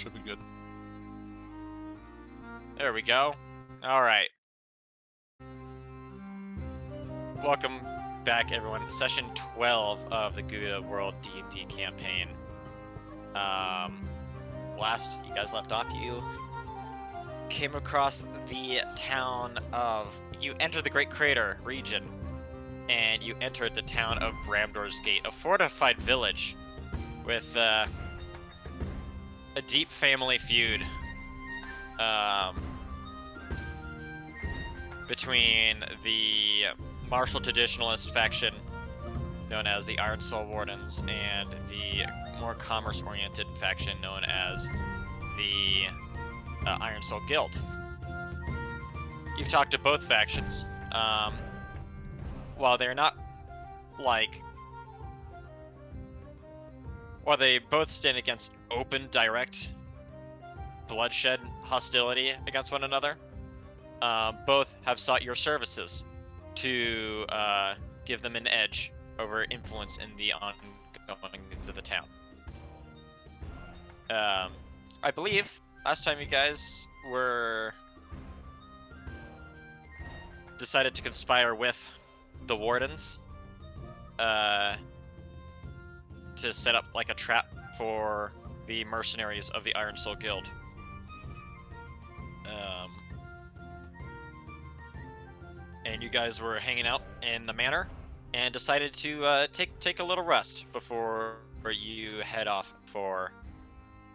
should be good. There we go. Alright. Welcome back, everyone. Session 12 of the Gouda World D&D campaign. Last you guys left off, you came across the town of... You entered the Great Crater region, and you entered the town of Bramdor's Gate, a fortified village with a deep family feud between the martial traditionalist faction known as the Iron Soul Wardens and the more commerce-oriented faction known as the Iron Soul Guild. You've talked to both factions. While they're not while they both stand against open, direct bloodshed hostility against one another, both have sought your services to give them an edge over influence in the ongoings of the town. I believe last time you guys were decided to conspire with the Wardens to set up like a trap for the mercenaries of the Iron Soul Guild. And you guys were hanging out in the manor and decided to take a little rest before you head off for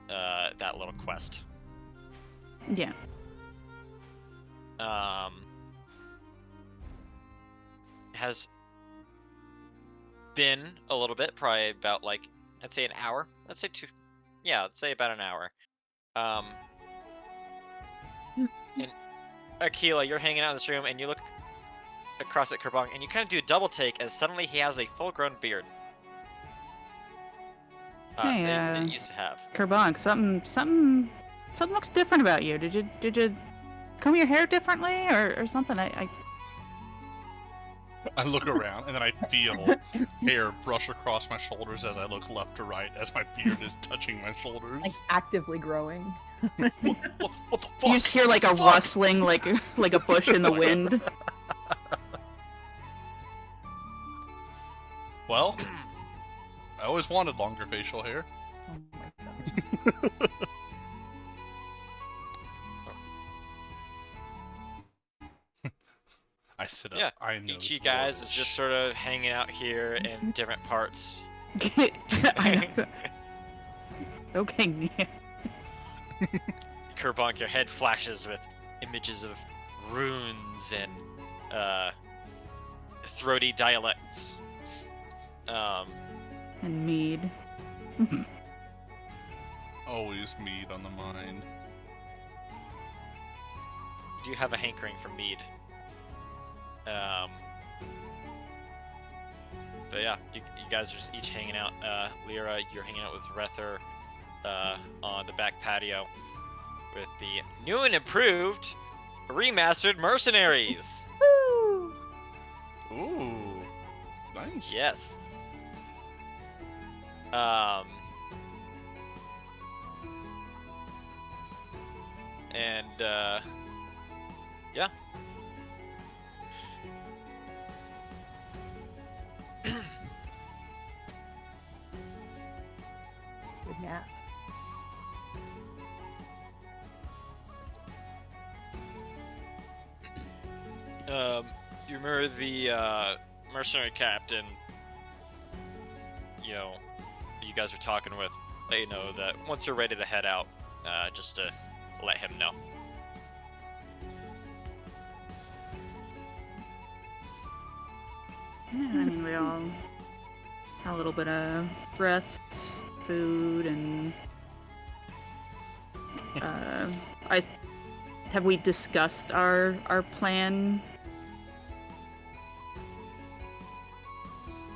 that little quest. Yeah. Has been a little bit, probably about like, I'd say an hour. Let's say let's say about an hour. And Akila, you're hanging out in this room and you look across at Kerbong and you kind of do a double take as suddenly he has a full-grown beard. Hey, that he used to have. Kerbong, something looks different about you. Did you comb your hair differently or something? I look around and then I feel hair brush across my shoulders as I look left to right as my beard is touching my shoulders. Like actively growing. What the fuck? You just hear like a rustling, like a bush in the wind. Well, I always wanted longer facial hair. Oh my god. I sit up. Yeah, I know. each of you guys is just sort of hanging out here in different parts. I know. Okay, yeah. Kerbonk, your head flashes with images of runes and throaty dialects. And mead. Always mead on the mind. Do you have a hankering for mead? But yeah, you guys are just each hanging out. Lyra, you're hanging out with Rether on the back patio with the new and improved remastered Mercenaries. Woo! Ooh, nice. Yes. And yeah. Good nap. Do you remember the mercenary captain, you guys were talking with, let you know that once you're ready to head out, just to let him know. Yeah, I mean, we all had a little bit of rest, food, and have we discussed our plan?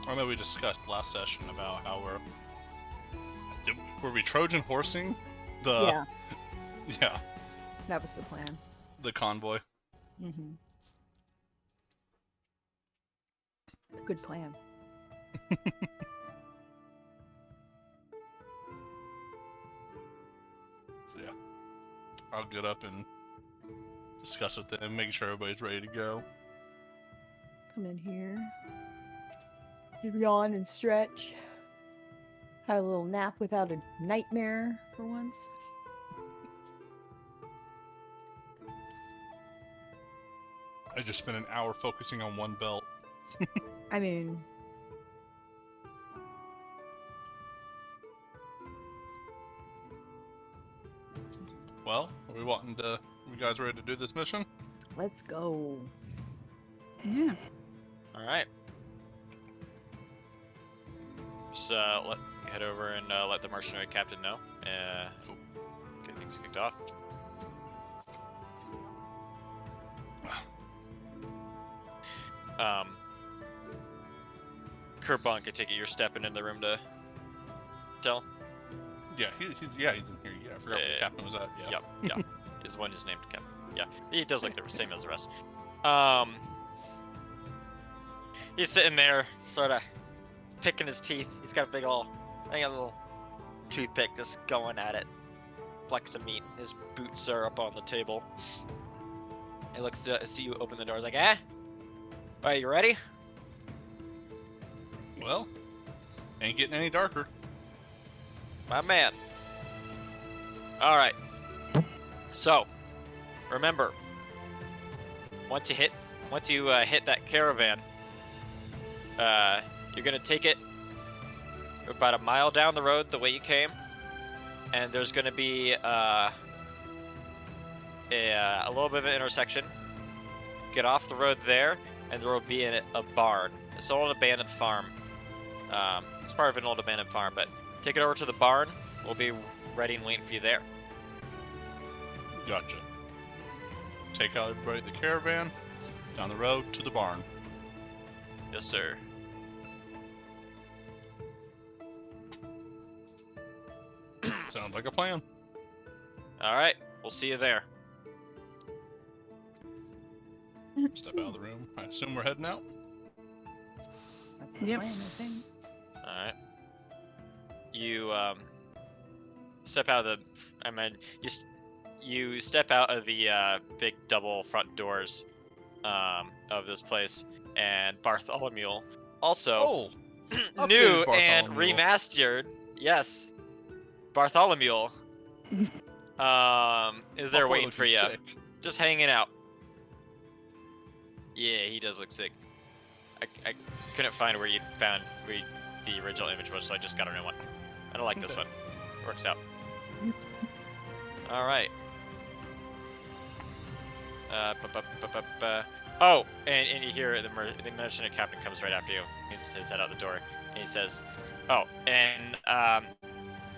I know we discussed last session about how were we Trojan horsing Yeah, yeah, that was the plan. the convoy. Mm-hmm. Good plan. I'll get up and discuss with them, making sure everybody's ready to go. Come in here. You yawn and stretch. Have a little nap without a nightmare for once. I just spent an hour focusing on one belt. I mean, Well, are we wanting to? You guys ready to do this mission? let's go. Yeah. All right. Just head over and let the mercenary captain know. Cool. Get things kicked off. Kerbon, I take it you're stepping in the room to tell. Yeah, he's in here. Yeah, I forgot what the captain was at. Yeah. Yep, yeah. Is one is named Captain. Yeah, he does look the same as the rest. He's sitting there, sort of picking his teeth. He's got a big ol', I got a little toothpick just going at it. Flecks of meat. His boots are up on the table. He looks to see you open the door. He's like, eh? Alright, you ready? Well, ain't getting any darker. My man. Alright. So, remember, once you hit that caravan, you're gonna take it about a mile down the road the way you came, and there's gonna be a little bit of an intersection. Get off the road there, and there will be a barn. It's an old abandoned farm. It's part of an old abandoned farm, but take it over to the barn. We'll be ready and waiting for you there. Gotcha. Take out everybody at the caravan, down the road to the barn. Yes, sir. Sounds like a plan. All right, we'll see you there. Step out of the room. I assume we're heading out. That's the Yep. plan, I think. All right. You step out of the. You step out of the big double front doors of this place, and Bartholomew, also Oh, new updated and Bartholomew. remastered. Yes, Bartholomew. Is there My boy waiting for looking you, sick. just hanging out. Yeah, he does look sick. I couldn't find where the original image was, so I just got a new one. I don't like this one. Works out. All right. Oh, and you hear the mercenary captain comes right after you. He's his head out the door, and he says, "Oh, and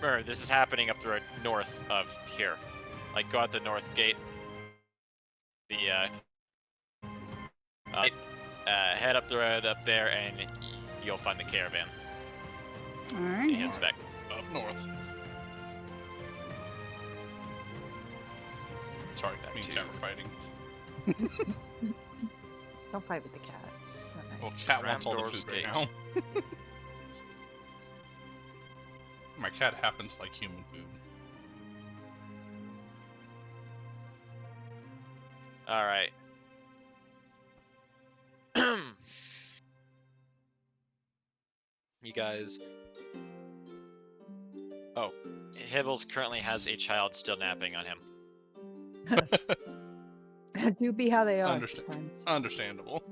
remember, this is happening up the road north of here. Like, go out the north gate. The head up the road up there, and you'll find the caravan." All And he right. heads back. Up north. Sorry, Back me and to- cat were fighting. Don't fight with the cat. It's not nice. Well, cat wants all the Ramdor's food right Gate. now. My cat happens like human food. All right. You guys. Oh, Hibbles currently has a child still napping on him. Do be how they are. Understand- sometimes. Understandable.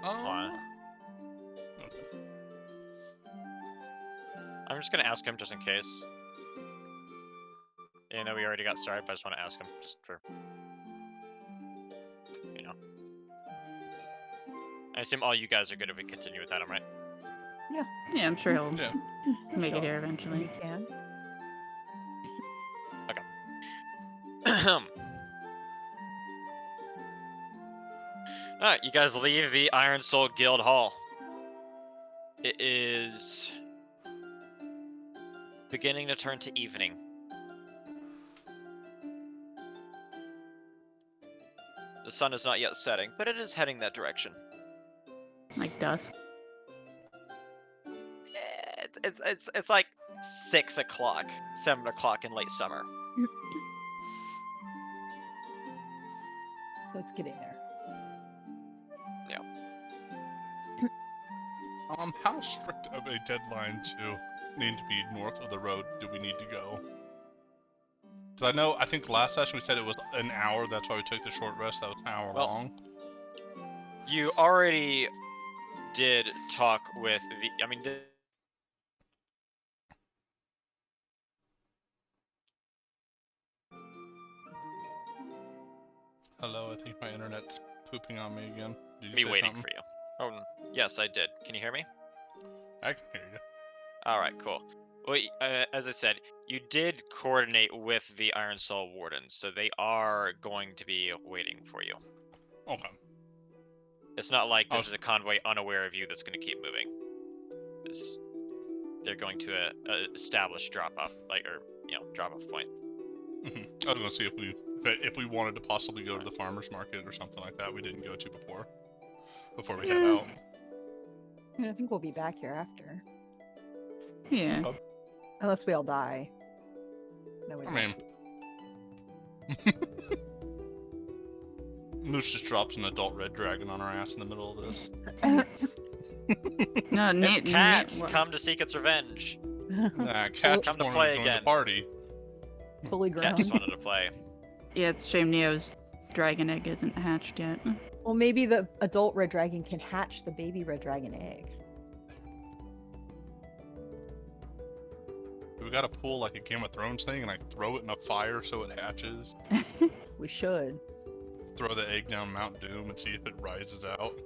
on. Okay. I'm just gonna ask him just in case. You know, we already got started, but I just want to ask him just for, you know. I assume all you guys are good if we continue without him, right? Yeah, I'm sure he'll Yeah. make Sure. it here When eventually. you can. Alright, you guys leave the Iron Soul Guild Hall. It is beginning to turn to evening. The sun is not yet setting, but it is heading that direction. Like dusk. It's like 6 o'clock, 7 o'clock in late summer. Let's get in there. How strict of a deadline to need to be north of the road do we need to go? Because I think last session we said it was an hour, that's why we took the short rest, that was an hour Well, long. You already did talk with the. I mean, Hello, I think my internet's pooping on me again. Did you me say waiting something? for you. Oh, yes, I did. Can you hear me? I can hear you. All right, cool. Well, as I said, you did coordinate with the Iron Soul Wardens, so they are going to be waiting for you. Okay. It's not like this is a convoy unaware of you that's going to keep moving. They're going to establish drop-off, drop-off point. I was gonna see if we wanted to possibly go to the farmer's market or something like that we didn't go to before we head out. I think we'll be back here after. Yeah. Okay. Unless we all die. Then we I mean, Moose just drops an adult red dragon on our ass in the middle of this. No, It's Cats come to seek its revenge. Nah, Cat Come to wanted play to join again. the party. fully grown. Cat just wanted to play. Yeah, it's a shame Neo's dragon egg isn't hatched yet. Well, maybe the adult red dragon can hatch the baby red dragon egg. We gotta pull like a Game of Thrones thing and like throw it in a fire so it hatches. We should. Throw the egg down Mount Doom and see if it rises out.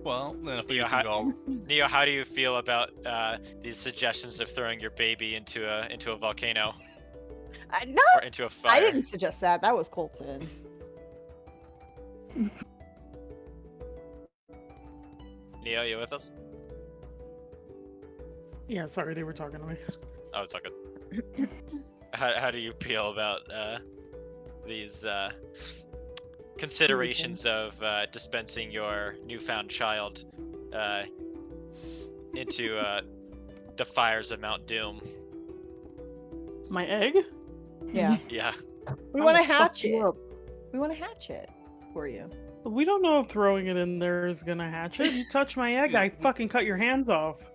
Well, then if we Neo, can go, Neo, how do you feel about these suggestions of throwing your baby into a volcano No, or into a fire? I didn't suggest that. That was Colton. Neo, you with us? Yeah, sorry, they were talking to me. Oh, it's all good. How do you feel about these considerations of dispensing your newfound child into the fires of Mount Doom? My egg? Yeah. Yeah. We want to I'ma fuck hatch you it. up. We want to hatch it for you. We don't know if throwing it in there is gonna hatch it. You touch my egg, I fucking cut your hands off.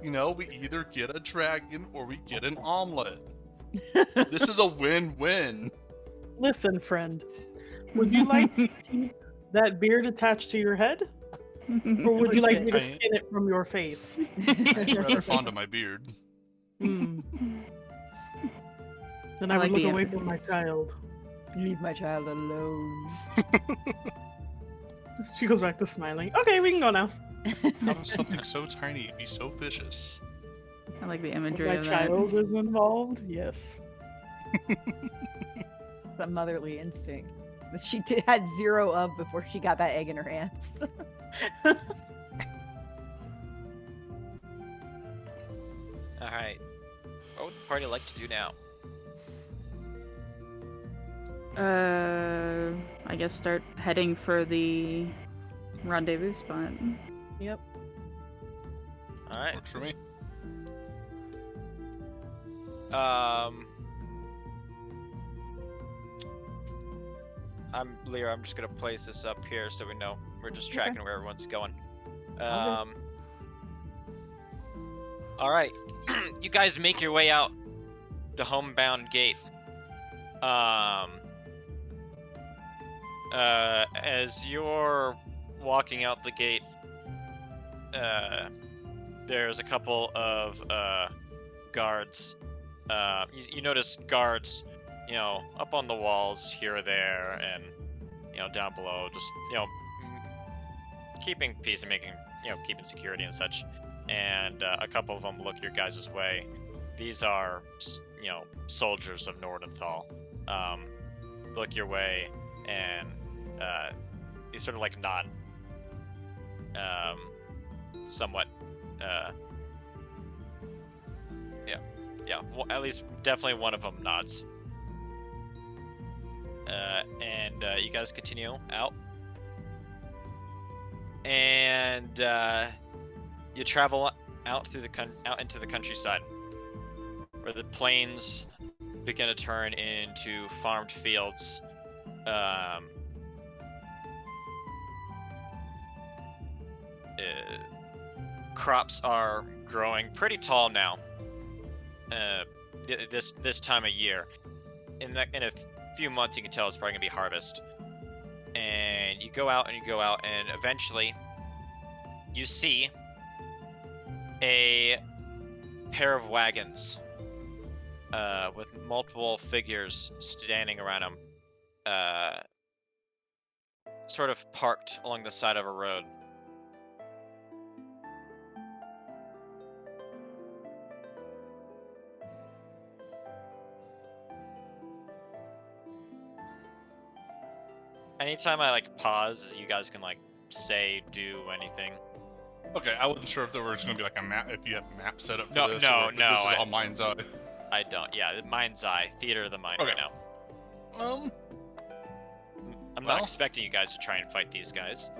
you know, we either get a dragon or we get an omelet. This is a win-win. Listen, friend. Would you like to keep that beard attached to your head? Or would you like me to skin it from your face? I'm rather fond of my beard. Hmm. Then I I would like look the away from my child. Leave my child alone. She goes back to smiling. Okay, we can go now. How does something so tiny be so vicious? I like the When imagery my of that. child is involved, yes. The motherly instinct that she had zero of before she got that egg in her hands. All right. What would the party like to do now? I guess start heading for the rendezvous spot. Yep. All right. Works for me. Lear, I'm just gonna place this up here so we know we're just Okay. tracking where everyone's going. Okay. All right, you guys make your way out the homebound gate. As you're walking out the gate, there's a couple of guards. You notice guards, up on the walls here or there, and down below, just keeping peace and making keeping security and such. And a couple of them look your guys' way. These are soldiers of Nordenthal. Look your way and they sort of like nod, somewhat Yeah, at least definitely one of them nods. And you guys continue out. And you travel out through out into the countryside, where the plains begin to turn into farmed fields. Crops are growing pretty tall now. This time of year, in a few months, you can tell it's probably gonna be harvest. And you go out and you go out, and eventually, you see a pair of wagons with multiple figures standing around them, sort of parked along the side of a road. Anytime I pause, you guys can say, do anything. Okay, I wasn't sure if there was gonna be a map. If you have a map set up for No, this, no, or if no, this is all mind's eye. I don't. Yeah, mind's eye, theater of the mind Okay. right now. I'm not expecting you guys to try and fight these guys.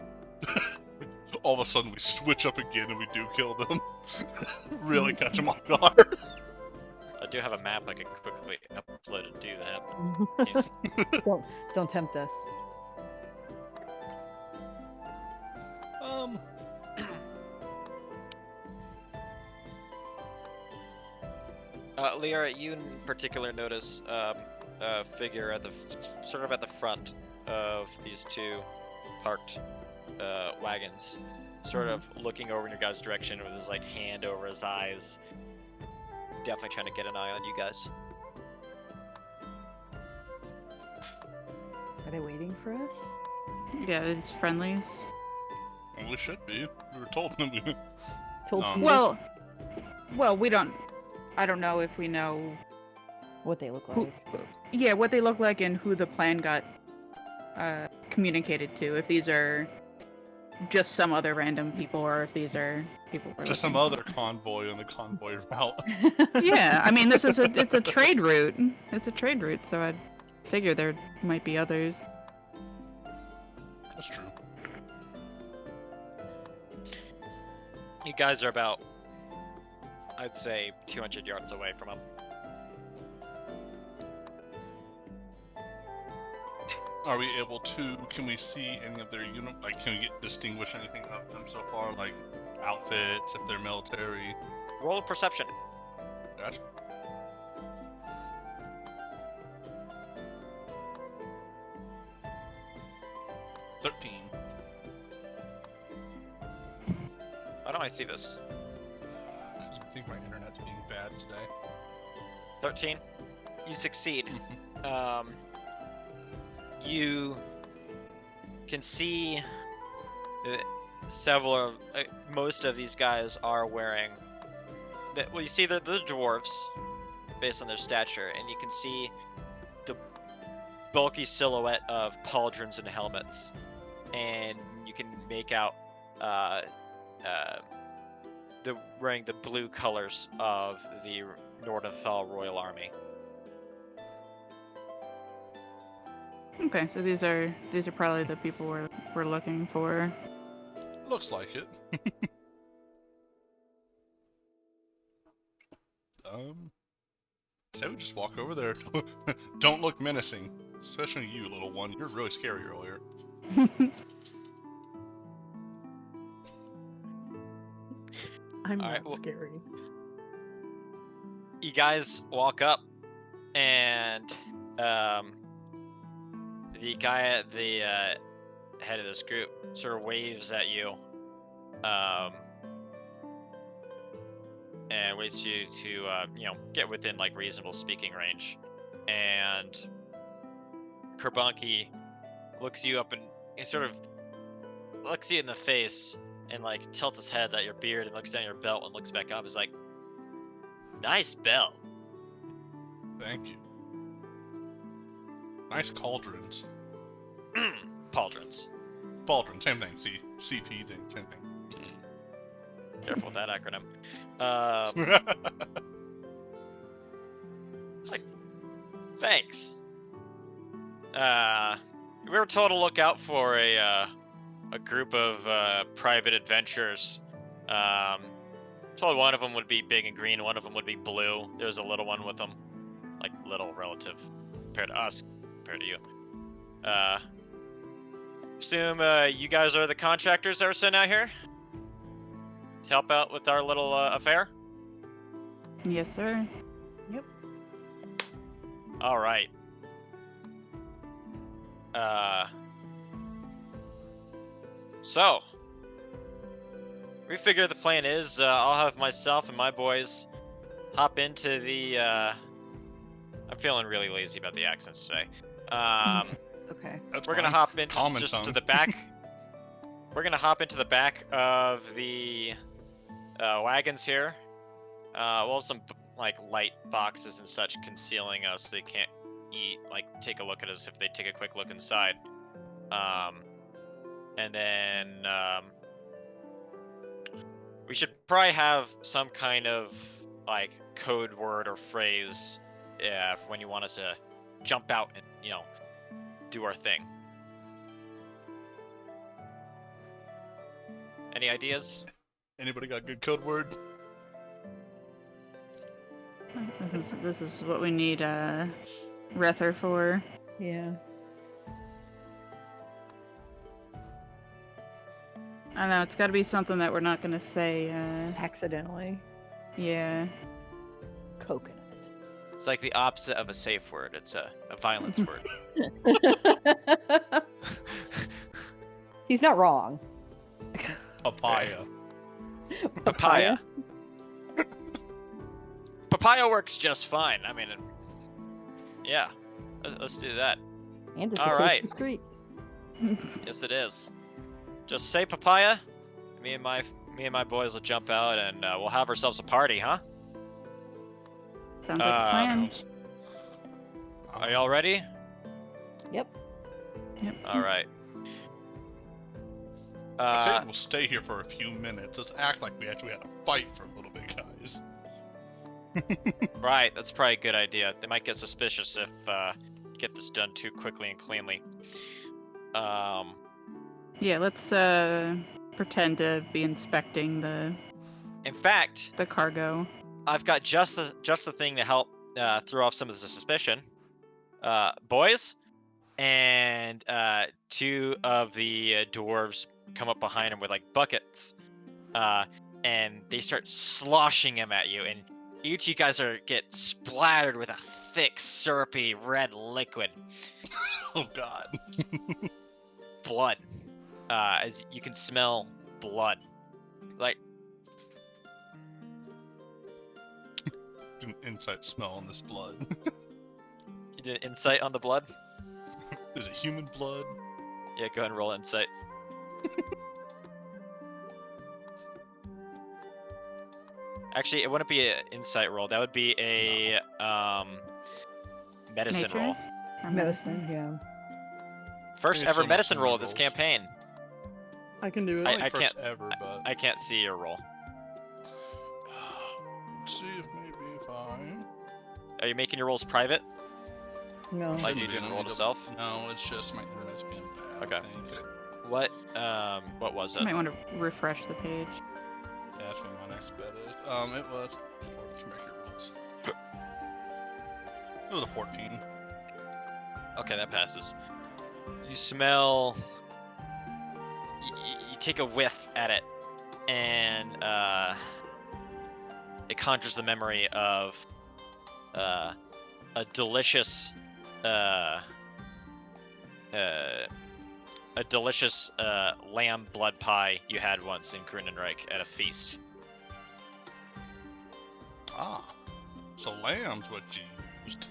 All of a sudden we switch up again and we do kill them. Really catch them off guard. I do have a map I could quickly upload to do that. Don't tempt us. Lyra, you in particular notice a figure at the sort of at the front of these two parked wagons, sort of looking over in your guys' direction with his hand over his eyes, definitely trying to get an eye on you guys. Are they waiting for us? Yeah, these friendlies. Well, we should be. We were told them. Told No. to Well, we don't. I don't know if we know what they look like. who. Yeah, what they look like and who the plan got communicated to. If these are just some other random people, or if these are people we're Just some looking other convoy on the convoy route. for. Yeah, I mean, it's a trade route. It's a trade route, so I'd figure there might be others. That's true. You guys are about, I'd say, 200 yards away from him. Are we able to? Can we see any of their can we distinguish anything of them so far? Like outfits, if they're military? Roll a perception. Gotcha. Why don't I see this? I think my internet's being bad today. 13. You succeed. You can see that most of these guys are wearing. Well, you see the dwarves, based on their stature, and you can see the bulky silhouette of pauldrons and helmets, and you can make out wearing the blue colors of the Nordenthal Royal Army. Okay, so these are probably the people we're looking for. Looks like it. Say we just walk over there. Don't look menacing. Especially you, little one. You're really scary earlier. I'm Alright, not scary. You guys walk up, and the guy at the head of this group sort of waves at you, and waits you to get within reasonable speaking range. And Kerbunky looks you up and he sort of looks you in the face and tilts his head at your beard and looks down your belt and looks back up. He's like, "Nice belt." Thank you. Nice cauldrons. Pauldrons. Pauldron, same thing. CP thing, same thing. Careful with that acronym. Thanks. We were told to look out for a group of private adventurers. Told one of them would be big and green, one of them would be blue. There's a little one with them, like little relative compared to us, compared to you. Assume you guys are the contractors that are sent out here to help out with our little affair. Yes, sir. All right. So we figure the plan is I'll have myself and my boys hop into the. I'm feeling really lazy about the accents today. Okay. That's We're gonna fine. hop into Common just tongue. to the back. We're gonna hop into the back of the wagons here. Well, some like light boxes and such concealing us. So they can't take a look at us if they take a quick look inside. And then we should probably have some kind of like code word or phrase, when you want us to jump out and do our thing. Any ideas? Anybody got a good code word? This is what we need Rether for. Yeah. I don't know, it's gotta be something that we're not gonna say, Accidentally. yeah. Coconut. It's like the opposite of a safe word. It's a violence word. He's not wrong. Papaya. Papaya. Papaya works just fine. I mean, yeah. Let's do that. And it's All a right. tasty treat. Yes, it is. Just say papaya. Me and my boys will jump out and we'll have ourselves a party, huh? Sounds like a plan. Are y'all ready? Yep. Yep. All right. I'd say we'll stay here for a few minutes. Let's act like we actually had a fight for a little bit, guys. Right. That's probably a good idea. They might get suspicious if you get this done too quickly and cleanly. Yeah, let's pretend to be inspecting In fact, the cargo. I've got just the thing to help throw off some of the suspicion. Boys, and two of the dwarves come up behind him with like buckets, and they start sloshing him at you, and each of you guys get splattered with a thick, syrupy red liquid. Oh God. Blood. As you can smell blood. Like, An insight smell on this blood. you did insight on the blood? Is it human blood? Yeah, go ahead and roll insight. Actually, it wouldn't be an insight roll. That would be a medicine Nature? roll. Or Medicine, yeah. First There's ever so much medicine in roll the of this rolls. campaign. I can do it. I Only first can't- ever, but I can't see your roll. let's see if maybe if I. Are you making your rolls private? No. Like Shouldn't you be, didn't let roll me to double- self? No, it's just my internet's being bad. Okay. I think. What was You it? might want to refresh the page. Yeah, that's what my next bet is. It was. Come back here, rolls. It was a 14. Okay, that passes. You smell. You take a whiff at it, and it conjures the memory of a delicious, lamb blood pie you had once in Grunenreich at a feast. Ah, so lamb's what you used.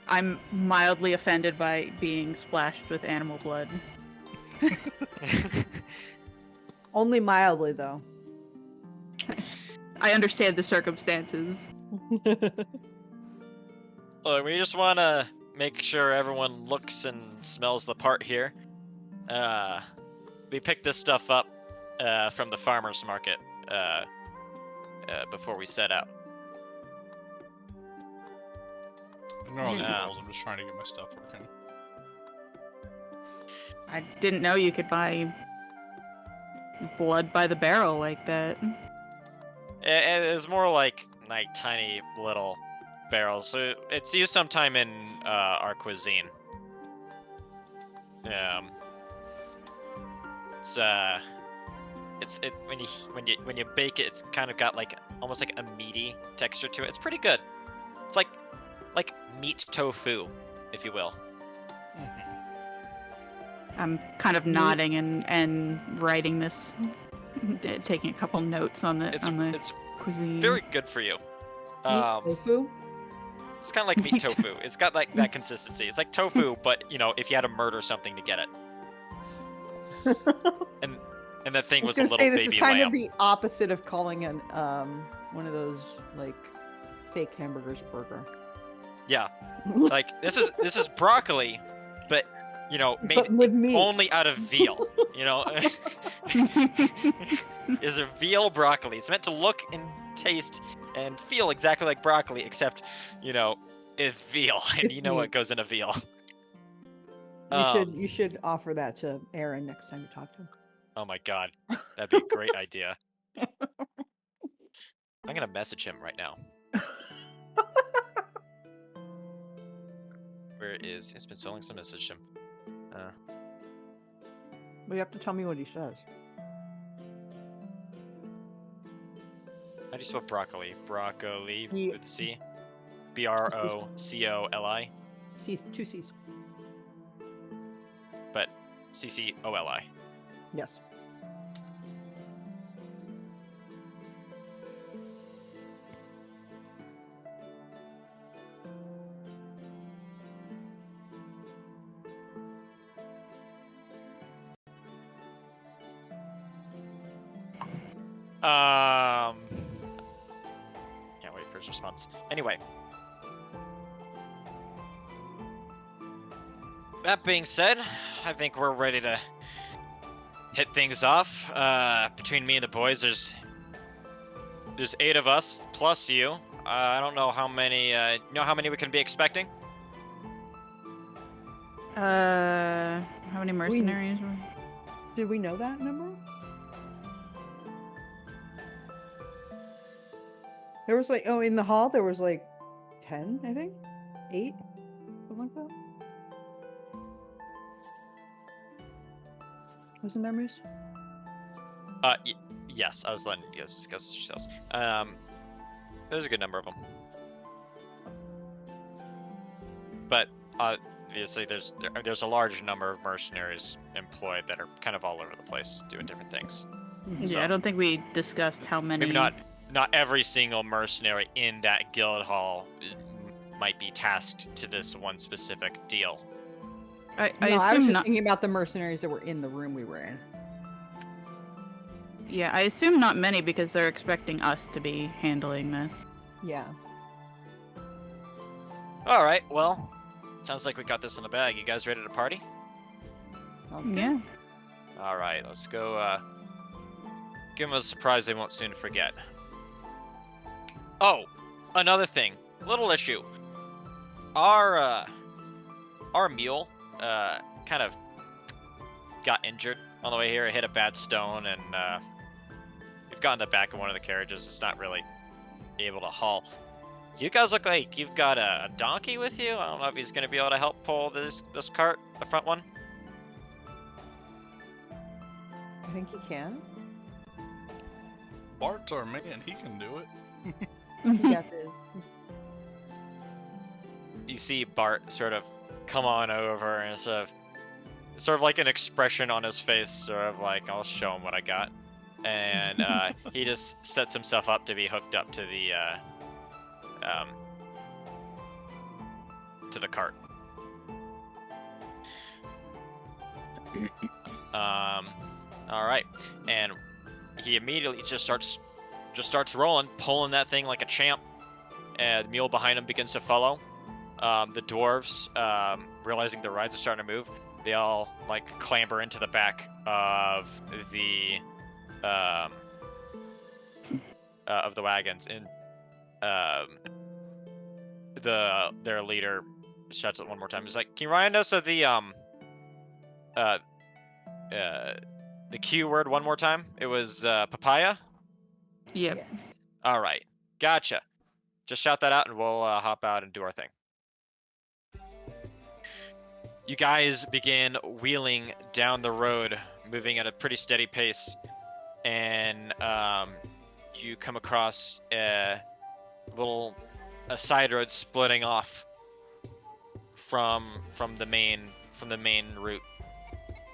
I'm mildly offended by being splashed with animal blood. Only mildly, though. I understand the circumstances. Look, we just want to make sure everyone looks and smells the part here. We picked this stuff up from the farmer's market before we set out. They're all Yeah. girls. I'm just trying to get my stuff working. I didn't know you could buy blood by the barrel like that. It is more like tiny little barrels. So it's used sometime in our cuisine. It's when you bake it, it's kind of got like almost like a meaty texture to it. It's pretty good. It's like meat tofu, if you will. I'm kind of nodding and writing this, taking a couple notes on the It's cuisine. very good for you. Meat tofu? It's kind of like meat tofu. It's got like that consistency. It's like tofu, but if you had to murder something to get it. And that thing was a little say, baby this is kind lamb. of the opposite of calling an one of those like fake hamburgers burger. Yeah, like this is broccoli, but made But with meat. only out of veal. Is a veal broccoli. It's meant to look and taste and feel exactly like broccoli, except it's veal, and It's you know meat. what goes in a veal. You should offer that to Aaron next time you talk to him. Oh my god, that'd be a great idea. I'm gonna message him right now. Where is he's been selling some message to him? But you have to tell me what he says. How do you spell broccoli? Broccoli Ye- with a C. Brocoli. C's, 2 C's. But CCOLI. Yes. Can't wait for his response. Anyway. That being said, I think we're ready to hit things off. Between me and the boys, there's 8 of us plus you. I don't know how many. How many we can be expecting? How many mercenaries were? Did we know that number? There was like, in the hall there was like 10, I think? 8? Something like that? Wasn't there, Moose? Yes, I was letting you guys discuss yourselves. There's a good number of them. But obviously there's a large number of mercenaries employed that are kind of all over the place doing different things. Yeah, So, I don't think we discussed how many. maybe not every single mercenary in that guild hall might be tasked to this one specific deal. I No, I was assume just not. thinking about the mercenaries that were in the room we were in. Yeah, I assume not many because they're expecting us to be handling this. Yeah. All right, well, sounds like we got this in the bag. You guys ready to party? Sounds good. Yeah. All right, let's go. Give them a surprise they won't soon forget. Oh, another thing, little issue. Our mule kind of got injured on the way here. It hit a bad stone, and we've got in the back of one of the carriages. It's not really able to haul. You guys look like you've got a donkey with you. I don't know if he's going to be able to help pull this cart, the front one. I think he can. Bart's our man. He can do it. He got this. You see Bart sort of come on over and sort of like an expression on his face, sort of like, I'll show him what I got. And he just sets himself up to be hooked up to the cart. All right, and he immediately just starts rolling, pulling that thing like a champ. And the mule behind him begins to follow. The dwarves, realizing the rides are starting to move, they all like clamber into the back of the wagons. And their leader shouts it one more time. He's like, "Can you remind us of the Q word one more time?" It was papaya. Yep. Yes. All right, gotcha. Just shout that out, and we'll hop out and do our thing. You guys begin wheeling down the road, moving at a pretty steady pace, and you come across a side road splitting off from the main route,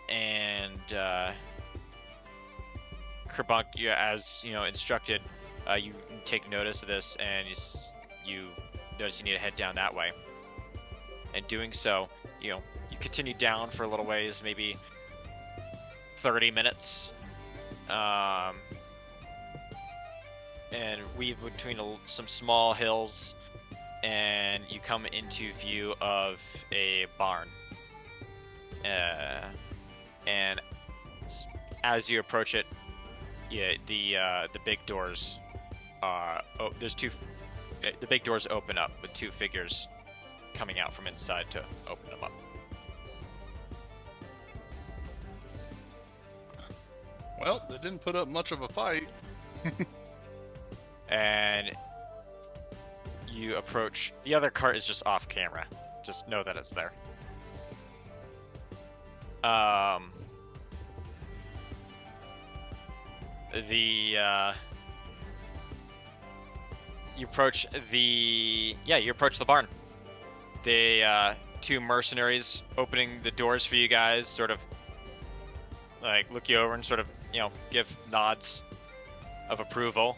and Kerbunk, as you know, instructed, you take notice of this, and you notice you need to head down that way. And doing so, you continue down for a little ways, maybe 30 minutes, and weave between some small hills, and you come into view of a barn. And as you approach it, the big doors the big doors open up with two figures coming out from inside to open them up. Well, they didn't put up much of a fight. And you approach. The other cart is just off camera. Just know that it's there. You approach the barn. The two mercenaries opening the doors for you guys, sort of like look you over and sort of give nods of approval.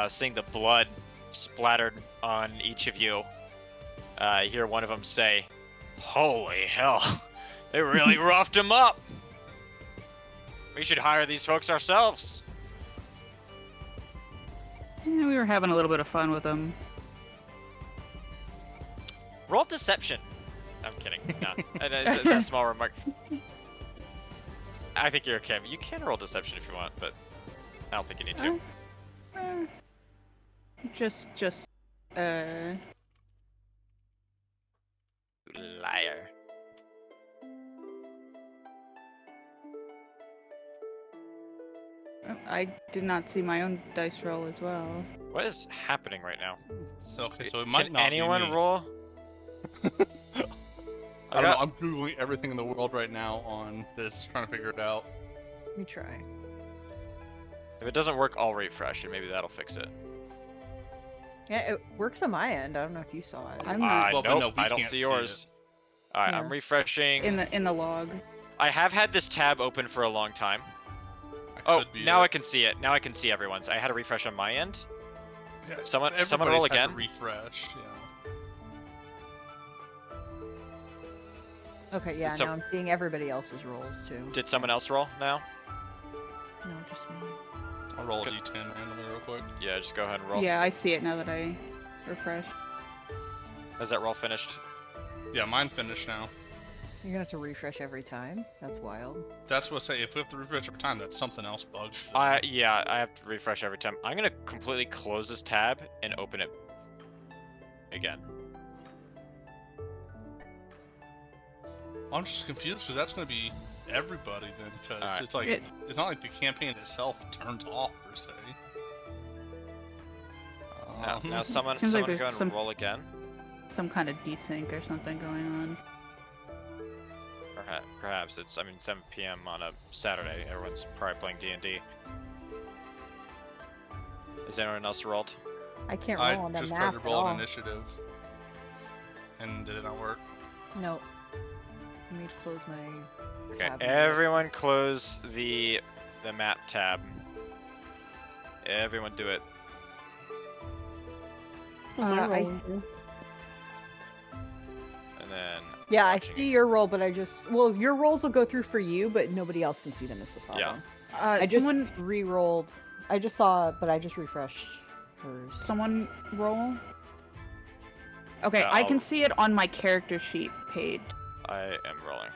Seeing the blood splattered on each of you, you hear one of them say, "Holy hell, they really roughed him up. We should hire these folks ourselves." Yeah, we were having a little bit of fun with them. Roll deception. I'm kidding. No, that's a small remark. I think you're okay. You can roll deception if you want, but I don't think you need to. Just Liar. I did not see my own dice roll as well. What is happening right now? So it might Can not anyone be me. roll? I don't know. I'm googling everything in the world right now on this, trying to figure it out. Let me try. If it doesn't work, I'll refresh, and maybe that'll fix it. Yeah, it works on my end. I don't know if you saw it. I'm not Well, but Nope, no, we I don't can't see see yours. All right, I'm Yeah. refreshing. in the log. I have had this tab open for a long time. I Oh, could be now it. I can see it. Now I can see everyone's. I had a refresh on my end. Yeah, Someone roll everybody's had to again. refresh. Yeah. Okay, yeah, So- now I'm seeing everybody else's rolls too. Did someone else roll now? No, just me. I'll roll a Good. d10 randomly real quick. Yeah, just go ahead and roll. Yeah, I see it now that I refresh. Is that roll finished? Yeah, mine finished now. You're gonna have to refresh every time. That's wild. That's what I say. If we have to refresh every time, that's something else bugged. Yeah, I have to refresh every time. I'm gonna completely close this tab and open it again. I'm just confused because that's going to be everybody then, because Alright. it's like it's not like the campaign itself turns off per se. Now someone Seems like go there's and some- roll again. Some kind of desync or something going on. Perhaps it's 7 p.m. on a Saturday. Everyone's probably playing D&D. Is anyone else rolled? I can't I roll on the just tried map to at roll all. an initiative, and did it not work? No. Let me close my Okay, tab. everyone close the map tab. Everyone do it. Well, they're I- rolling too. And then Yeah, I watching see it. your roll, but your rolls will go through for you, but nobody else can see them is the problem. I just someone re-rolled. I just saw it, but I just refreshed hers. someone roll. Okay, Yeah, I can I'll- see it on my character sheet page. I am rolling.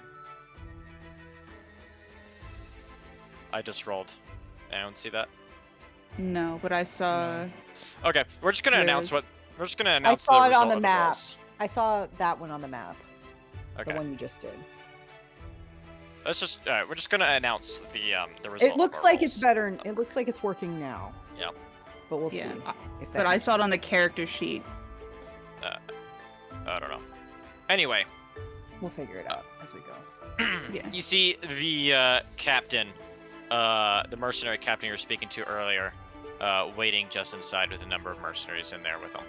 I just rolled. Anyone see that? No, but I saw. Okay, we're just gonna announce Yours. We're just gonna I announce saw the it on result the of map. rolls. I saw that one on the map. Okay. The one you just did. Let's just. We're just gonna announce the result. It looks of our like it's rolls. better. It looks like it's working now. Yeah. But we'll Yeah, see. If that but I saw it on the character sheet. I don't know. Anyway, We'll figure it out as we go. Yeah. you see the captain, the mercenary captain you were speaking to earlier, waiting just inside with a number of mercenaries in there with him.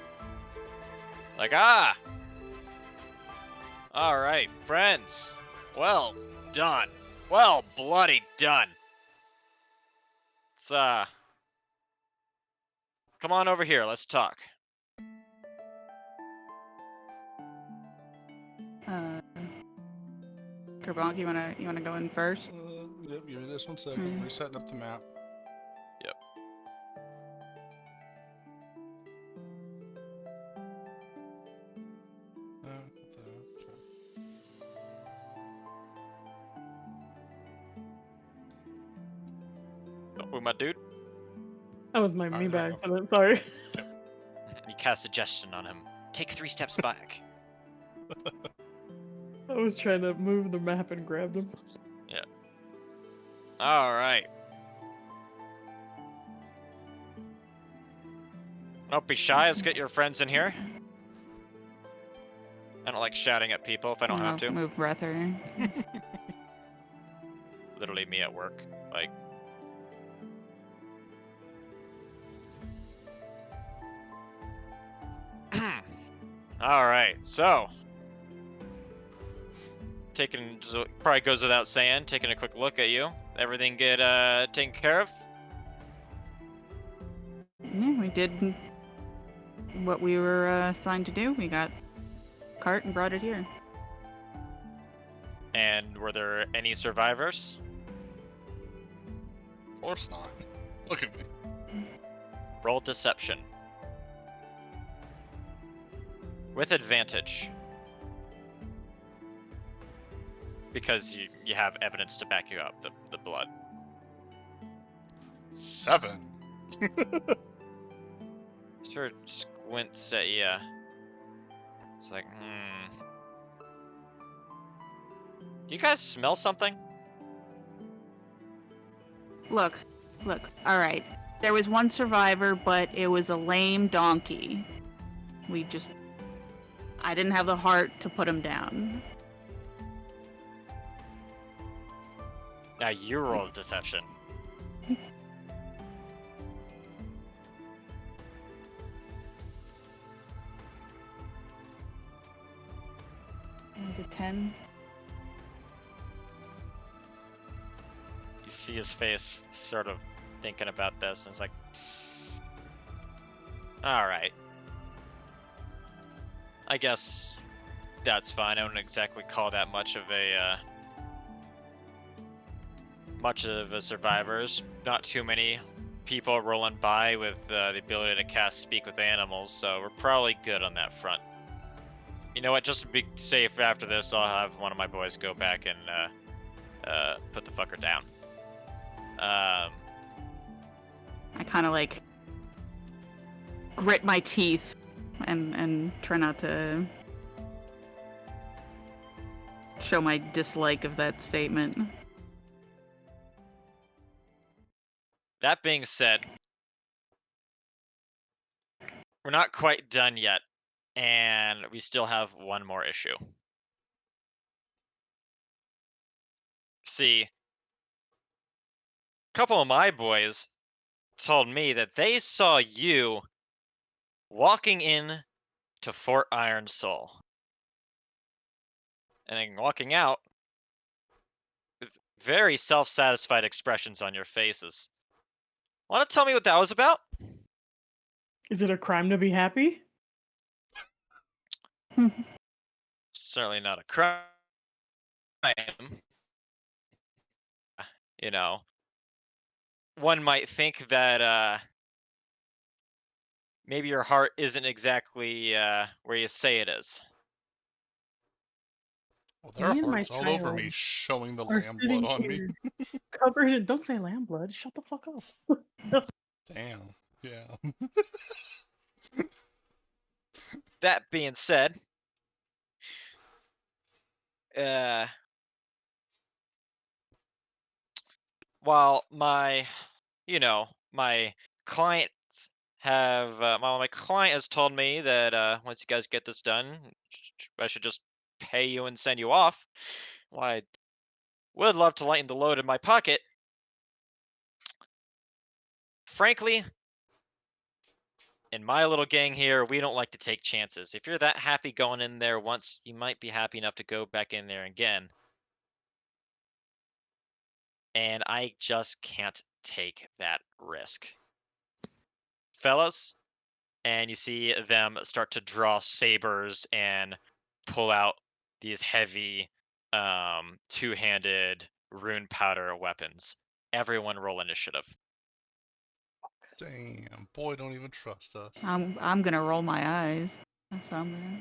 Like, all right, friends. Well done. Well bloody done. Let's come on over here. Let's talk. Kerbonk, you wanna go in first? Yep, give me this 1 second. Hmm. Resetting up the map. Yep. Don't move, my dude. That was my me Alright, by there we accident. Sorry. You cast suggestion on him. Take 3 steps back. I was trying to move the map and grab them. All right. Don't be shy. Let's get your friends in here. I don't like shouting at people if I don't have to. Move Breather. Literally me at work. Like. All right. So. Probably goes without saying. Taking a quick look at you. Everything get taken care of? Yeah, we did what we were assigned to do. We got a cart and brought it here. And were there any survivors? Of course not. Look at me. Roll deception. With advantage. Because you have evidence to back you up, the blood. 7. Sort of squints at you. It's like, Do you guys smell something? Look, all right. There was one survivor, but it was a lame donkey. I didn't have the heart to put him down. Now you roll deception. It was a 10. You see his face sort of thinking about this, and it's like, alright. I guess that's fine. I don't exactly call that much of a survivors. Not too many people rolling by with the ability to cast Speak with Animals, so we're probably good on that front. You know what, just to be safe after this, I'll have one of my boys go back and put the fucker down. I kind of like grit my teeth and try not to show my dislike of that statement. That being said, we're not quite done yet, and we still have one more issue. See, a couple of my boys told me that they saw you walking in to Fort Iron Soul. And then walking out with very self-satisfied expressions on your faces. Want to tell me what that was about? Is it a crime to be happy? Certainly not a crime. You know, one might think that maybe your heart isn't exactly where you say it is. Well, there are Me and my hearts all over me child showing the are lamb sitting blood on me. here covered in. Don't say lamb blood. Shut the fuck up. Damn. Yeah. That being said, while my my clients have my client has told me that once you guys get this done, I should just pay you and send you off. Well, I would love to lighten the load in my pocket. Frankly, in my little gang here, we don't like to take chances. If you're that happy going in there once, you might be happy enough to go back in there again. And I just can't take that risk. Fellas, and you see them start to draw sabers and pull out these heavy two-handed rune powder weapons. Everyone roll initiative. Damn, boy, don't even trust us. I'm gonna roll my eyes. That's what I'm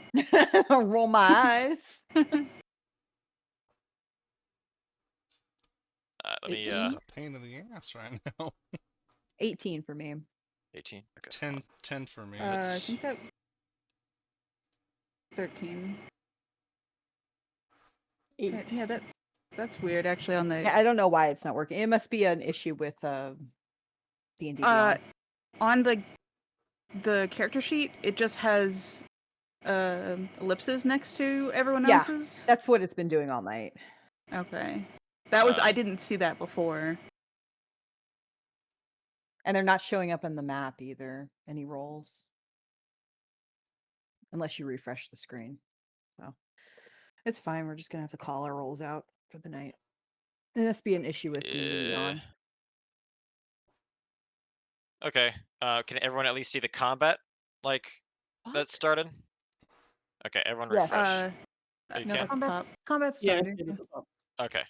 Roll my eyes. gonna. Let me This is a pain in the ass right now. 18 for me. 18. Okay. 10 for me. I think that 13. 8. Yeah, that's weird. Actually, on the Yeah, I don't know why it's not working. It must be an issue with D&D Beyond. on the character sheet, it just has ellipses next to everyone Yeah. else's. That's what it's been doing all night. Okay, that was I didn't see that before. And they're not showing up on the map either, any rolls. Unless you refresh the screen. So it's fine. We're just going to have to call our rolls out for the night. There must be an issue with D&D Beyond. Okay. Can everyone at least see the combat that What? started? Okay, everyone Yes. refresh. You No, can? at the top. Combat's Yeah, I starting. see it at the top. Okay.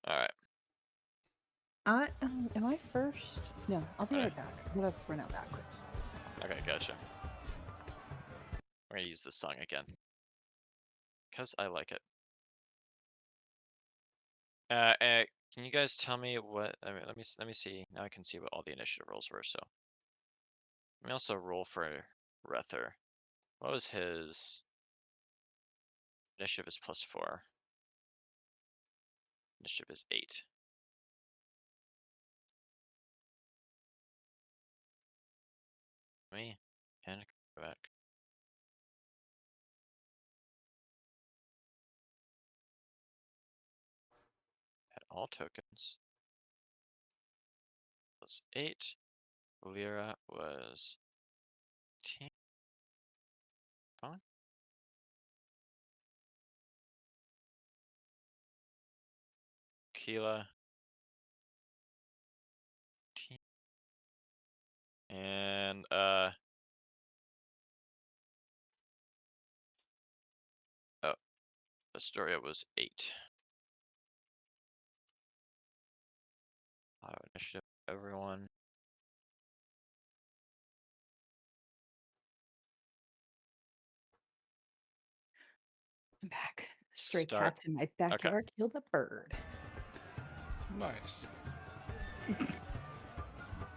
All right. Am I first? No, I'll be Alright. right back. I'm gonna run out back quick. Okay, gotcha. We're gonna use this song again because I like it. Can you guys tell me what? I mean, let me see. Now I can see what all the initiative rolls were. So let me also roll for Rether. What was his initiative? Is +4. Initiative is 8. Me and go back. At all tokens was 8. Lyra was 10. Fine. Keela. 10. And Astoria was 8. Auto initiative, everyone. I'm back. Stray Start. cats in my backyard killed a bird. Nice. It's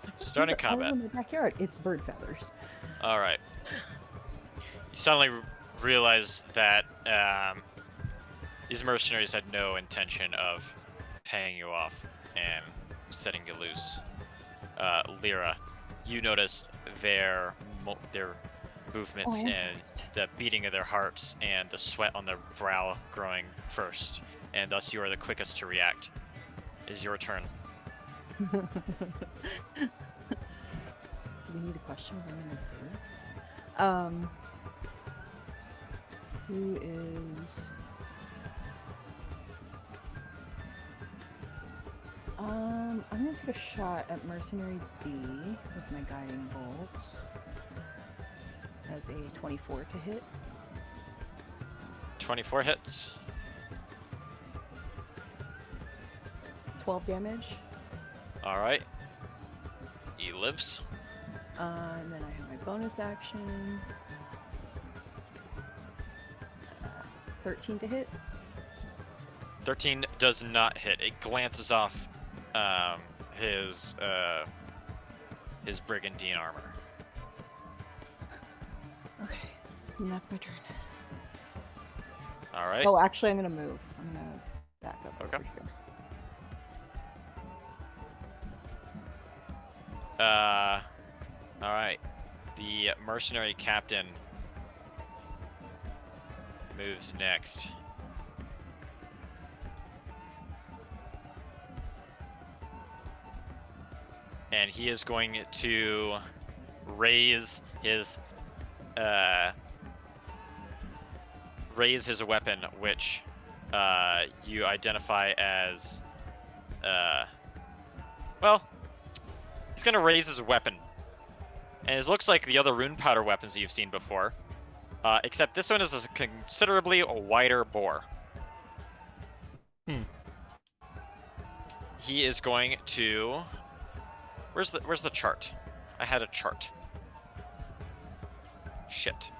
like, Starting "These are all combat. in my backyard. It's bird feathers. All right. You suddenly realize that these mercenaries had no intention of paying you off and setting you loose. Lyra, you noticed their movements and the beating of their hearts and the sweat on their brow growing first, and thus you are the quickest to react. It is your turn. Do we need a question what I'm gonna do? Who is I'm gonna take a shot at Mercenary D with my guiding bolt. As a 24 to hit. 24 hits. 12 damage. All right. He lives. And then I have my bonus action. 13 to hit. 13 does not hit. It glances off his brigandine armor. Okay. And that's my turn. All right. Oh, actually, I'm gonna move. I'm gonna back up Okay. over here. All right. The mercenary captain moves next. And he is going to raise his weapon, which you identify as well, he's gonna raise his weapon. And it looks like the other rune powder weapons that you've seen before. Except this one is a considerably wider bore. He is going to. Where's the chart? I had a chart. Shit.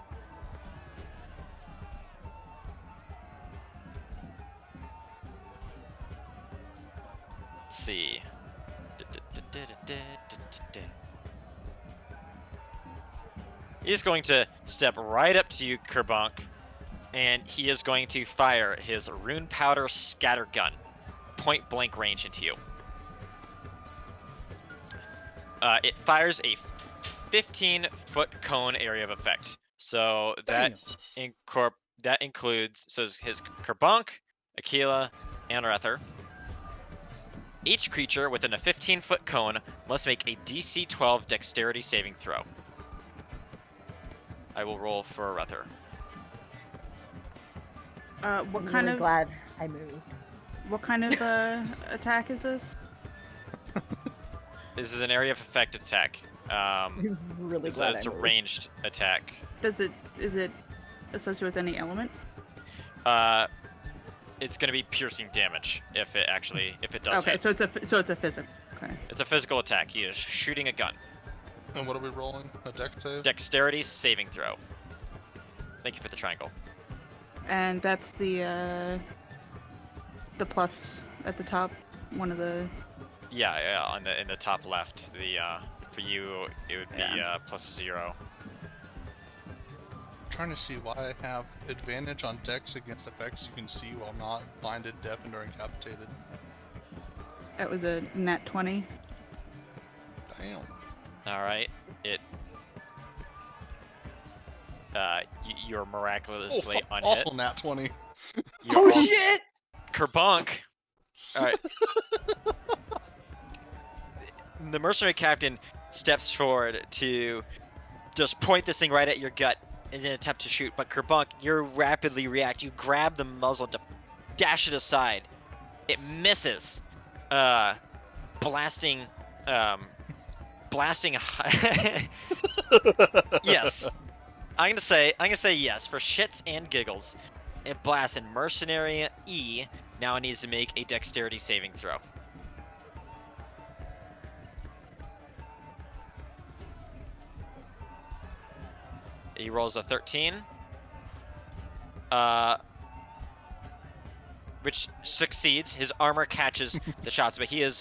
Let's see. He's going to step right up to you, Kerbonk, and he is going to fire his rune powder scatter gun, point blank range into you. It fires a 15-foot cone area of effect. So that includes his Kerbonk, Aquila, and Rether. Each creature within a 15-foot cone must make a DC 12 dexterity saving throw. I will roll for Rether. What I'm kind really of glad I moved. what kind of attack is this? This is an area of effect attack. I'm really glad It's I a moved. ranged attack. Is it associated with any element? It's going to be piercing damage if it does. Okay, hit. so it's a physical. Okay. It's a physical attack. He is shooting a gun. And what are we rolling? A deck save? Dexterity saving throw. Thank you for the triangle. And that's the plus at the top. One of the. Yeah, in the top left. For you it would be +0. I'm trying to see why I have advantage on decks against effects you can see while not blinded, deafened, or incapacitated. That was a nat 20. Damn. All right. You're miraculously unhit. Also nat 20. You're Oh also- shit! Kerbonk. All right. The mercenary captain steps forward to just point this thing right at your gut in an attempt to shoot, but Kerbonk, you rapidly react. You grab the muzzle to dash it aside. It misses, blasting. Yes, I'm gonna say yes for shits and giggles. It blasts, and mercenary E now needs to make a dexterity saving throw. He rolls a 13. Which succeeds. His armor catches the shots, but you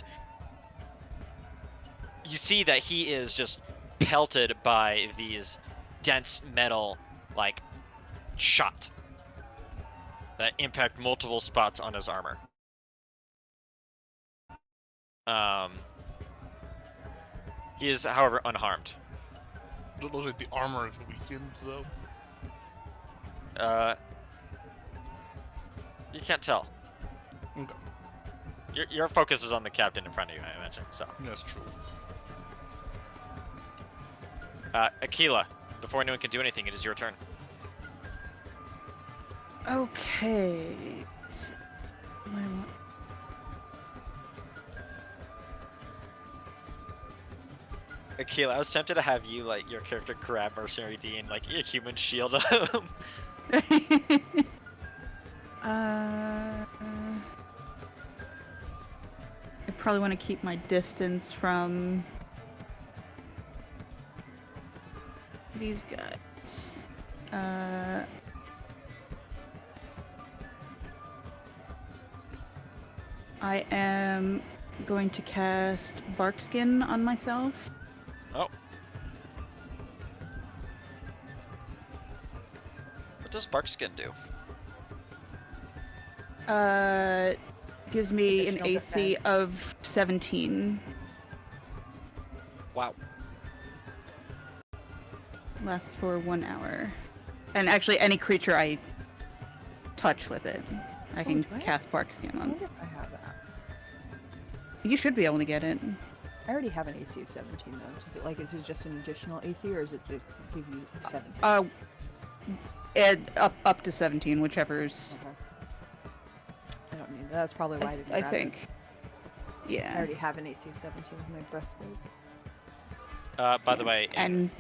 see that he is just pelted by these dense metal, shot that impact multiple spots on his armor. He is, however, unharmed. It looks like the armor is weakened, though. You can't tell. Okay. Your focus is on the captain in front of you, I imagine. So, That's true. Aquila, before anyone can do anything, it is your turn. Okay. Let's see. Aquila, I was tempted to have you, your character grab Mercenary D and, a human shield him. I probably want to keep my distance from these guys. I am going to cast Barkskin on myself. Oh. does Barkskin do? Gives me an Additional AC defense. of 17. Wow. Lasts for 1 hour. And actually, any creature I touch with it, I can do I? cast Barkskin I on. wonder if I have that. You should be able to get it. I already have an AC of 17 though. Is it just an additional AC or is it just give you 17? Up to 17, whichever's. Okay. I don't need that. That's probably why I didn't I grab think. it. I Yeah. already have an AC of 17 with my breastplate. By the way, And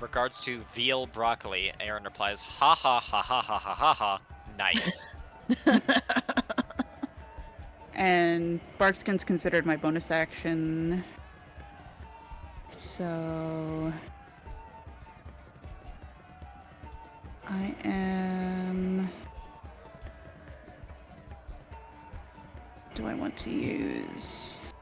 regards to veal broccoli, Aaron replies, ha ha ha ha ha ha ha ha. Nice. and Barkskin's considered my bonus action. So I am. Do I want to use?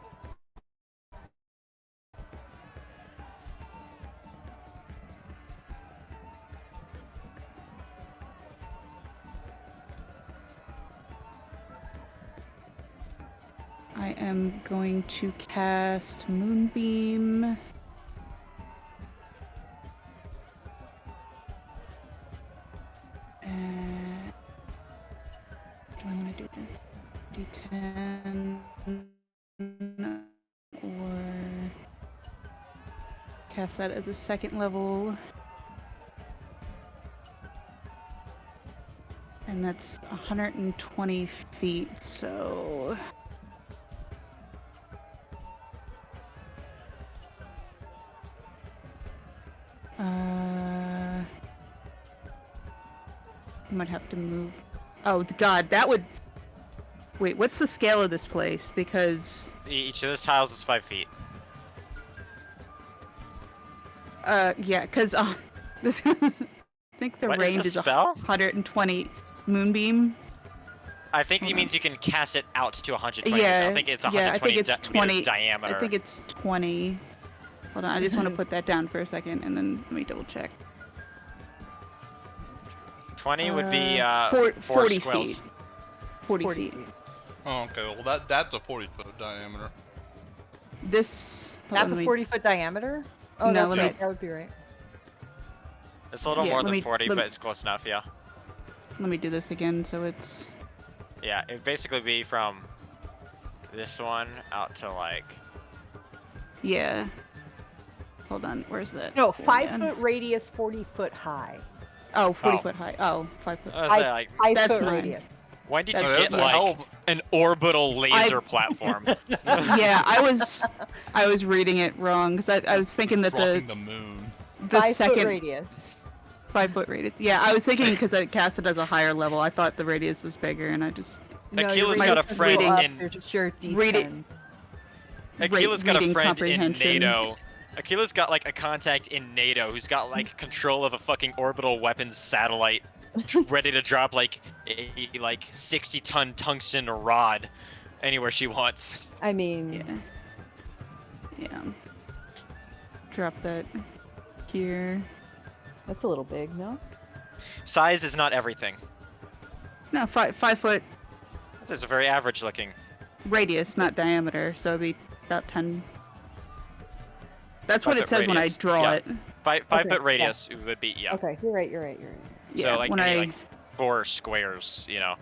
I am going to cast Moonbeam. Do I want to do D10 or cast that as a second level? And that's 120 feet, so... I might have to move. Oh god, that would... Wait, what's the scale of this place? Because... Each of those tiles is 5 feet. yeah, because this is... I think the What is range the is spell? 120 Moonbeam. I think he Hold means you can cast it out to 120. I Yeah, don't think it's yeah, I 120 think it's 20. meter diameter. I think it's 20. Hold on, I just want to put that down for a second, and then let me double check. 20 would be 40 4 feet. squills. 40 feet. Oh, okay. Well, that's a 40-foot diameter. This... hold That's on, a let me- 40-foot diameter? Oh, No, that's let me- right. That would be right. It's a little Yeah, more let than me- 40, let but me- it's close enough, yeah. Let me do this again, so it's... Yeah, it'd basically be from this one out to like... Yeah. Hold on, where's that? No, thing 5 again? foot radius, 40 foot high. Oh, 40 Oh. foot high. Oh, 5 foot. I was like, 5 That's foot mine. radius. when did you That's- get the like hell- an orbital laser platform? Yeah, I was reading it wrong because I was thinking that Rocking the moon. the 5 foot second radius. 5 foot radius. Yeah, I was thinking because I cast it as a higher level, I thought the radius was bigger, and I just No, Akila's your got a radius is friend go up, in- They're just your Read it. D10. Akila's got a reading friend in comprehension. NATO. Akila's got like a contact in NATO who's got like control of a fucking orbital weapons satellite ready to drop like a like 60-ton tungsten rod anywhere she wants. I mean, yeah. Drop that here. that's a little big, no? Size is not everything. No, 5 foot This is a very average looking. radius, not diameter, so it'd be about 10. That's what 5 it foot says when I radius, draw yeah. it. 5 Okay, foot yeah. radius would be, yeah. Okay, you're right, you're right. Yeah, So like when maybe I like 4 squares, you know.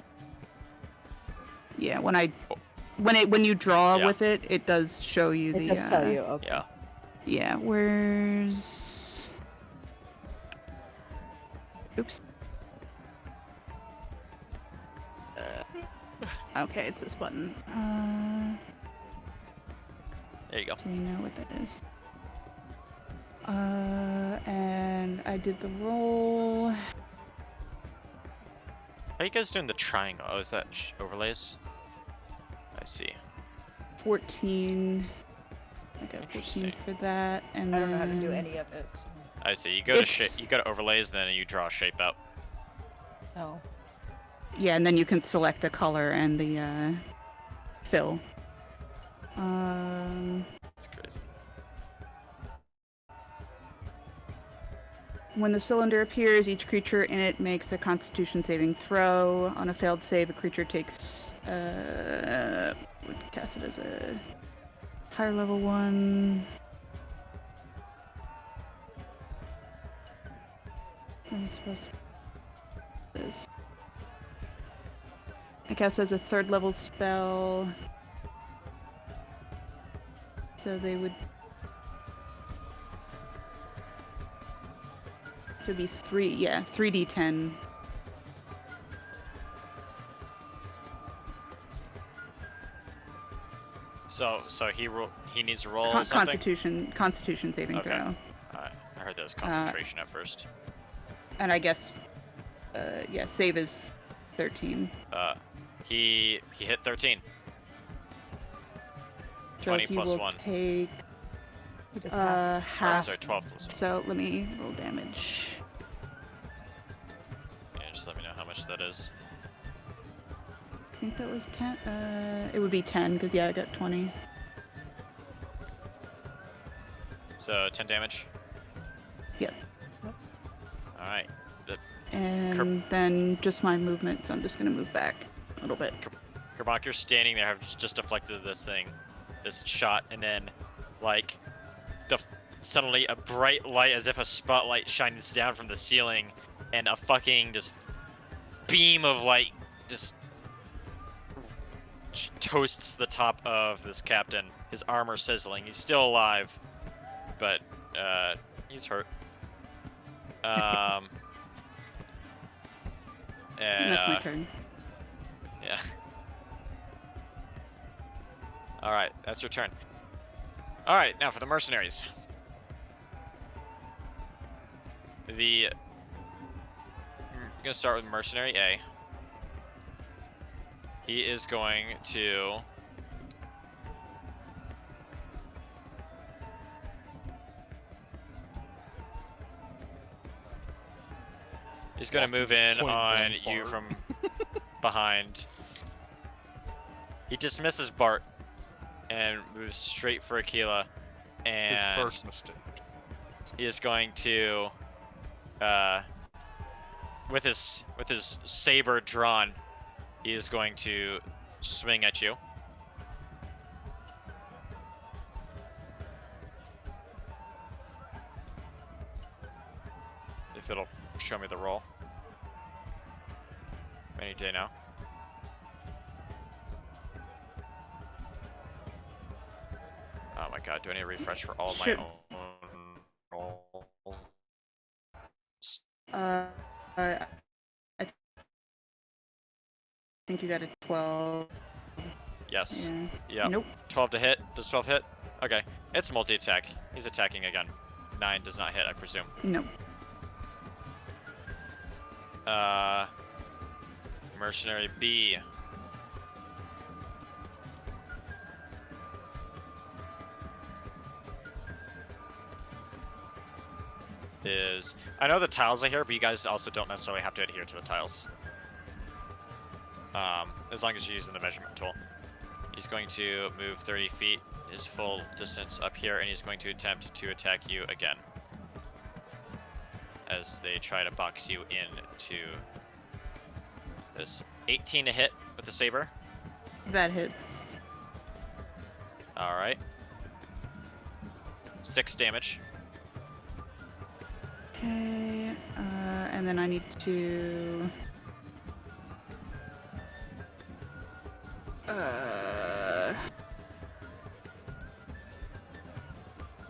yeah, when you draw Yeah. with it, it does show you It the does tell you, okay. Yeah. Yeah, where's... Oops. Okay, it's this button. There you go. Do we know what that is? And I did the roll. How are you guys doing the triangle? Oh, is that overlays? I see. 14. I got 14 Interesting. for that, and I don't know how to do then- any of it. So. I see. You go to It's- you go to overlays, then you draw a shape out. Oh. Yeah, and then you can select a color and the fill. It's crazy. When the cylinder appears, each creature in it makes a Constitution saving throw. On a failed save, a creature takes would cast it as a higher level one. I cast as a third level spell. So they would. So it'd be 3d10. So he needs to roll something? Constitution saving Okay. throw. I heard that was concentration at first. And I guess, save is 13. He hit 13. So 20 he plus will 1. take He does Oh, half. sorry, 12 plus 1. So let me roll damage. Yeah, just let me know how much that is. I think that was 10. It would be 10 because I got 20. So 10 damage. Yep. All right. And then just my movement, so I'm just gonna move back a little bit. Kerbok, you're standing there, have just deflected this shot, and then, like, suddenly a bright light, as if a spotlight shines down from the ceiling, and a fucking just beam of light just toasts the top of this captain. His armor sizzling. He's still alive, but he's hurt. That's my turn. Yeah. Alright, that's your turn. Alright, now for the mercenaries. I'm gonna start with mercenary A. He is going to move in Point on blank you Bart. from behind. He dismisses Bart and moves straight for Aquila, His and first mistake. he is going to, with his saber drawn, he is going to swing at you. If it'll show me the roll. Any day now. Oh my god, do I need to refresh for all of my Sure. own rolls? I think you got a 12. Yes. Yeah. Yeah. Nope. 12 to hit. Does 12 hit? Okay. It's multi-attack. He's attacking again. 9 does not hit, I presume. Nope. Mercenary B. I know the tiles are here, but you guys also don't necessarily have to adhere to the tiles. As long as you're using the measurement tool. He's going to move 30 feet, his full distance up here, and he's going to attempt to attack you again. As they try to box you into this. 18 to hit with the saber. That hits. Alright. 6 damage. Okay. And then I need to.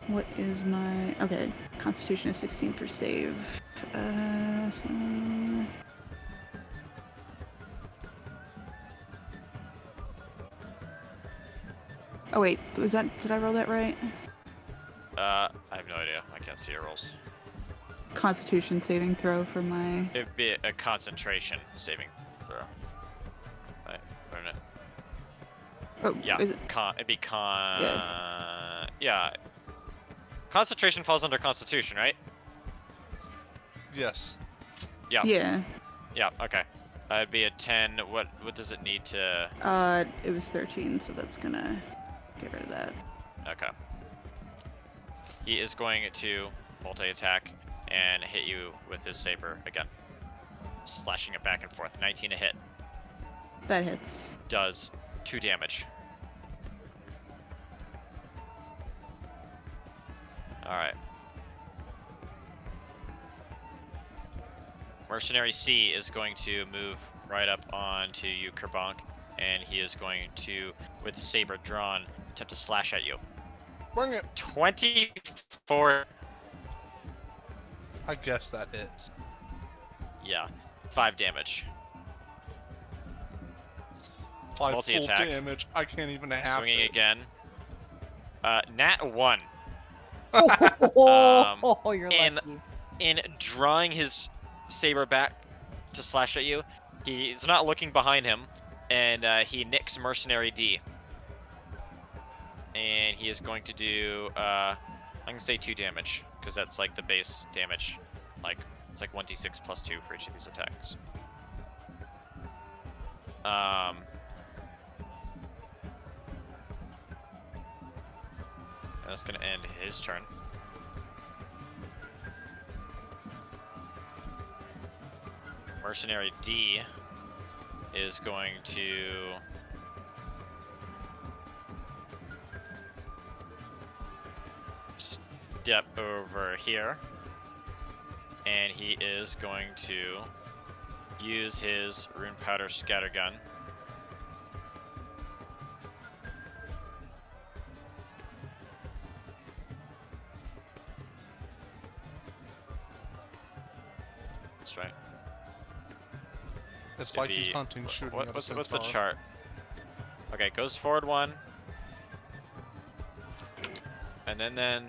What is my. Okay. Constitution is 16 per save. Oh wait, did I roll that right? I have no idea. I can't see your rolls. Constitution saving throw for my. It'd be a concentration saving throw. Right, learn it. Oh, Yeah, is it? it'd be yeah. Concentration falls under Constitution, right? Yes. Yeah. Yeah. Yeah, okay. It'd be a 10. What does it need to... It was 13, so that's gonna get rid of that. Okay. He is going to multi-attack, and hit you with his saber again, slashing it back and forth. 19 to hit. That hits. Does 2 damage. Alright. Mercenary C is going to move right up onto you, Kerbank, and he is going to, with saber drawn, attempt to slash at you. Bring it. 24. I guess that hits. Yeah, 5 damage. 5 Multi-attack. full damage. I can't even half Swinging it. again. Nat 1. Oh, you're in- lucky. In drawing his saber back to slash at you, he's not looking behind him, and he nicks Mercenary D. And he is going to do, I'm gonna say 2 damage, because that's like the base damage. Like, it's like 1d6 plus 2 for each of these attacks. That's gonna end his turn. Mercenary D is going to step over here, and he is going to use his Rune Powder Scattergun. That's right. It's It'd like he's be- hunting, shooting. at a What's the centaur. chart? Okay, goes forward 1, and then that.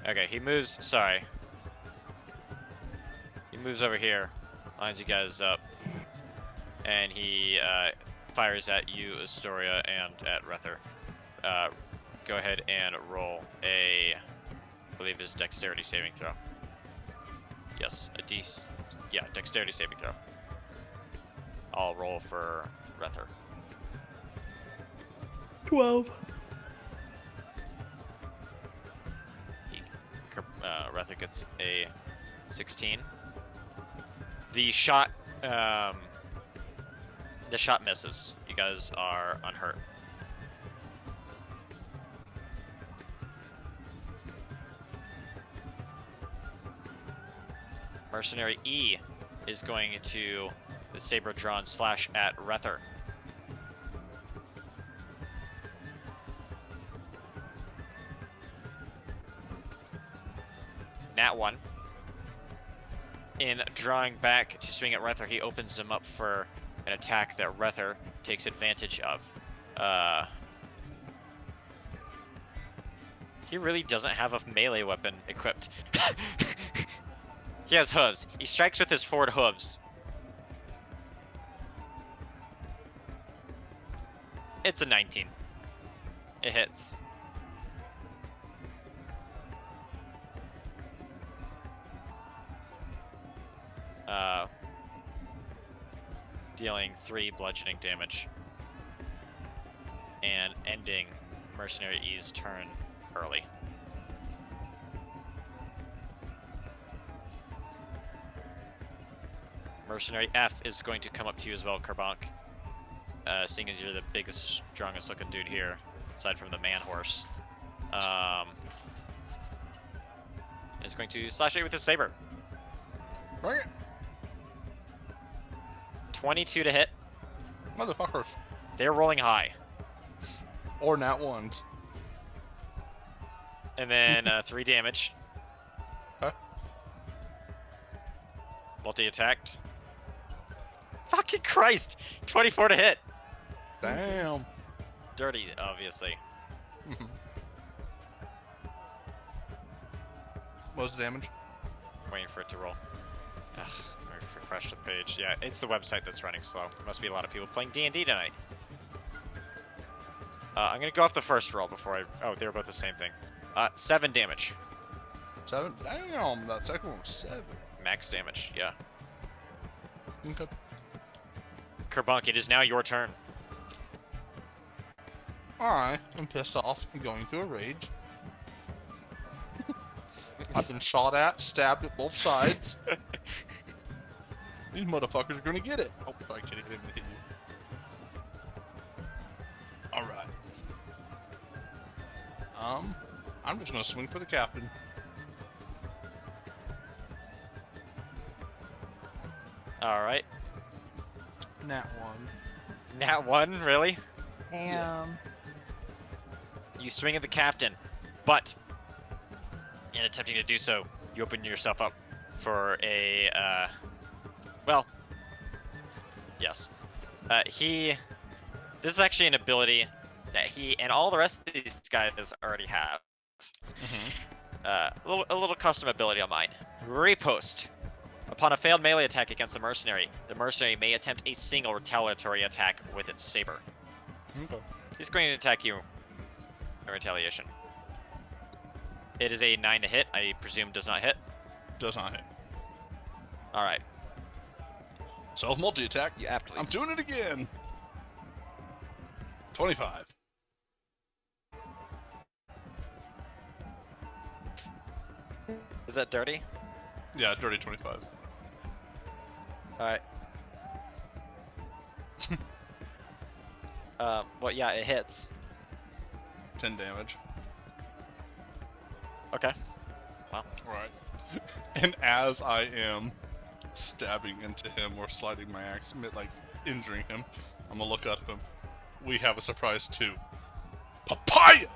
Okay, he moves. Sorry, he moves over here, lines you guys up, and he fires at you, Astoria, and at Rether. Go ahead and roll a, I believe, his dexterity saving throw. Yes, dexterity saving throw. I'll roll for Rether. 12. Rether gets a 16. The shot misses. You guys are unhurt. Mercenary E is going to the saber drawn slash at Rether. Nat 1. In drawing back to swing at Rether, he opens him up for an attack that Rether takes advantage of. He really doesn't have a melee weapon equipped. He has hooves. He strikes with his forward hooves. It's a 19. It hits. Dealing 3 bludgeoning damage. And ending Mercenary E's turn early. Mercenary F is going to come up to you as well, Kerbank. Seeing as you're the biggest, strongest looking dude here, aside from the man horse. Is going to slash at you with his saber. Bring it. 22 to hit. Motherfuckers. They're rolling high. Or nat ones. And then 3 damage. Huh? Multi-attacked. Fucking Christ! 24 to hit. Damn. Dirty, obviously. What was the damage? Waiting for it to roll. Ugh, let me refresh the page. Yeah, it's the website that's running slow. Must be a lot of people playing D&D tonight. I'm gonna go off the first roll before I... Oh, they're both the same thing. 7 damage. 7? Damn, that second one was 7. Max damage, yeah. Okay. Kerbank, it is now your turn. I am pissed off and going to a rage. I've been shot at, stabbed at both sides. These motherfuckers are gonna get it. Oh, I can't even hit you. Alright. I'm just gonna swing for the captain. Alright. Nat 1. Nat 1, really? Damn. You swing at the captain, but in attempting to do so, you open yourself up for a, well, yes. This is actually an ability that he and all the rest of these guys already have. A little custom ability on mine. Repost. Upon a failed melee attack against the mercenary may attempt a single retaliatory attack with its saber. Okay. He's going to attack you in retaliation. It is a 9 to hit. I presume does not hit. Does not hit. Alright. Self multi-attack. You aptly. I'm doing it again. 25. Is that dirty? Yeah, dirty 25. Alright. Well, yeah, it hits. 10 damage. Okay. Alright. And as I am stabbing into him or sliding my axe, like injuring him, I'm gonna look at him. We have a surprise too. Papaya!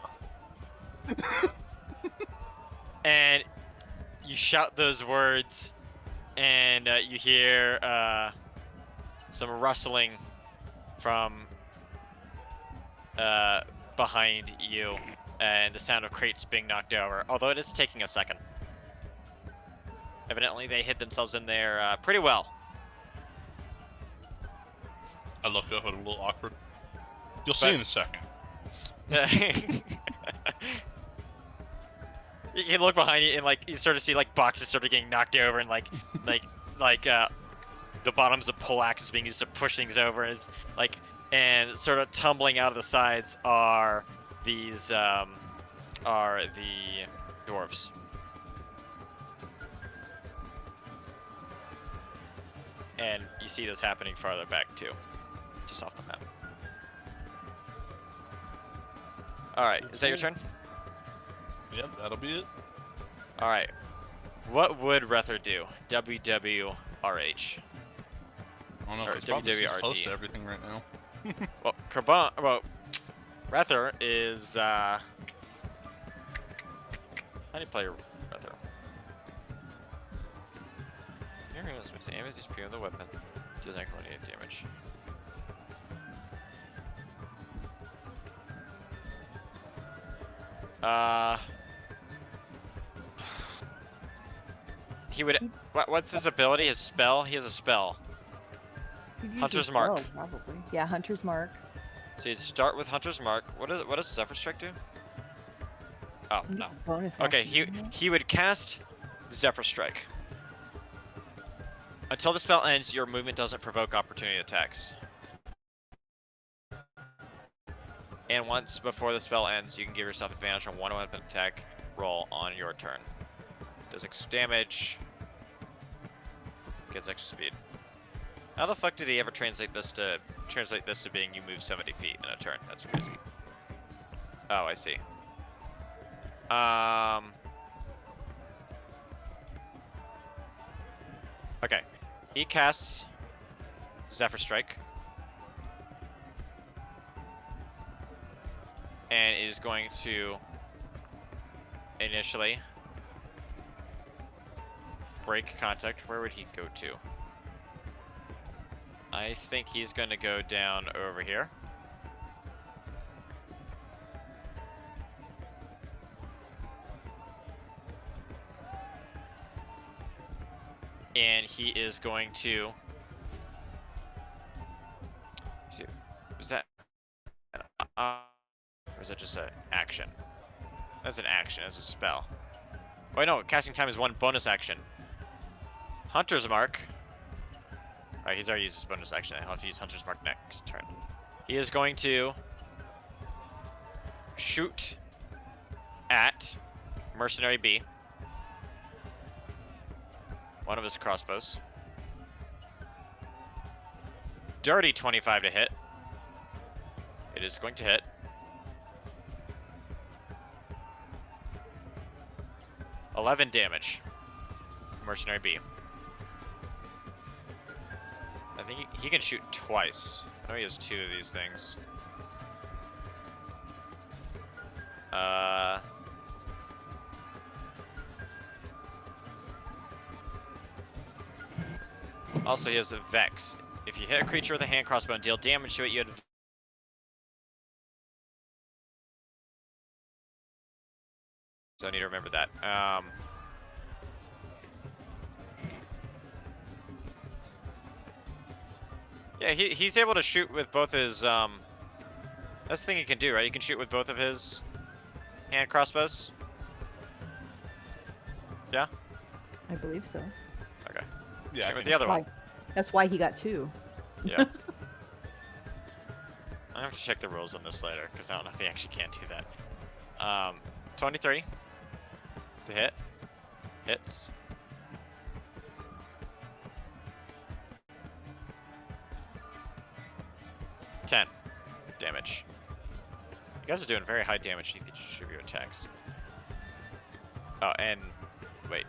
And you shout those words, and you hear some rustling from behind you, and the sound of crates being knocked over, although it is taking a second. Evidently, they hid themselves in there pretty well. I look up and a little awkward. You'll see in a second. You can look behind you and like you sort of see like boxes sort of getting knocked over and like the bottoms of pole axes being used to push things over and sort of tumbling out of the sides are these are the dwarves. And you see this happening farther back too, just off the map. Alright, is that your turn? Yep, that'll be it. Alright. What would Rether do? WWRH. I don't know, Or because probably he's close WWRD. to everything right now. Well, Rether is, how do you play Rether? Here is with the aim is HP of the weapon. Does not 28 damage. He would. What's his ability? His spell? He has a spell. You'd use Hunter's his Mark. bow, probably. Yeah, Hunter's Mark. So you'd start with Hunter's Mark. What does Zephyr Strike do? Oh no. Bonus Okay, action, isn't it? he would cast Zephyr Strike. Until the spell ends, your movement doesn't provoke opportunity attacks. And once before the spell ends, you can give yourself advantage on one weapon attack roll on your turn. Does extra damage. Gets extra speed. How the fuck did he ever translate this to being you move 70 feet in a turn? That's crazy. Oh, I see. Okay. He casts Zephyr Strike. And is going to initially break contact. Where would he go to? I think he's going to go down over here. And he is going to... see, was that or is that just an action? That's an action, that's a spell. Wait, no, casting time is one bonus action. Hunter's Mark. Alright, he's already used his bonus action. I'll have to use Hunter's Mark next turn. He is going to shoot at Mercenary B. one of his crossbows. Dirty 25 to hit. It is going to hit. $11 damage. Mercenary B. I think he can shoot twice. I know he has 2 of these things. Also, he has a Vex. If you hit a creature with a hand crossbow and deal damage to it, you had. So I need to remember that. Yeah, he's able to shoot with both his. That's the thing he can do, right? You can shoot with both of his hand crossbows. Yeah. I believe so. Okay. Yeah. Shoot with the other one. That's why he got 2. Yeah. I have to check the rules on this later because I don't know if he actually can do that. 23 to hit. Hits. $10 damage. You guys are doing very high damage with each of your attacks. Oh, and wait.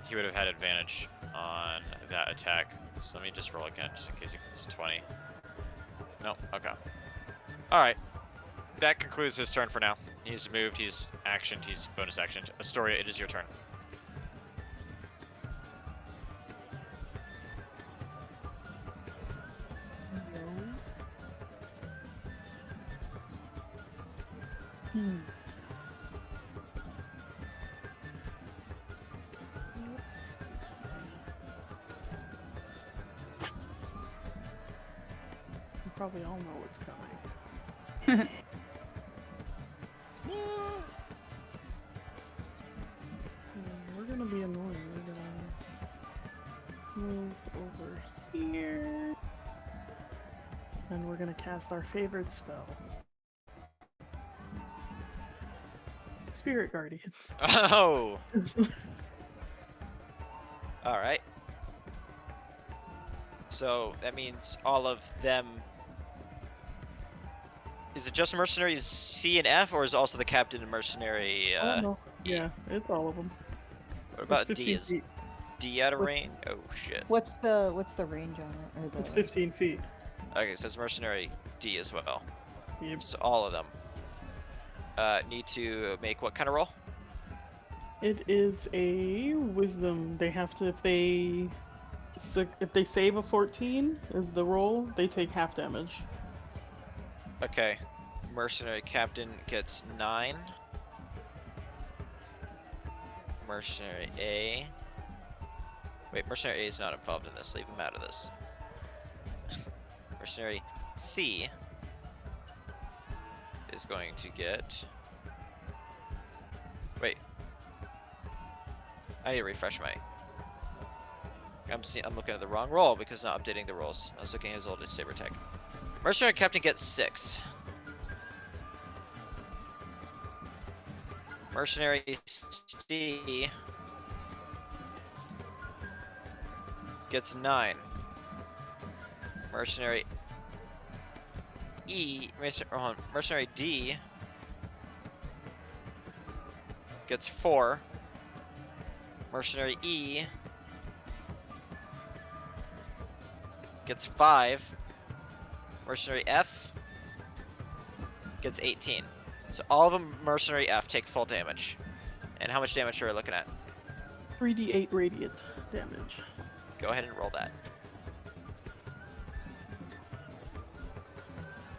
He would have had advantage on that attack. So let me just roll again, just in case it's 20. No, okay. Alright. That concludes his turn for now. He's moved, he's actioned, he's bonus actioned. Astoria, it is your turn. You probably all know what's coming. We're gonna be annoying. We're gonna move over here. And we're gonna cast our favorite spell. Spirit Guardian. Oh! Alright. So, that means all of them... Is it just mercenaries C and F, or is it also the captain and mercenary, Oh no. Yeah, it's all of them. What about It's D? 15 Is feet. D out of range? Oh, shit. What's the range on it? Or the... It's 15 feet. Okay, so it's mercenary D as well. Yep. So all of them. Need to make what kind of roll? It is a wisdom. They have to, if they save a 14 is the roll, they take half damage. Okay. Mercenary captain gets 9. Mercenary A. Wait, Mercenary A is not involved in this. Leave him out of this. Mercenary C is going to get... Wait. I need to refresh my... I'm looking at the wrong roll because it's not updating the rolls. I was looking at his oldest saber tech. Mercenary captain gets 6. Mercenary C gets 9. Mercenary E, Mercenary D gets 4. Mercenary E gets 5. Mercenary F gets 18. So all of them Mercenary F take full damage. And how much damage are we looking at? 3d8 radiant damage. Go ahead and roll that.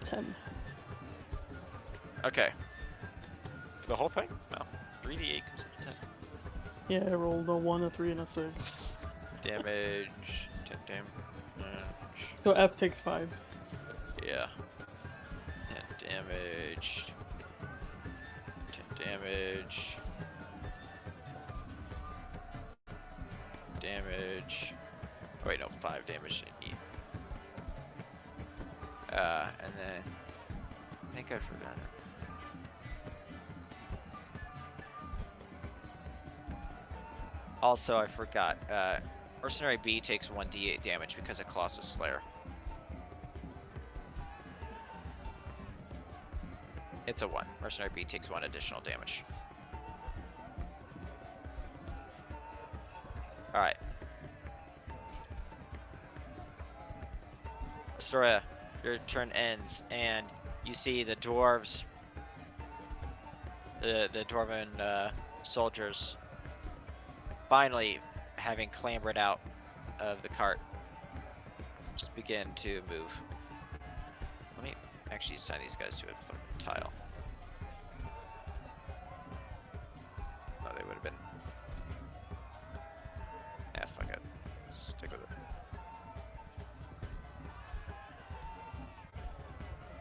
10. Okay. For the whole thing? No. 3d8 comes up to 10. Yeah, I rolled a 1, a 3, and a 6. Damage. 10 damage. So F takes 5. Yeah. 10 damage. 10 damage. Damage. Oh, wait, no, 5 damage to E. And then I think I forgot it. Also, I forgot. Mercenary B takes 1d8 damage because of Colossus Slayer. It's a 1. Mercenary B takes 1 additional damage. Alright. Astoria, your turn ends, and you see the dwarves, the dwarven soldiers, finally having clambered out of the cart, just begin to move. Let me actually assign these guys to a fucking tile. No, they would have been. Yeah, fuck it. Stick with it.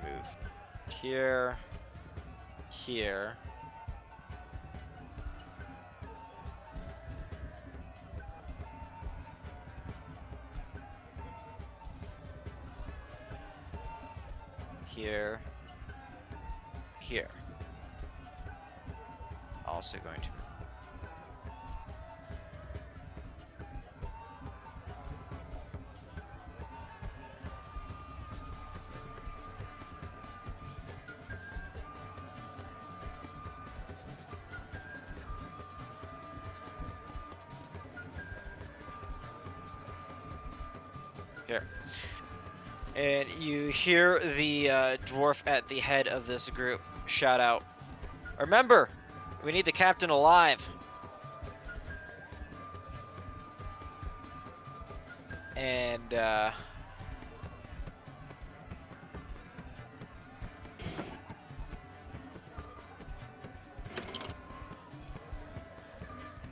Move here, here. Here, here. Also going to. Here. And you hear the dwarf at the head of this group shout out, "Remember, we need the captain alive." And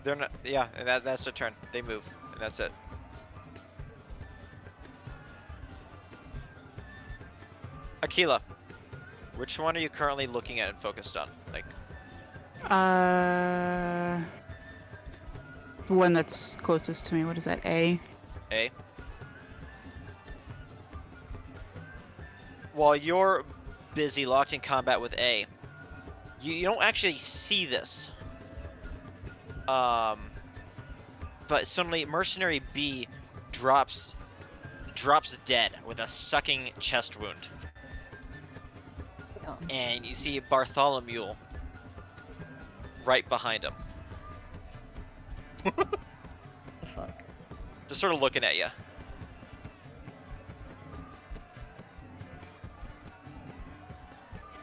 they're not. Yeah, that's their turn. They move, and that's it. Aquila, which one are you currently looking at and focused on? Like, The one that's closest to me. What is that? A? A? While you're busy locked in combat with A, you don't actually see this. But suddenly Mercenary B drops dead with a sucking chest wound. Oh. And you see Bartholomew right behind him, The fuck? just sort of looking at you.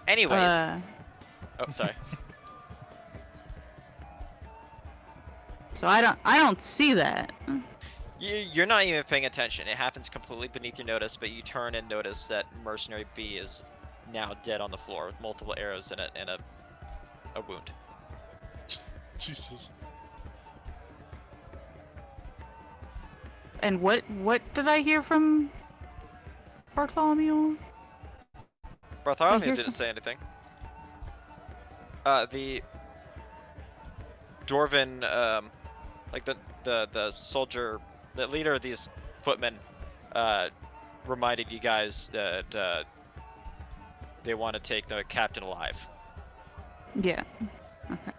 Anyways, oh, sorry. So I don't see that. You're not even paying attention. It happens completely beneath your notice, but you turn and notice that Mercenary B is now dead on the floor with multiple arrows in it and a wound. Jesus. And what did I hear from Bartholomew? Bartholomew hear didn't some- say anything. The Dwarven, like the soldier, the leader of these footmen, reminded you guys that they want to take the captain alive. Yeah. Okay.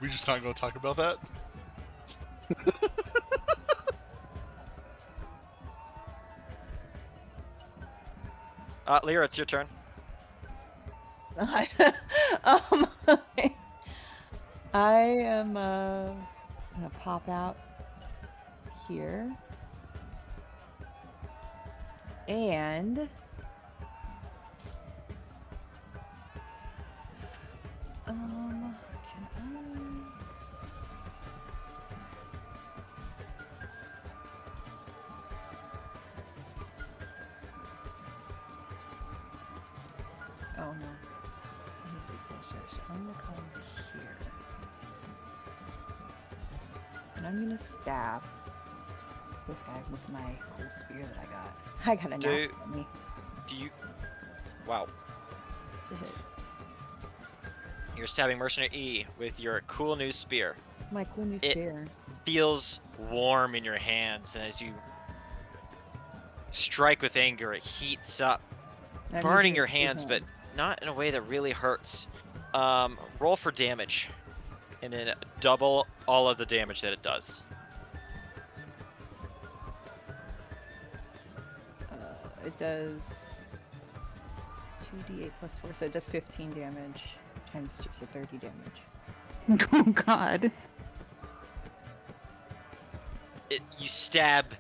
We just not gonna talk about that? Lyra, it's your turn. um, I am gonna pop out here and can I? Oh no. I need to be closer, so I'm gonna come here. And I'm gonna stab this guy with my cool spear that I got. I got a Do- nat 20 Do you? Wow. to hit. You're stabbing Mercenary E with your cool new spear. My cool new It- spear. Feels warm in your hands, and as you strike with anger, it heats up, I'm burning using your it with two hands, but not in a way that really hurts. Roll for damage, and then double all of the damage that it does. It does 2d8 plus 4, so it does 15 damage times 2, so 30 damage. Oh god. You stab.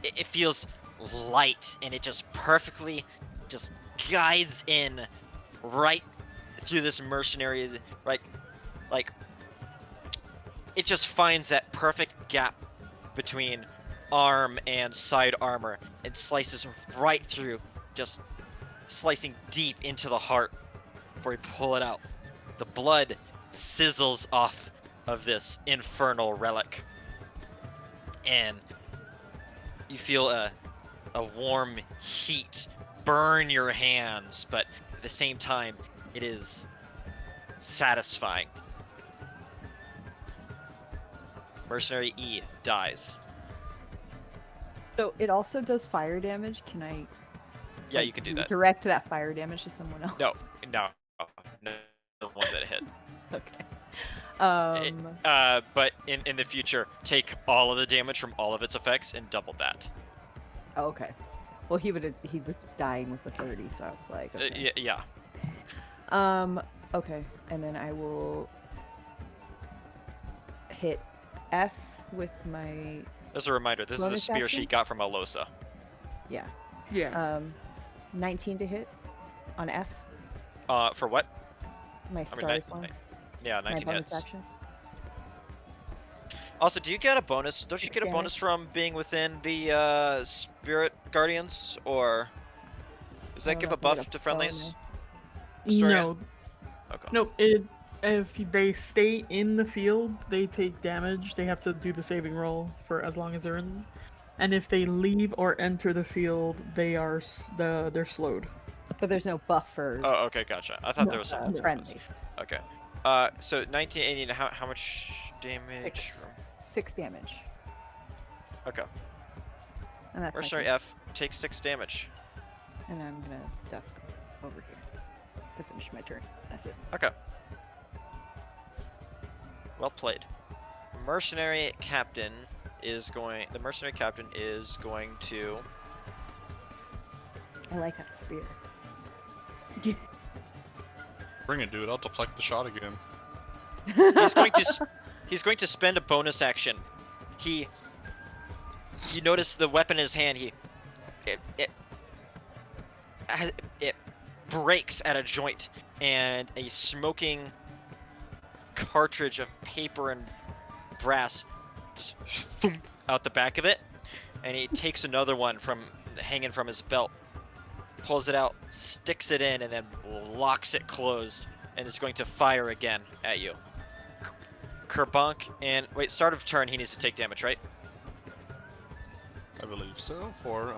It feels light, and it just perfectly just guides in right through this mercenary. Like it just finds that perfect gap between arm and side armor and slices right through, just slicing deep into the heart before you pull it out. The blood sizzles off of this infernal relic, and you feel a warm heat burn your hands, but at the same time, it is satisfying. Mercenary E dies. So it also does fire damage. Can I? Yeah, you can do that. Direct that fire damage to someone else. No, the one that hit. Okay. But in the future, take all of the damage from all of its effects and double that. Oh, okay. Well, he was dying with the 30, so I was like, okay. Yeah. Okay, and then I will hit F with my. As a reminder, this is a bonus spear action? she got from Alosa. Yeah. Yeah. 19 to hit on F. For what? My starry form. Yeah, My 19 bonus hits. action. Also, do you get a bonus? Don't you Six get a damage. bonus from being within the Spirit Guardians, or does that don't give know a if I get buff a to friendlies? bonus. Astoria? No, Okay. no. If they stay in the field, they take damage. They have to do the saving roll for as long as they're in. And if they leave or enter the field, they're slowed. But there's no buff for Oh, okay, gotcha. I thought No, there was some. no. friendlies. Okay. So 1980. How much damage? Six damage. Okay. And that's my Mercenary turn. F takes 6 damage. And I'm gonna duck over here to finish my turn. That's it. Okay. Well played. Mercenary captain is going. The mercenary captain is going to. I like that spear. Bring it, dude. I'll deflect the shot again. He's going to spend a bonus action. You notice the weapon in his hand. It breaks at a joint, and a smoking cartridge of paper and brass thump out the back of it, and he takes another one from hanging from his belt, pulls it out, sticks it in, and then locks it closed, and is going to fire again at you. Kerbunk, and wait, start of turn, he needs to take damage, right? I believe so. For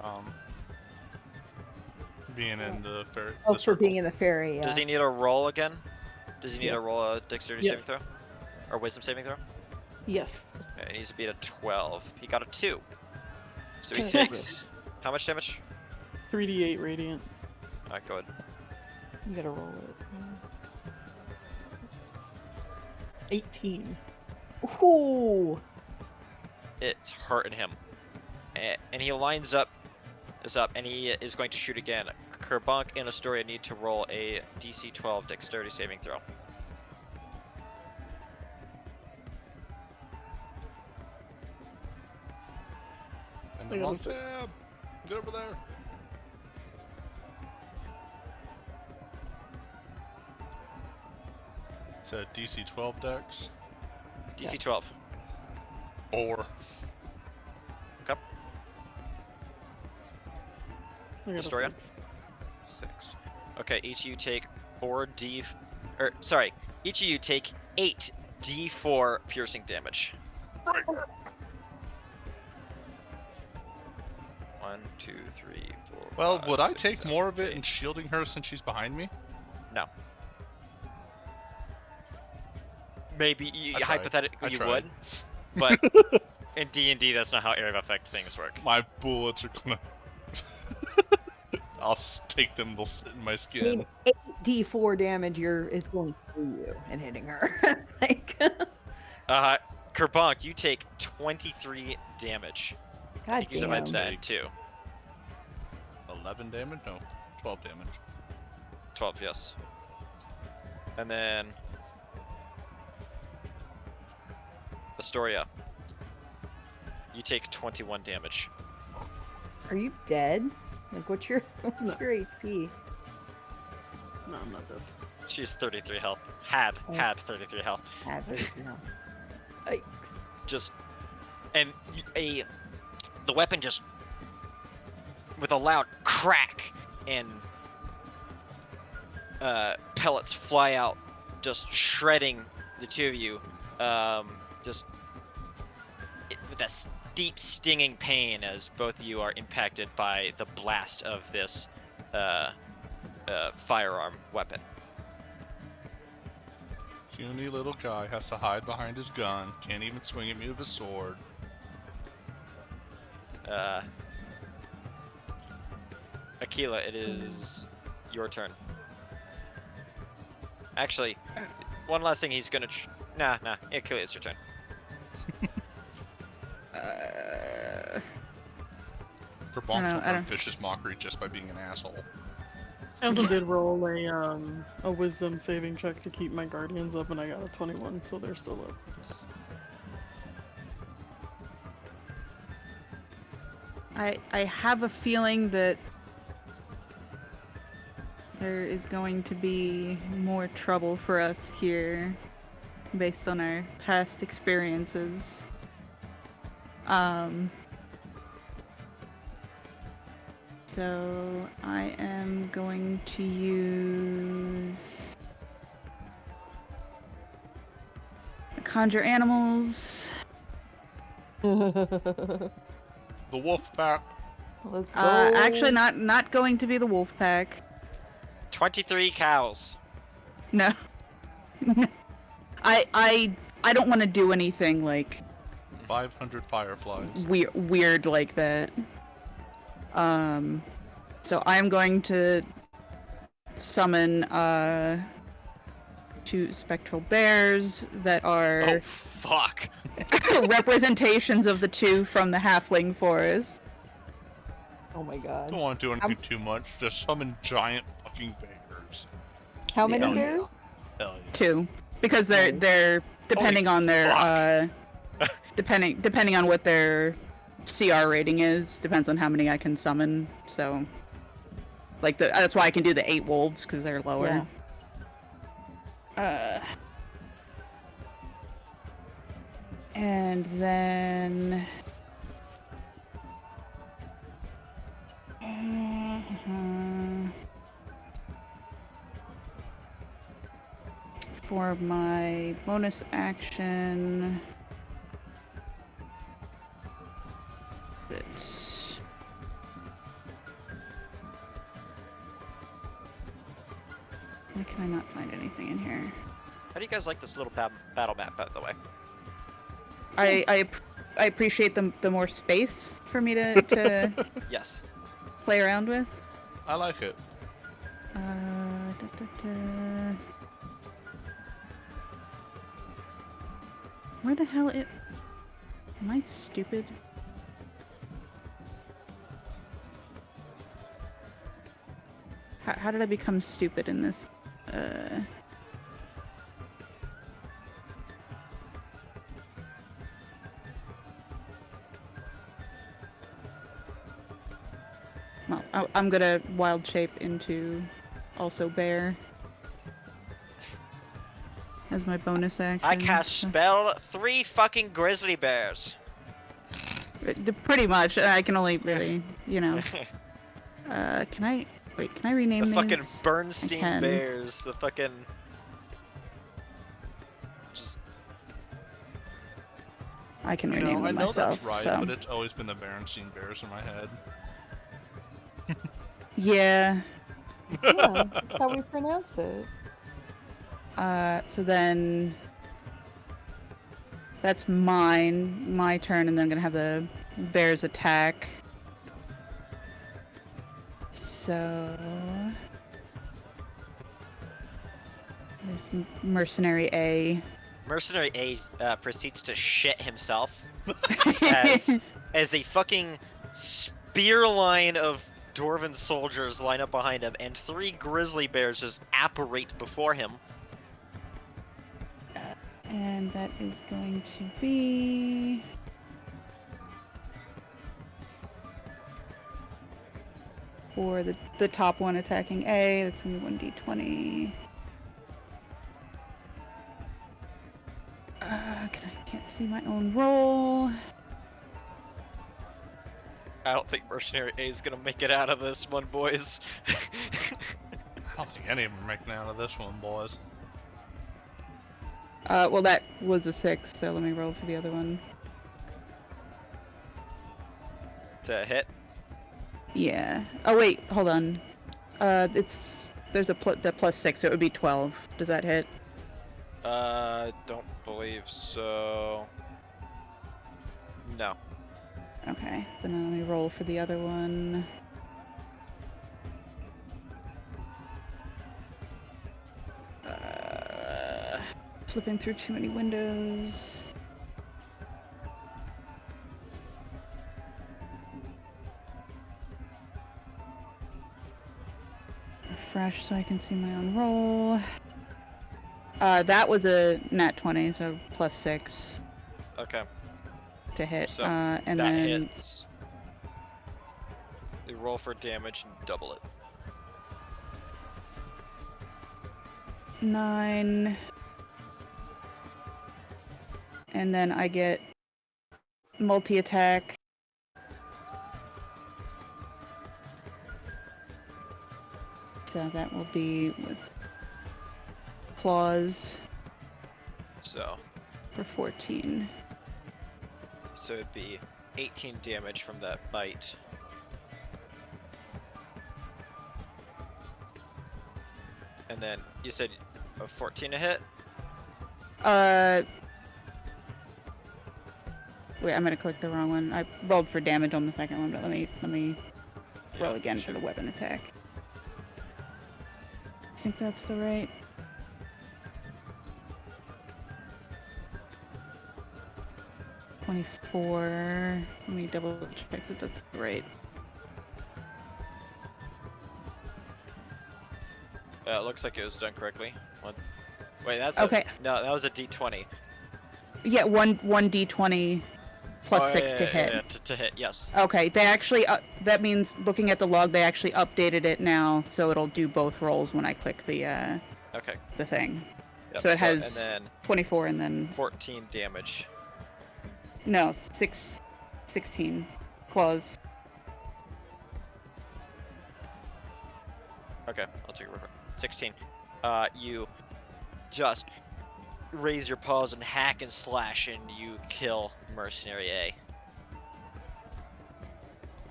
being in the ferry. Oh, the for circle. being in the ferry. Does he need a roll again? Does he need to Yes. roll a dexterity Yes. saving throw? Or wisdom saving throw? Yes. Okay, he needs to beat a 12. He got a 2. So he Okay. takes how much damage? 3d8 radiant. Alright, go ahead. You gotta roll it. 18. Ooh. It's hurting him. And he lines up, and he is going to shoot again. Kerbunk and Astoria need to roll a DC 12 dexterity saving throw. And the I got wrong a- tab. Get over there. It's a DC 12 dex. DC 12. Or I got a Astoria? 6. 6. Okay, each of you take 8 D4 piercing damage. 1, 2, 3, 4. well, 5, would I 6, take 7, more of it 8. in shielding her since she's behind me? No. Maybe I tried. hypothetically I you tried. would, but in D&D that's not how area of effect things work. My bullets are gonna. I'll take them. They'll sit in my I skin. mean, 8d4 damage is going through you and hitting her. It's like, Kerbonk, you take 23 damage. I God think you divide damn. that in two. 11 damage? No, 12 damage. 12, yes. And then Astoria, you take 21 damage. Are you dead? Like, what's your No. HP? No, I'm not dead. She's 33 health. Had 33 health. Average, no. Yikes. Just and the weapon just with a loud crack and pellets fly out, just shredding the two of you. With a deep stinging pain as both of you are impacted by the blast of this firearm weapon. Puny little guy has to hide behind his gun. Can't even swing at me with a sword. Aquila, it is your turn. Actually, one last thing he's gonna... Nah, Aquila, it's your turn. Kerbonk's I will don't- earn vicious mockery just by being an asshole. I also did roll a wisdom saving check to keep my guardians up, and I got a 21, so they're still up. I have a feeling that there is going to be more trouble for us here based on our past experiences. So I am going to use conjure animals. The wolf pack. Let's go. Actually, not going to be the wolf pack. 23 cows. No. I don't want to do anything like 500 fireflies. weird like that. So I'm going to summon two spectral bears that are Oh, fuck. representations of the two from the halfling forest. Oh my god. Don't want to do anything too much. Just summon giant fucking bears. How many Hell bears? yeah. Hell yeah. Two, because they're depending Holy on their fuck. depending on what their CR rating is, depends on how many I can summon. So, like that's why I can do the 8 wolves because they're lower. Yeah. And then for my bonus action, it's why can I not find anything in here? How do you guys like this little battle map, by the way? I appreciate the more space for me to Yes. play around with. I like it. Where the hell am I stupid? How did I become stupid in this? Well, I'm gonna wild shape into also bear as my bonus action. I cast so- spell 3 fucking grizzly bears. Pretty much. I can only really, you know. Can I rename The these? fucking I Bernstein can. bears. The fucking... Just... I can You rename know, I them know myself. that's right, so. but it's always been the Berenstein Bears in my head. Yeah. Yeah, that's how we pronounce it. So then that's my turn, and then I'm gonna have the bears attack. So this mercenary A. Mercenary A proceeds to shit himself as a fucking spear line of dwarven soldiers line up behind him, and 3 grizzly bears just apparate before him. And that is going to be... For the top one attacking A, that's going to be 1d20. I can't see my own roll. I don't think Mercenary A is gonna make it out of this one, boys. I don't think any of them are making it out of this one, boys. Well, that was a 6, so let me roll for the other one. To hit? Yeah. Oh wait, hold on. There's the +6, so it would be 12. Does that hit? Don't believe so. No. Okay, then let me roll for the other one. Flipping through too many windows. Refresh so I can see my own roll. That was a nat 20, so +6 Okay. to hit. So and that then hits. You roll for damage and double it. 9. And then I get multi-attack. So that will be with claws So for 14. it'd be 18 damage from that bite. And then you said a 14 to hit? Wait, I'm gonna click the wrong one. I rolled for damage on the second one, but let me roll Yeah, again sure. for the weapon attack. I think that's the right. $24. Let me double check that that's right. It looks like it was done correctly. Wait, that's Okay. No, that was a D20. Yeah, one d20 plus 6 to hit. Yeah, to hit, yes. Okay, they actually, that means, looking at the log, they actually updated it now, so it'll do both rolls when I click the Okay. the thing. Yep, So it has and then 24 and then, 14 damage. no, 16 claws. Okay, I'll take it real quick. 16. You just raise your paws and hack and slash, and you kill Mercenary A.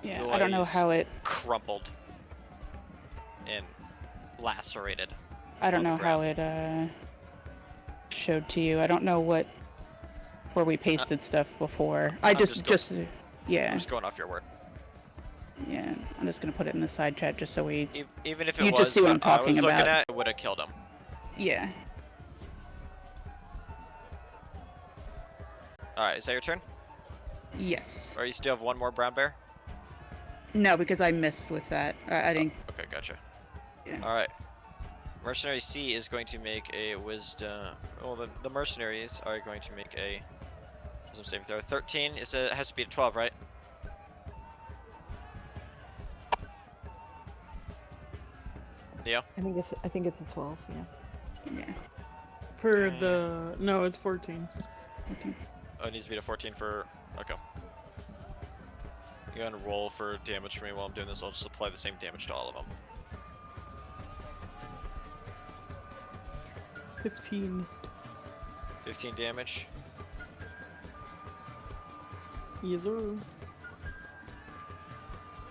Yeah, I don't know how it, Crumpled and lacerated. I don't on the know how ground. it, showed to you. I don't know where we pasted stuff before. I'm Yeah, I'm just going off your word. yeah, I'm just gonna put it in the side chat just so we, Even if it You was just see what I'm what I talking was looking about. at, it would have killed him. yeah. Alright, is that your turn? Yes. Or you still have one more brown bear? No, because I missed with that. I didn't. Okay, gotcha. Yeah. Alright. Mercenary C is going to make a wisdom. Well, the mercenaries are going to make a wisdom saving throw. 13 it has to be a 12, right? Leo? I think it's a 12. Yeah. Yeah. For the no, it's 14. Okay. Oh, it needs to be a 14 for. Okay. You're gonna roll for damage for me while I'm doing this. I'll just apply the same damage to all of them. 15. 15 damage. Yes, sir.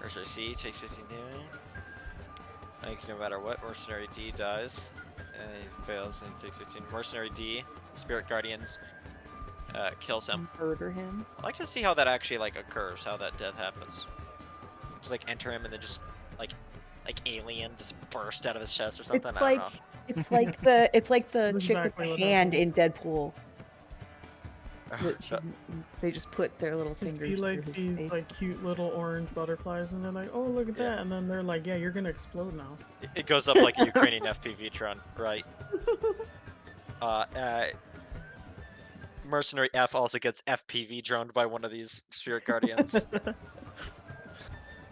Mercenary C takes 15 damage. I think no matter what, Mercenary D dies. And he fails and takes 15. Mercenary D, Spirit Guardians, kills him. Murder him. I'd like to see how that actually like occurs, how that death happens. Just like enter him and then just like like alien just burst out of his chest or something. It's I don't like know. it's like the That's chick exactly with what the hand happened. in Deadpool. Ugh, That she, they just put their little You see fingers like through his these face. like cute little orange butterflies, and they're like, "Oh, look at Yeah. that!" And then they're like, "Yeah, you're gonna explode now." it goes up like a Ukrainian FPV drone, right? Mercenary F also gets FPV droned by one of these spirit guardians.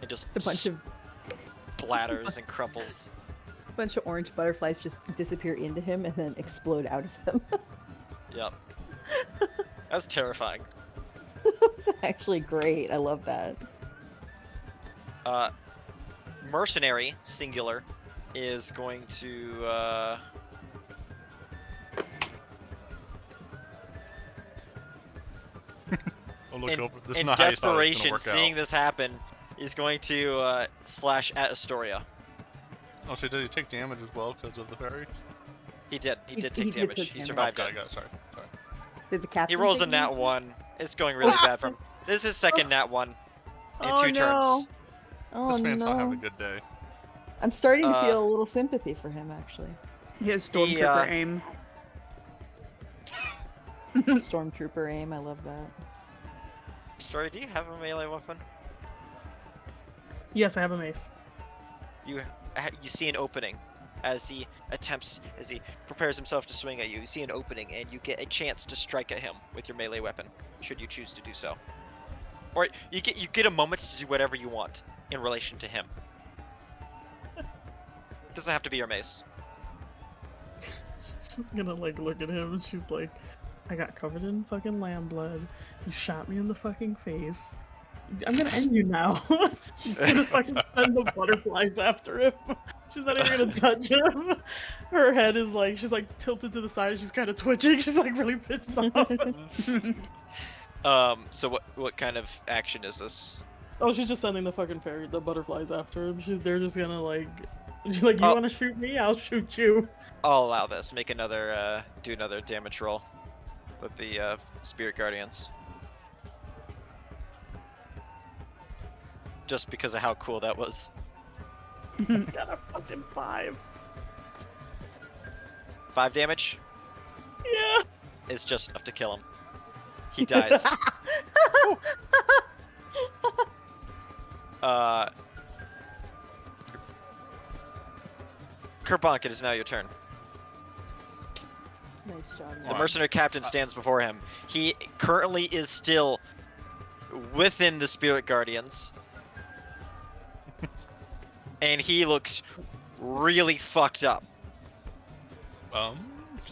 It just It's a bunch of splatters and crumples. orange butterflies just disappear into him and then explode out of him. Yep. That's terrifying. It's actually great. I love that. Mercenary, singular, is going to I'll look over. This is in not how you thought it was desperation, gonna work seeing out. this happen, is going to slash at Astoria. Oh, so did he take damage as well because of the fairy? He did. He did He take did damage. take He damage. survived Oh, it. got it. Sorry. Did the captain? He rolls a take nat damage? 1. It's going really bad for him. This is his second nat 1 in Oh, 2 no. turns. Oh This man's not having a no! good day. I'm starting to feel a little sympathy for him, actually. He has stormtrooper aim. Stormtrooper aim. I love that. Story, do you have a melee weapon? Yes, I have a mace. You see an opening as he prepares himself to swing at you. You see an opening and you get a chance to strike at him with your melee weapon, should you choose to do so. Or you get a moment to do whatever you want in relation to him. Doesn't have to be your mace. She's just gonna like look at him and she's like, "I got covered in fucking lamb blood. You shot me in the fucking face. I'm gonna end you now." She's gonna fucking send the butterflies after him. She's not even gonna touch him. Her head is like, she's like tilted to the side. She's kind of twitching. She's like really pissed off. So what kind of action is this? Oh, she's just sending the fucking the butterflies after him. They're just gonna like, she's like, "You Oh. wanna shoot me? I'll shoot you." I'll allow this. Make another do another damage roll with the spirit guardians. Just because of how cool that was. Got a fucking 5. 5 damage Yeah. is just enough to kill him. He dies. Kerbonk, it is now your turn. Nice job. The mercenary captain stands before him. He currently is still within the spirit guardians. And he looks really fucked up. Can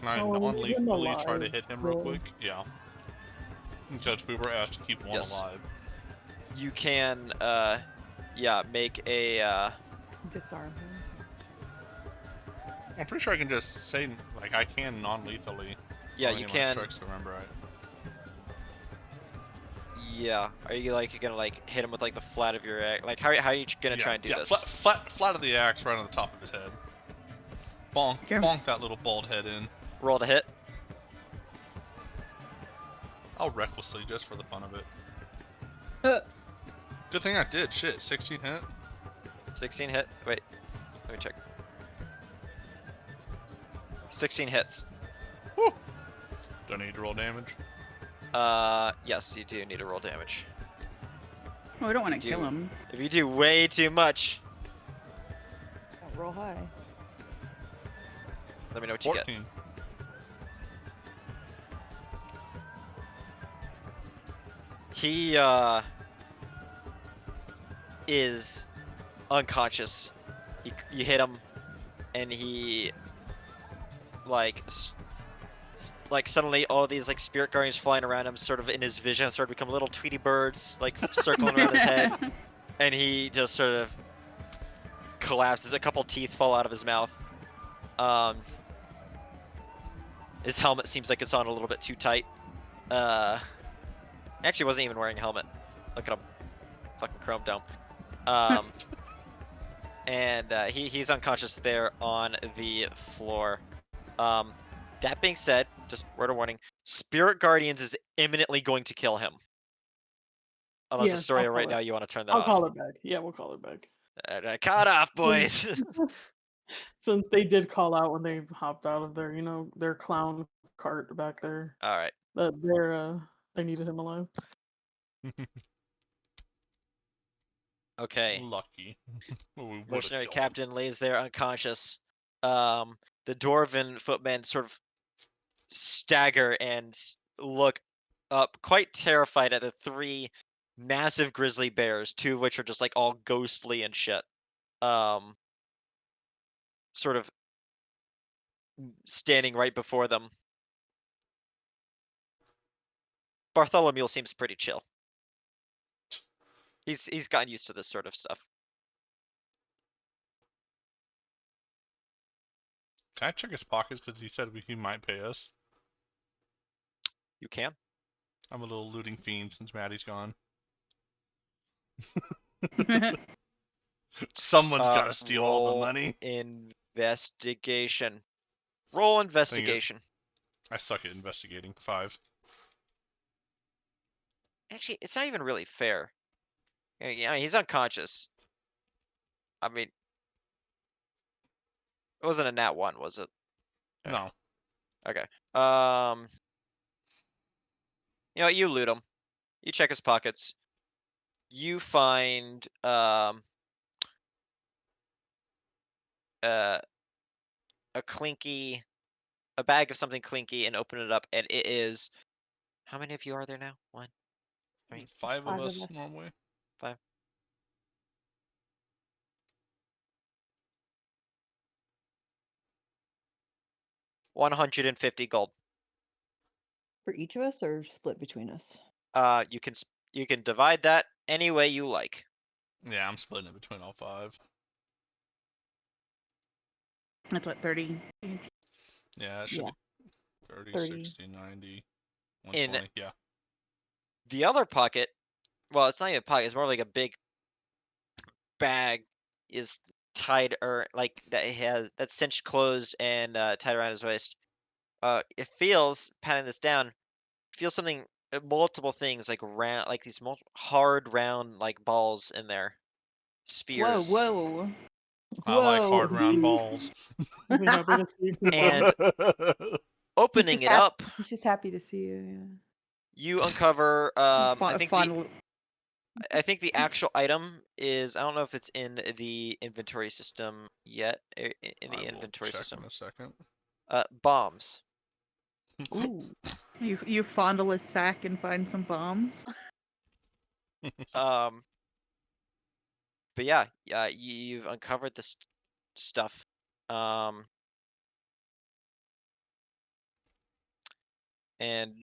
I Oh, and leave him non-lethally try to alive, hit him real roll. quick? Yeah. Because we were asked to keep one Yes. alive. You can, yeah, make a, Disarm him. I'm pretty sure I can just say, like, I can non-lethally. yeah, on you any of my can, strikes, if I remember right. yeah. Are you, like, gonna, like, hit him with, like, the flat of your, like, how are you gonna try and do this? Flat of the axe right on the top of his head. Bonk, Okay. bonk that little bald head in. Roll to hit. I'll recklessly, just for the fun of it. Uh. Good thing I did. Shit, 16 hit. 16 hit. Wait, let me check. 16 hits. Woo. Do I need to roll damage? Yes, you do need to roll damage. Oh, I don't want to Do- kill him. If you do way too much, Oh, roll high. let me know what you get. 14. He, is unconscious. You hit him, and he, like, like suddenly all these like spirit guardians flying around him, sort of in his vision, sort of become little Tweety birds, like circling around his head, and he just sort of collapses. A couple teeth fall out of his mouth. His helmet seems like it's on a little bit too tight. Actually wasn't even wearing a helmet. Look at him, fucking chrome dome. And he's unconscious there on the floor. That being said, just word of warning, Spirit Guardians is imminently going to kill him. Unless Yeah, Astoria I'll right call now it. you want to turn that I'll off. call it back. Yeah, we'll call it back. Caught off, boys. Since they did call out when they hopped out of their, their clown cart back there, All right. that they needed him alive. Okay. Lucky. We would have Mercenary killed him. captain lays there unconscious. The dwarven footmen sort of stagger and look up, quite terrified at the three massive grizzly bears, two of which are just like all ghostly and shit. Sort of standing right before them. Bartholomew seems pretty chill. He's gotten used to this sort of stuff. Can I check his pockets because he said he might pay us? You can. I'm a little looting fiend since Maddie's gone. Someone's got to steal all the Roll money. Investigation. Roll investigation. I suck at investigating. 5. Actually, it's not even really fair. Yeah, he's unconscious. I mean, it wasn't a nat 1, was it? No. Okay. You loot him. You check his pockets. You find a bag of something clinky, and open it up, and it is. How many of you are there now? 1, 3, 5 5 of of us us. normally. 5. $150 gold. For each of us, or split between us? You can divide that any way you like. Yeah, I'm splitting it between all 5. That's what, 30 each? Yeah, it should Yeah. be 30, 30. 60, 90, In 120. Yeah. the other pocket, well, it's not even a pocket, it's more like a big bag is tied, or like that's cinched closed and tied around his waist. It feels, patting this down, feels something, multiple things like round, like these hard round like balls in there, Whoa, spheres. whoa. I like Whoa. hard round balls. Really happy to see you. And He's opening just it up, He's just happy to see you. you uncover. Fun. I think the actual item is, I don't know if it's in the inventory system yet. In the I will inventory check system. in a second. Bombs. Yeah. Ooh. You fondle his sack and find some bombs. Um, but yeah, you've uncovered this stuff. And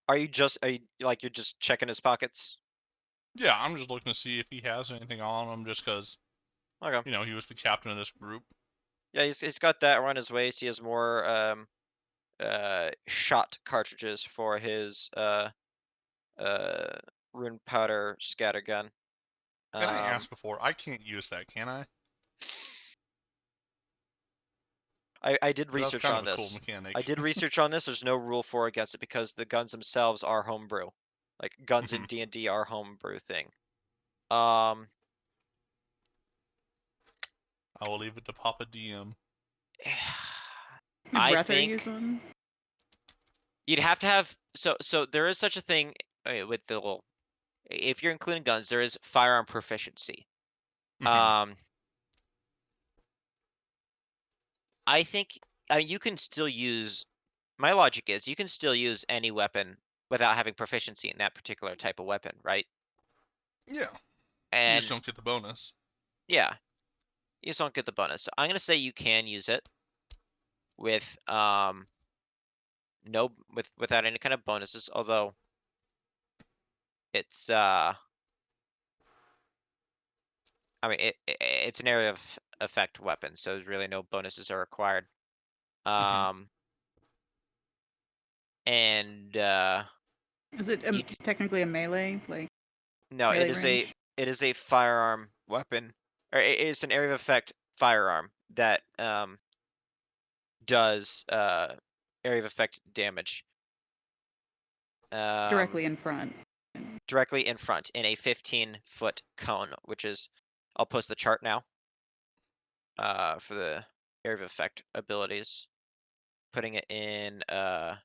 are you like, you're just checking his pockets? Yeah, I'm just looking to see if he has anything on him, just because, Okay. he was the captain of this group. Yeah, he's got that around his waist. He has more shot cartridges for his rune powder scatter gun. And I asked before, I can't use that, can I? I did That was research kind on of a cool this. mechanic. I did research on this. There's no rule for or against it because the guns themselves are homebrew. Like, guns in D&D are homebrew thing. I will leave it to Papa DM. Would I Breather use think one? you'd have to have, so there is such a thing with the little, if you're including guns, there is firearm proficiency. I think you can still use. My logic is you can still use any weapon without having proficiency in that particular type of weapon, right? Yeah, you just And don't get the bonus. yeah, you just don't get the bonus. So I'm gonna say you can use it with no without any kind of bonuses, although it's I mean it's an area of effect weapon, so there's really no bonuses are required. And Is it technically a melee? Like, no, melee range? it is a firearm weapon, or it is an area of effect firearm that does area of effect damage. Directly in front. Directly in front in a 15-foot cone, which is, I'll post the chart now for the area of effect abilities. Putting it in, I'm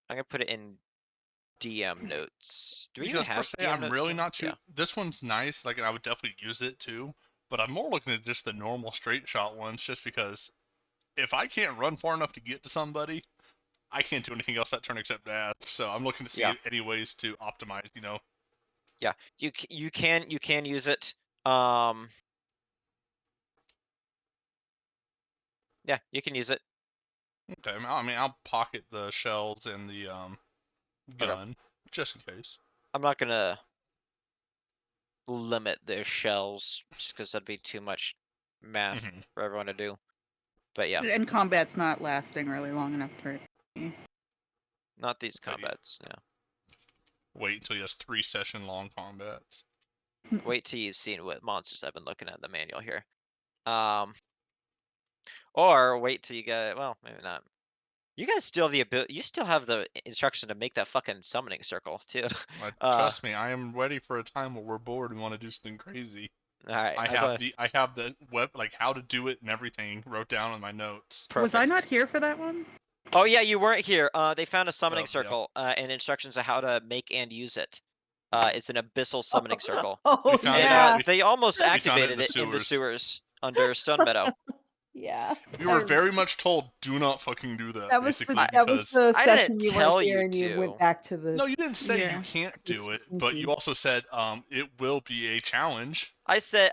gonna put it in DM notes. Do we even Because per have se, DM I'm notes really still? not too. Yeah. This one's nice, like, and I would definitely use it too. But I'm more looking at just the normal straight shot ones, just because if I can't run far enough to get to somebody, I can't do anything else that turn except dash. So I'm looking to see Yeah. any ways to optimize. Yeah, you can use it. Yeah, you can use it. Okay, I mean, I'll pocket the shells and the gun just in case. I'm not gonna limit their shells just because that'd be too much math Mhm. for everyone to do. But yeah, And combat's not lasting really long enough for it. not these Wait. combats. Yeah, Wait until he has 3-session long combats. wait till you've seen what monsters I've been looking at the manual here. Or wait till you get, well, maybe not. You guys still have the ability. You still have the instruction to make that fucking summoning circle too. Trust me, I am ready for a time where we're bored and want to do something crazy. All right. I have the web, like, how to do it and everything wrote down in my notes. Perfect. Was I not here for that one? Oh yeah, you weren't here. They found a summoning Yeah. circle and instructions on how to make and use it. It's an abyssal summoning circle. Oh, We found it yeah. out. They almost found it in activated the it in the sewers. sewers under Stone Meadow. Yeah. We were very much told, do not fucking do that. That was the, basically, that was because the I session didn't you tell weren't here you and you to. went back to the. no, you didn't say Yeah. you can't do This it, is but you sneaky. also said it will be a challenge. I said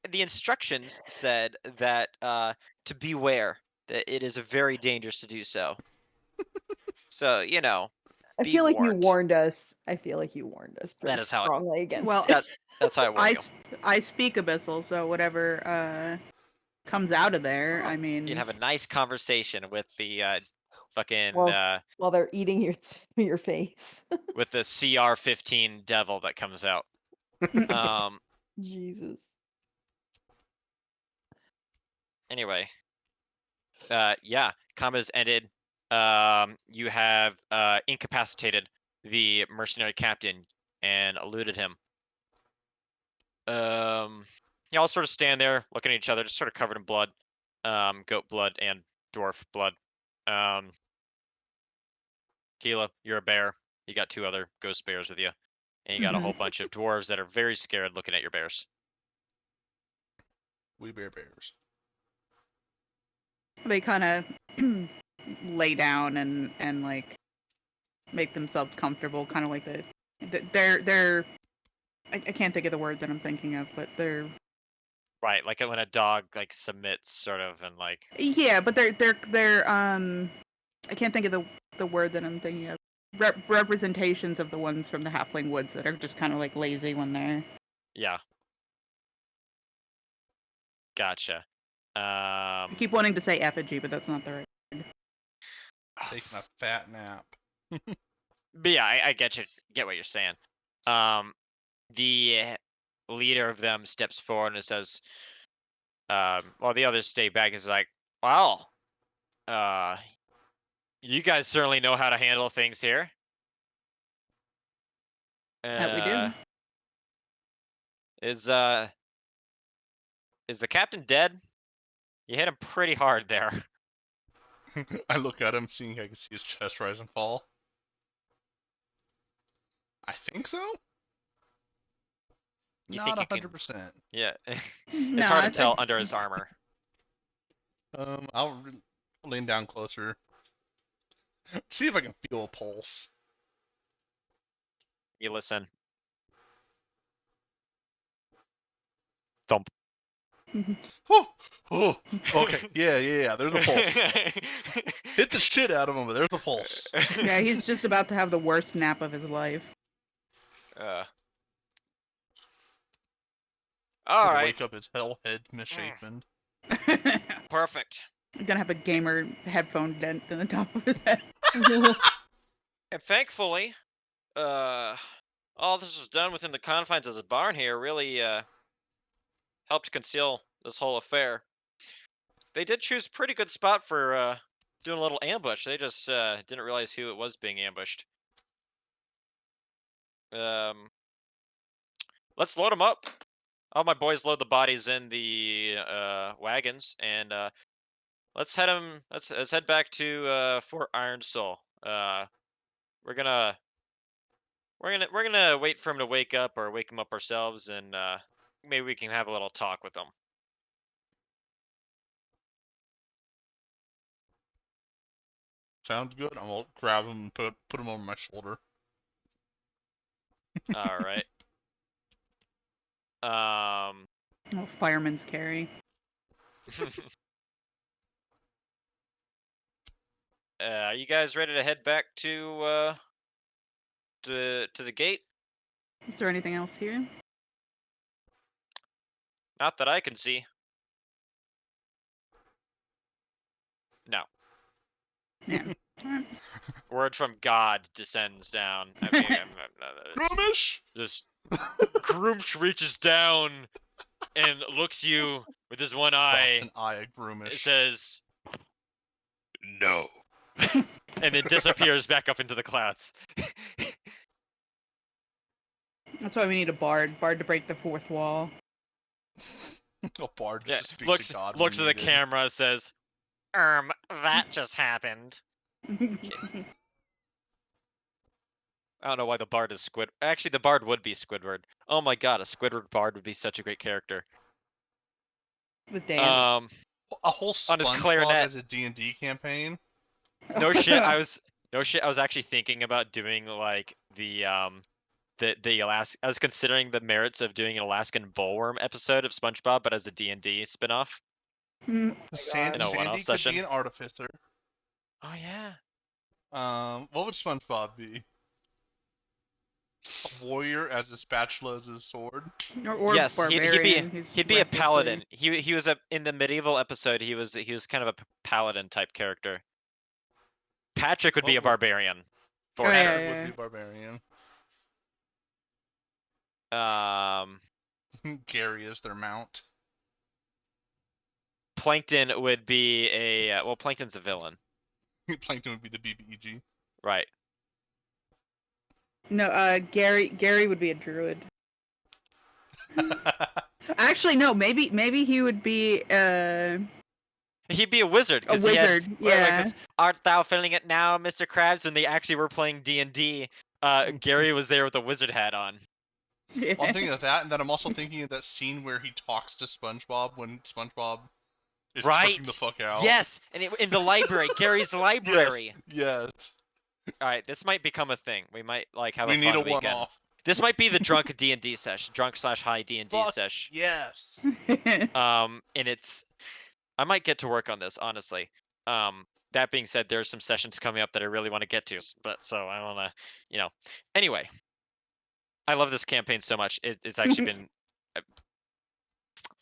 the instructions said that to beware that it is very dangerous to do so. So I be feel like you warned. warned us. I feel like you warned us pretty That is how it- strongly against Well, it. That's how I warn you. I speak abyssal, so whatever comes out of there, I mean. You'd have a nice conversation with the fucking While they're eating your face. with the CR-15 devil that comes out. Jesus. Anyway, yeah, comba's ended. You have incapacitated the mercenary captain and eluded him. You all sort of stand there looking at each other, just sort of covered in blood, goat blood and dwarf blood. Keela, you're a bear. You got 2 other ghost bears with you, and you got a whole bunch of dwarves that are very scared looking at your bears. We bears. They kind of lay down and like make themselves comfortable, kind of like they're I can't think of the word that I'm thinking of, but they're Right, like when a dog like submits, sort of, and like. yeah, but they're I can't think of the word that I'm thinking of. Representations of the ones from the Halfling Woods that are just kind of like lazy when they're. Yeah. Gotcha. I keep wanting to say effigy, but that's not the right word. Taking a fat nap. But yeah, I get what you're saying. The leader of them steps forward and says, while the others stay back, is like, "Well, you guys certainly know how to handle things here." That we do. Is the captain dead? You hit him pretty hard there. I look at him, seeing I can see his chest rise and fall. I think so. Not 100%. Yeah, No, it's hard to tell under his armor. I'll lean down closer. See if I can feel a pulse. You listen. Thump. Oh, oh, okay, yeah. There's a pulse. Hit the shit out of him, but there's a pulse. Yeah, he's just about to have the worst nap of his life. All right. Wake up his hell head misshapen. Perfect. He's gonna have a gamer headphone dent in the top of his head. And thankfully, all this was done within the confines of the barn here. Really helped conceal this whole affair. They did choose a pretty good spot for doing a little ambush. They just didn't realize who it was being ambushed. let's load them up. All my boys load the bodies in the wagons, and let's head them. Let's head back to Fort Ironstall. We're gonna wait for him to wake up or wake him up ourselves, and maybe we can have a little talk with him. Sounds good. I'm gonna grab him and put him on my shoulder. All right. Oh, fireman's carry. Are you guys ready to head back to the gate? Is there anything else here? Not that I can see. No. Yeah. Alright. Word from God descends down. I mean, Groomish! this Groomsh reaches down and looks you with his one Drops eye. an eye at It Groomish. says, "No," and then disappears back up into the clouds. That's why we need a bard. Bard to break the fourth wall. A bard Yeah, just speaks looks to God. looks when at the needed. camera, says, that just happened." I don't know why the bard is Squid. Actually, the bard would be Squidward. Oh my god, a Squidward bard would be such a great character. With dance. A whole On his SpongeBob clarinet. as a D&D campaign. No shit. I was actually thinking about doing like the Alaska. I was considering the merits of doing an Alaskan Bullworm episode of SpongeBob, but as a D&D spinoff Mm, Sandy in a one-off could session. be an artificer. Oh yeah. What would SpongeBob be? A warrior as a spatula as his sword. or Yes, barbarian. he'd be a paladin. He was in the medieval episode. He was kind of a paladin type character. Patrick would be a barbarian. For Oh, sure. yeah, Patrick yeah. would be barbarian. Gary is their mount. Plankton would be a well. Plankton's a villain, Plankton would be the BBEG. right? No, Gary would be a druid. Actually, no. Maybe he would be He'd be a wizard. a wizard. Yeah. Art thou feeling it now, Mr. Krabs? When they actually were playing D&D, Gary was there with a wizard hat on. Yeah. Well, I'm thinking of that, and then I'm also thinking of that scene where he talks to SpongeBob when SpongeBob is tripping the fuck out. Yes, and in the library, Gary's library. Yes. All right, this might become a thing. We might like have We a need fun a weekend. one-off. This might be the drunk D&D session, drunk/high D&D sesh. Yes. And it's, I might get to work on this, honestly. That being said, there's some sessions coming up that I really want to get to, but so I want to, Anyway, I love this campaign so much. It's actually been,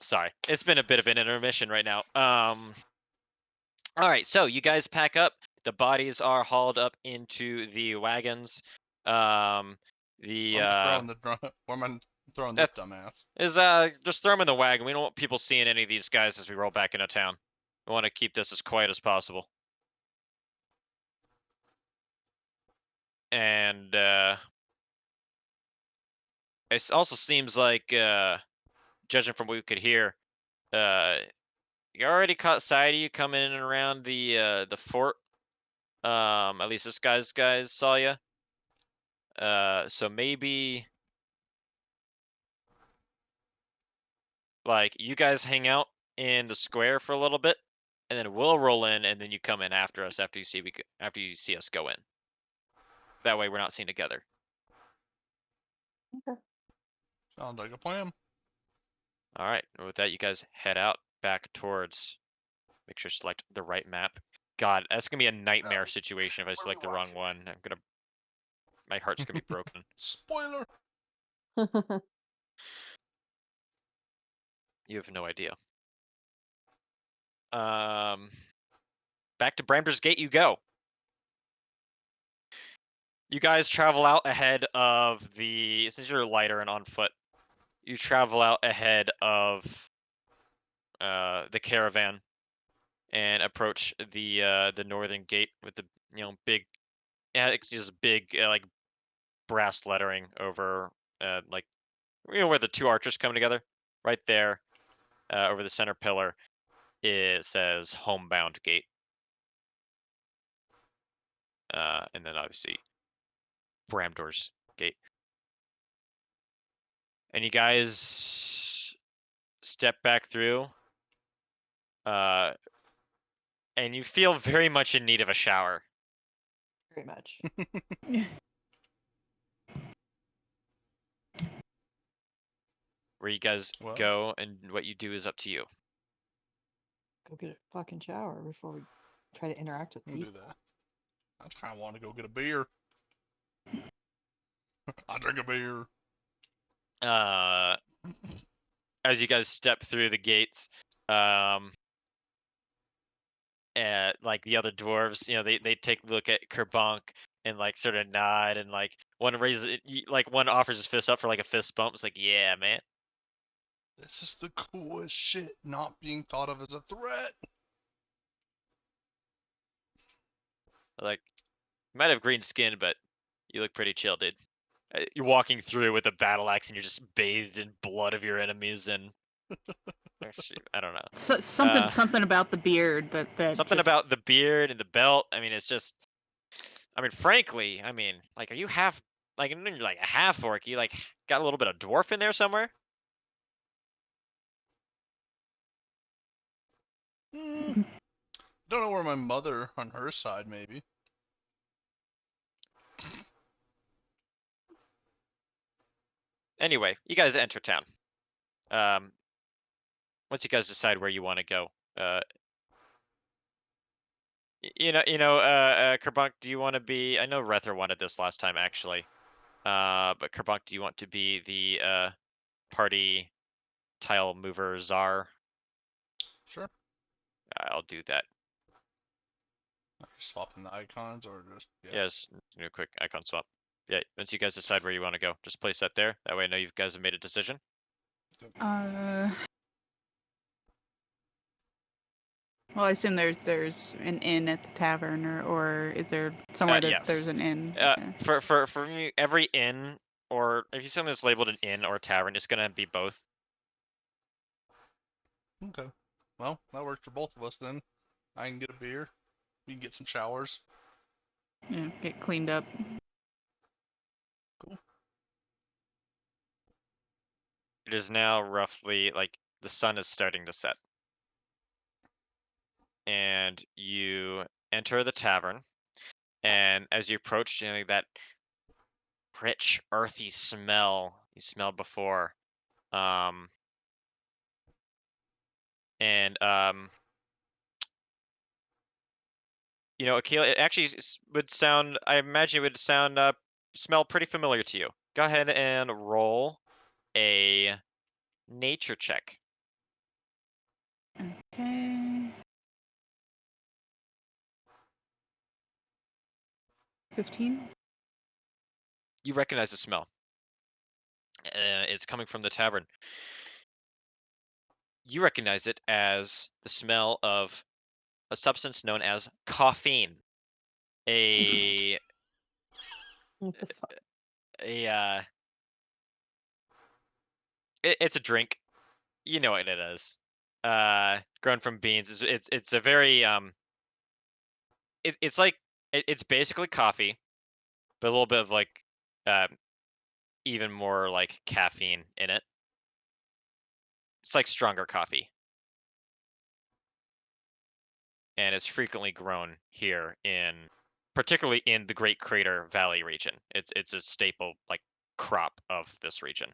sorry, it's been a bit of an intermission right now. All right, so you guys pack up. The bodies are hauled up into the wagons. Where am I throwing this dumbass? Is just throw them in the wagon. We don't want people seeing any of these guys as we roll back into town. We want to keep this as quiet as possible. And it also seems like, judging from what we could hear, you already caught sight of you coming in and around the fort. At least this guys saw you. So maybe like you guys hang out in the square for a little bit, and then we'll roll in, and then you come in after us after you see us go in. That way we're not seen together. Okay. Sounds like a plan. All right. With that, you guys head out back towards. Make sure to select the right map. God, that's gonna be a nightmare situation if I select the wrong one. My heart's gonna be broken. Spoiler. You have no idea. Back to Bramder's Gate you go. You guys travel out ahead of since you're lighter and on foot, you travel out ahead of the caravan and approach the northern gate with the big, yeah, it's just big like brass lettering over, like, where the two arches come together. Right there, over the center pillar, it says homebound gate. And then obviously Bramdor's gate. And you guys step back through, and you feel very much in need of a shower. Very much. Where you guys Well. go and what you do is up to you. Go get a fucking shower before we try to interact with I'll do people. that. I just kind of want to go get a beer. I drink a beer. As you guys step through the gates, and like the other dwarves, they take a look at Kerbonk and like sort of nod, and like one raises like one offers his fist up for like a fist bump. It's like, yeah, man. This is the coolest shit, not being thought of as a threat. Like, you might have green skin, but you look pretty chill, dude. You're walking through with a battle axe and you're just bathed in blood of your enemies, and actually, I don't know. Something about the beard that Something just... about the beard and the belt. I mean, it's just. I mean, frankly, like, are you half? Like, you're like a half orc. You like got a little bit of dwarf in there somewhere. Don't know where my mother on her side, maybe. Anyway, you guys enter town. Once you guys decide where you want to go, Kerbonk, do you want to be? I know Rether wanted this last time, actually. But Kerbonk, do you want to be the party tile mover czar? Sure. I'll do that. Swapping the icons or just... Yeah. Yes, do a quick icon swap. Yeah, once you guys decide where you want to go, just place that there. That way I know you guys have made a decision. Well, I assume there's an inn at the tavern, or is there somewhere that Yes. there's an inn? For me, every inn, or if you see something that's labeled an inn or a tavern, it's gonna be both. Okay. Well, that works for both of us then. I can get a beer. We can get some showers. Yeah, get cleaned up. Cool. It is now roughly like the sun is starting to set. And you enter the tavern, and as you approach, that rich, earthy smell you smelled before. And Akila, it actually would sound. I imagine it would smell pretty familiar to you. Go ahead and roll a nature check. Okay. 15. You recognize the smell. It's coming from the tavern. You recognize it as the smell of a substance known as caffeine. A What the fuck? It's a drink. You know what it is. Grown from beans. It's a very it's like it's basically coffee, but a little bit of like even more like caffeine in it. It's like stronger coffee. And it's frequently grown here particularly in the Great Crater Valley region. It's a staple like crop of this region.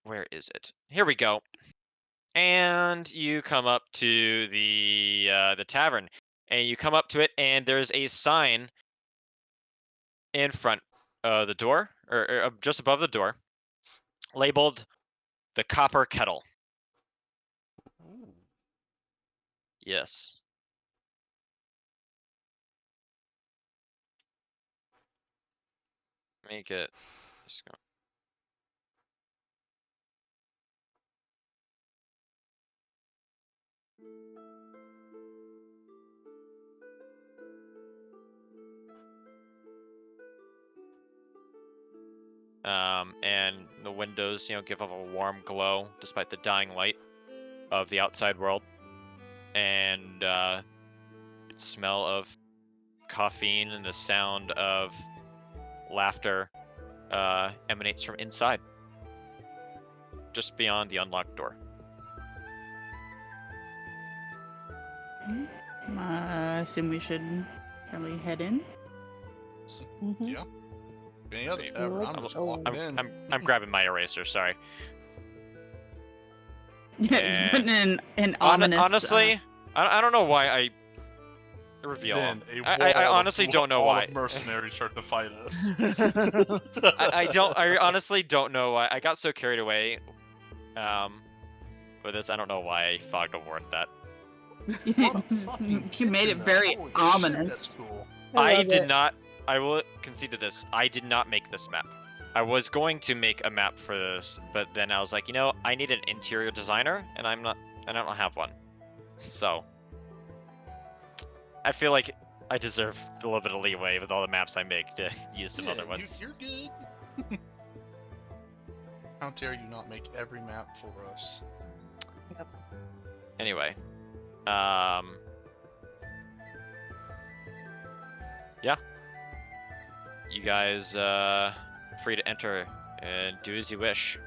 Where is it? Here we go. And you come up to the tavern, and you come up to it, and there's a sign in front of the door, or just above the door, labeled the Copper Kettle. Ooh. Yes. Make it. Just go. and the windows, give off a warm glow despite the dying light of the outside world, and smell of caffeine and the sound of laughter emanates from inside, just beyond the unlocked door. I assume we should probably head in. Mhm. Yeah. Any other Wait, tavern, like I'm to just go. walking in. I'm grabbing my eraser. Sorry. Yeah, Eh. putting in an ominous. Honestly, I don't know why I reveal. Then a I wall honestly don't know all why. of mercenaries start to fight us. I honestly don't know why. I got so carried away with this. I don't know why I fogged over that. What a fucking You made it kitchen, though. very Holy ominous. Shit, that's cool. I love did it. not. I will concede to this. I did not make this map. I was going to make a map for this, but then I was like, I need an interior designer, and I don't have one. So I feel like I deserve a little bit of leeway with all the maps I make to use some other ones. You're good. How dare you not make every map for us? Anyway, yeah. You guys, free to enter and do as you wish.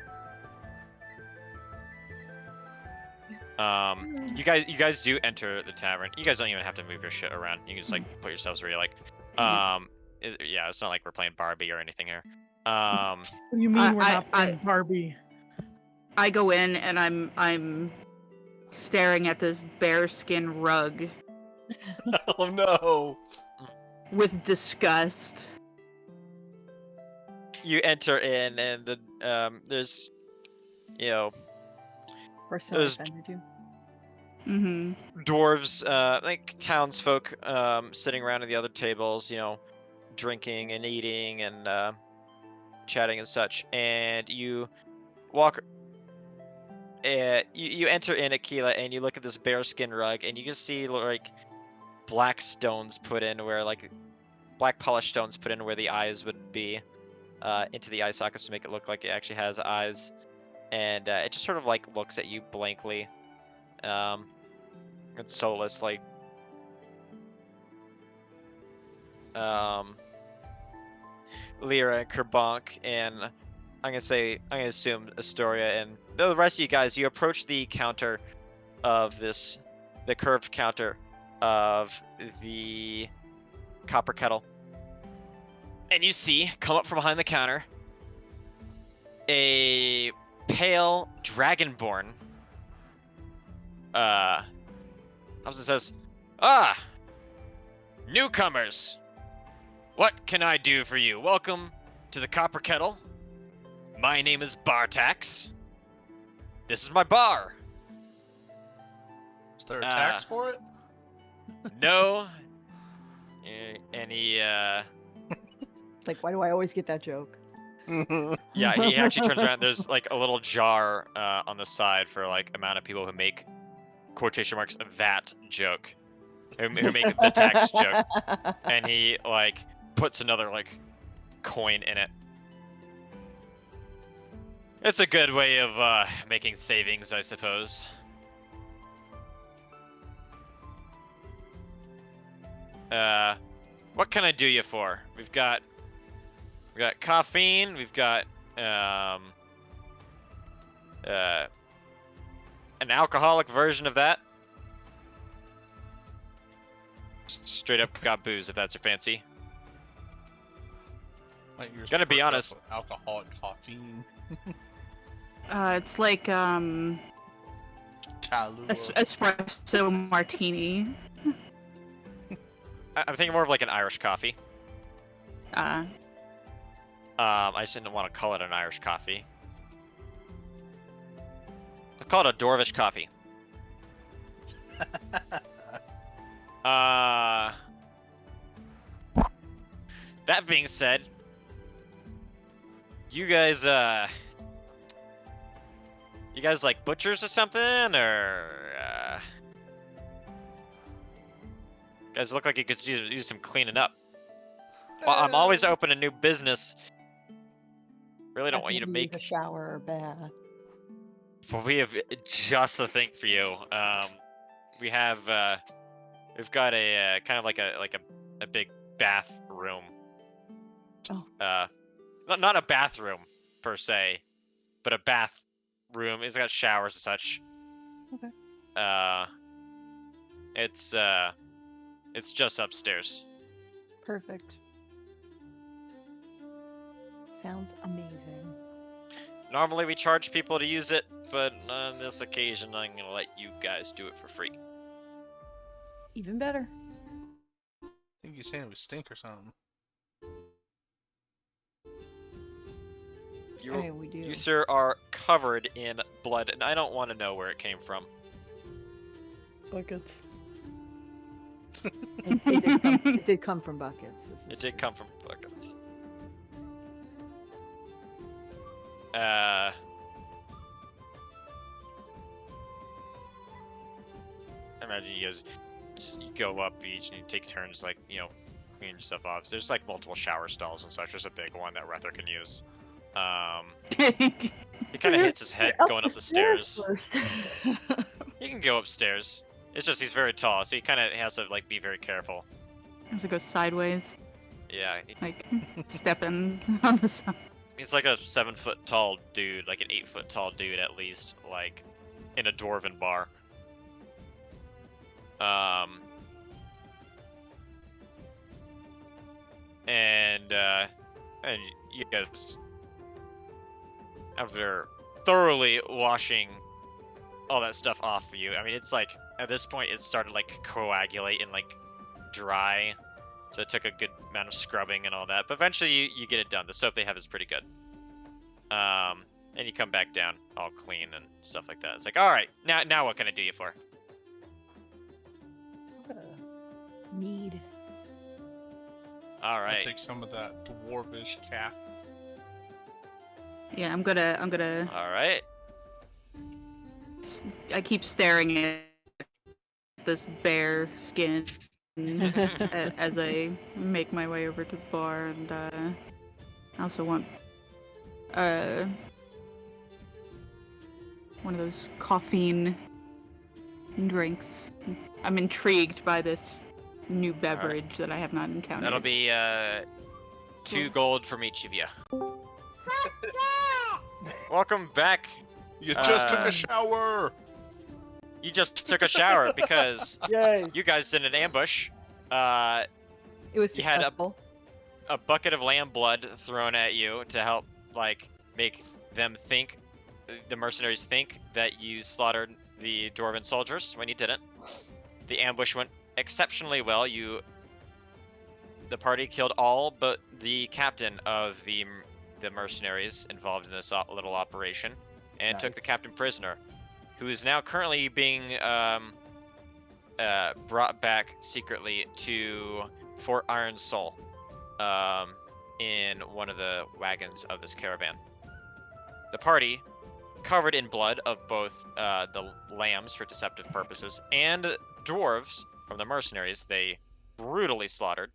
You guys do enter the tavern. You guys don't even have to move your shit around. You can just put yourselves where you like. Yeah, it's not like we're playing Barbie or anything here. What do you mean we're not playing Barbie? I go in and I'm staring at this bearskin rug Oh no! with disgust. You enter in, and there's, Person There's- offended you. Mm-hmm. dwarves, like townsfolk, sitting around at the other tables, drinking and eating and chatting and such. And you walk. You enter in Aquila, and you look at this bearskin rug, and you can see like black stones put in where black polished stones put in where the eyes would be, into the eye sockets to make it look like it actually has eyes. And it just sort of looks at you blankly. It's soulless, Lyra, Kerbank, and I'm gonna assume Astoria, and the rest of you guys. You approach the counter of the curved counter of the copper kettle, and you see come up from behind the counter a pale dragonborn. How's it says? Newcomers! What can I do for you? Welcome to the Copper Kettle. My name is Bartax. This is my bar. Is there a tax for it? No. And he, It's like, why do I always get that joke? yeah, he actually turns around. There's a little jar on the side for amount of people who make quotation marks that joke, who make the tax joke, and he puts another coin in it. It's a good way of making savings, I suppose. What can I do you for? We've got caffeine. We've got an alcoholic version of that. Straight up got booze if that's your fancy. Like you're Gonna be sparked up honest. with alcoholic caffeine. It's like Kahlua. espresso martini. I'm thinking more of an Irish coffee. Uh, I just didn't want to call it an Irish coffee. Let's call it a Dwarvish coffee. That being said, you guys like butchers or something, or guys look like you could use some cleaning up. Well, I'm always open to new business. Really don't want you to Definitely use make. a shower or bath. Well, we have just the thing for you. We have we've got a kind of like a big bathroom. Oh. Not a bathroom per se, but a bathroom. It's got showers and such. Okay. It's just upstairs. Perfect. Sounds amazing. Normally we charge people to use it, but on this occasion I'm gonna let you guys do it for free. Even better. I think he's saying we stink or something. I mean, we do. You, sir, are covered in blood, and I don't want to know where it came from. Buckets. It did come from buckets. It did come from buckets. Imagine you guys you go up each and you take turns, like, you know, cleaning yourself off. So there's like multiple shower stalls and such. There's a big one that Rether can use. He kind of hits his head going up the stairs. First. He can go upstairs. It's just he's very tall, so he kind of has to like be very careful. Has to go sideways, Yeah, like stepping on the side. he's like a 7-foot tall dude, like an 8-foot tall dude at least, like in a dwarven bar. And you guys, after thoroughly washing all that stuff off of you, I mean, it's like at this point it started like coagulate and like dry, so it took a good amount of scrubbing and all that. But eventually you get it done. The soap they have is pretty good. And you come back down all clean and stuff like that. It's like, all right, now what can I do you for? Mead. All I'll right. take some of that dwarvish cap. Yeah, I'm gonna. All right. I keep staring at this bare skin as I make my way over to the bar, and I also want one of those caffeine drinks. I'm intrigued by this new beverage that I have not encountered. That'll be 2 gold from each of you. Welcome back. You just took a shower! You just took a shower because Yay! you guys did an ambush. It was You had successful. A bucket of lamb blood thrown at you to help, like, make them think, the mercenaries think that you slaughtered the dwarven soldiers when you didn't. The ambush went exceptionally well. The party killed all but the captain of the mercenaries involved in this little operation, and took the captain prisoner, who is now currently being brought back secretly to Fort Iron Soul, in one of the wagons of this caravan. The party, covered in blood of both the lambs for deceptive purposes and dwarves from the mercenaries they brutally slaughtered,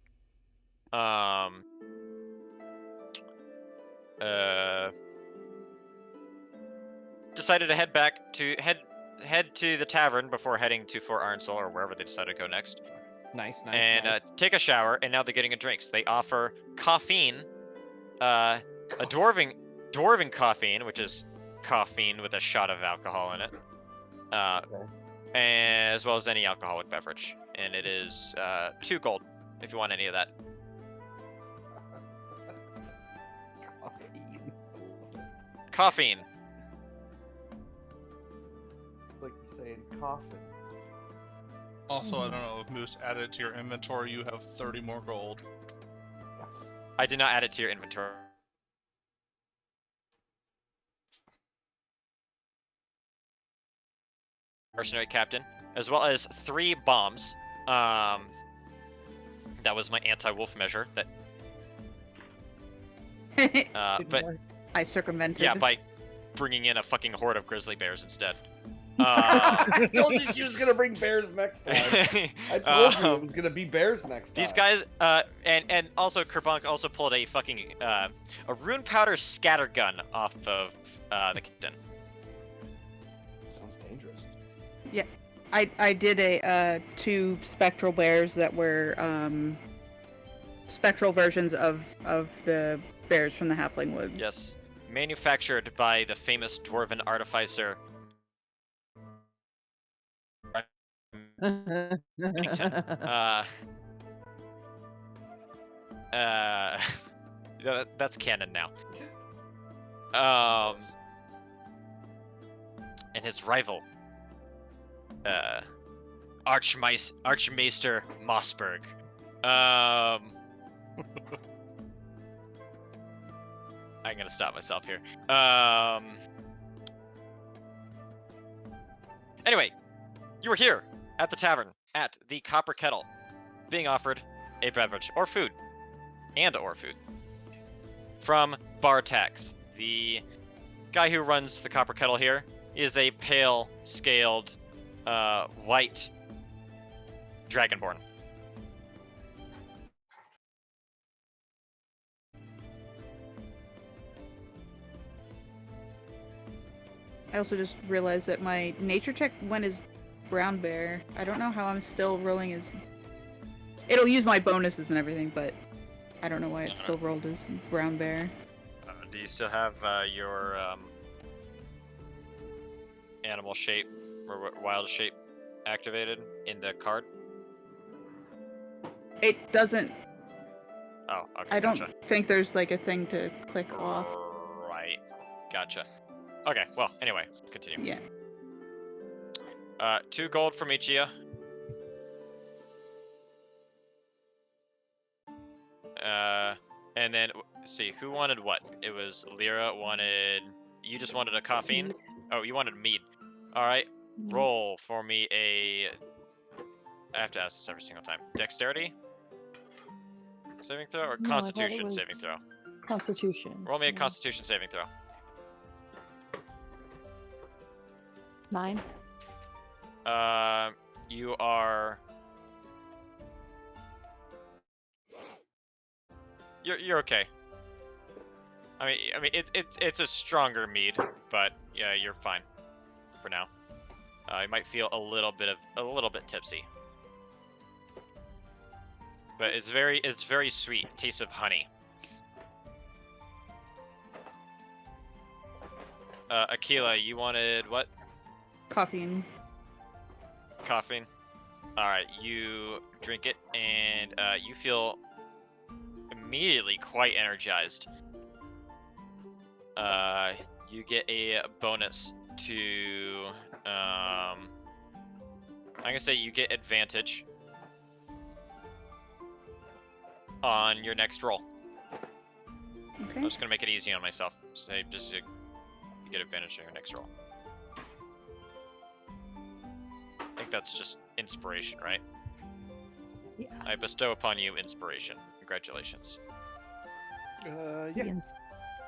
decided to head to the tavern before heading to Fort Iron Soul or wherever they decided to go next. Nice. And take a shower, and now they're getting a drink. So they offer caffeine, a dwarven caffeine, which is caffeine with a shot of alcohol in it, as well as any alcoholic beverage. And it is 2 gold if you want any of that. Caffeine. It's like you're saying coffin. Also, I don't know if Moose added it to your inventory, you have 30 more gold. I did not add it to your inventory. Mercenary captain, as well as 3 bombs. That was my anti-wolf measure. That. But I circumvented. yeah, by bringing in a fucking horde of grizzly bears instead. I told you she was gonna bring bears next time. I told you it was gonna be bears next time. These guys, and also Kerbunk also pulled a fucking a rune powder scatter gun off of the captain. Sounds dangerous. Yeah, I did a 2 spectral bears that were spectral versions of the bears from the Halfling Woods. Yes, manufactured by the famous dwarven artificer. Bennington. Yeah, that's canon now. And his rival, Archmaester Mossberg. I'm gonna stop myself here. Anyway, you were here at the tavern at the Copper Kettle, being offered a beverage or food, or food from Bartax, the guy who runs the Copper Kettle here. Is a pale scaled, white dragonborn. I also just realized that my nature check went as brown bear. I don't know how I'm still rolling as... It'll use my bonuses and everything, but I don't know why it's still rolled as brown bear. Do you still have your animal shape or wild shape activated in the card? It doesn't... Oh, okay, I don't gotcha. think there's like a thing to click off. Right, gotcha. Okay, well, anyway, continue. Yeah. 2 gold from each of you. And then, see, who wanted what? It was Lyra wanted... You just wanted a caffeine? Oh, you wanted mead. Alright, roll for me a... I have to ask this every single time. Dexterity? Saving throw or No, I thought it Constitution was saving throw? Constitution. Roll me a Yeah. Constitution saving throw. 9. You are... You're okay. I mean, it's a stronger mead, but yeah, you're fine for now. You might feel a little bit tipsy, but it's very sweet. It tastes of honey. Aquila, you wanted what? Caffeine. Caffeine. All right, you drink it, and you feel immediately quite energized. You get a bonus to, I'm gonna say you get advantage on your next roll. Okay. I'm just gonna make it easy on myself. Say just you get advantage on your next roll. I think that's just inspiration, right? Yeah. I bestow upon you inspiration. Congratulations. Yeah.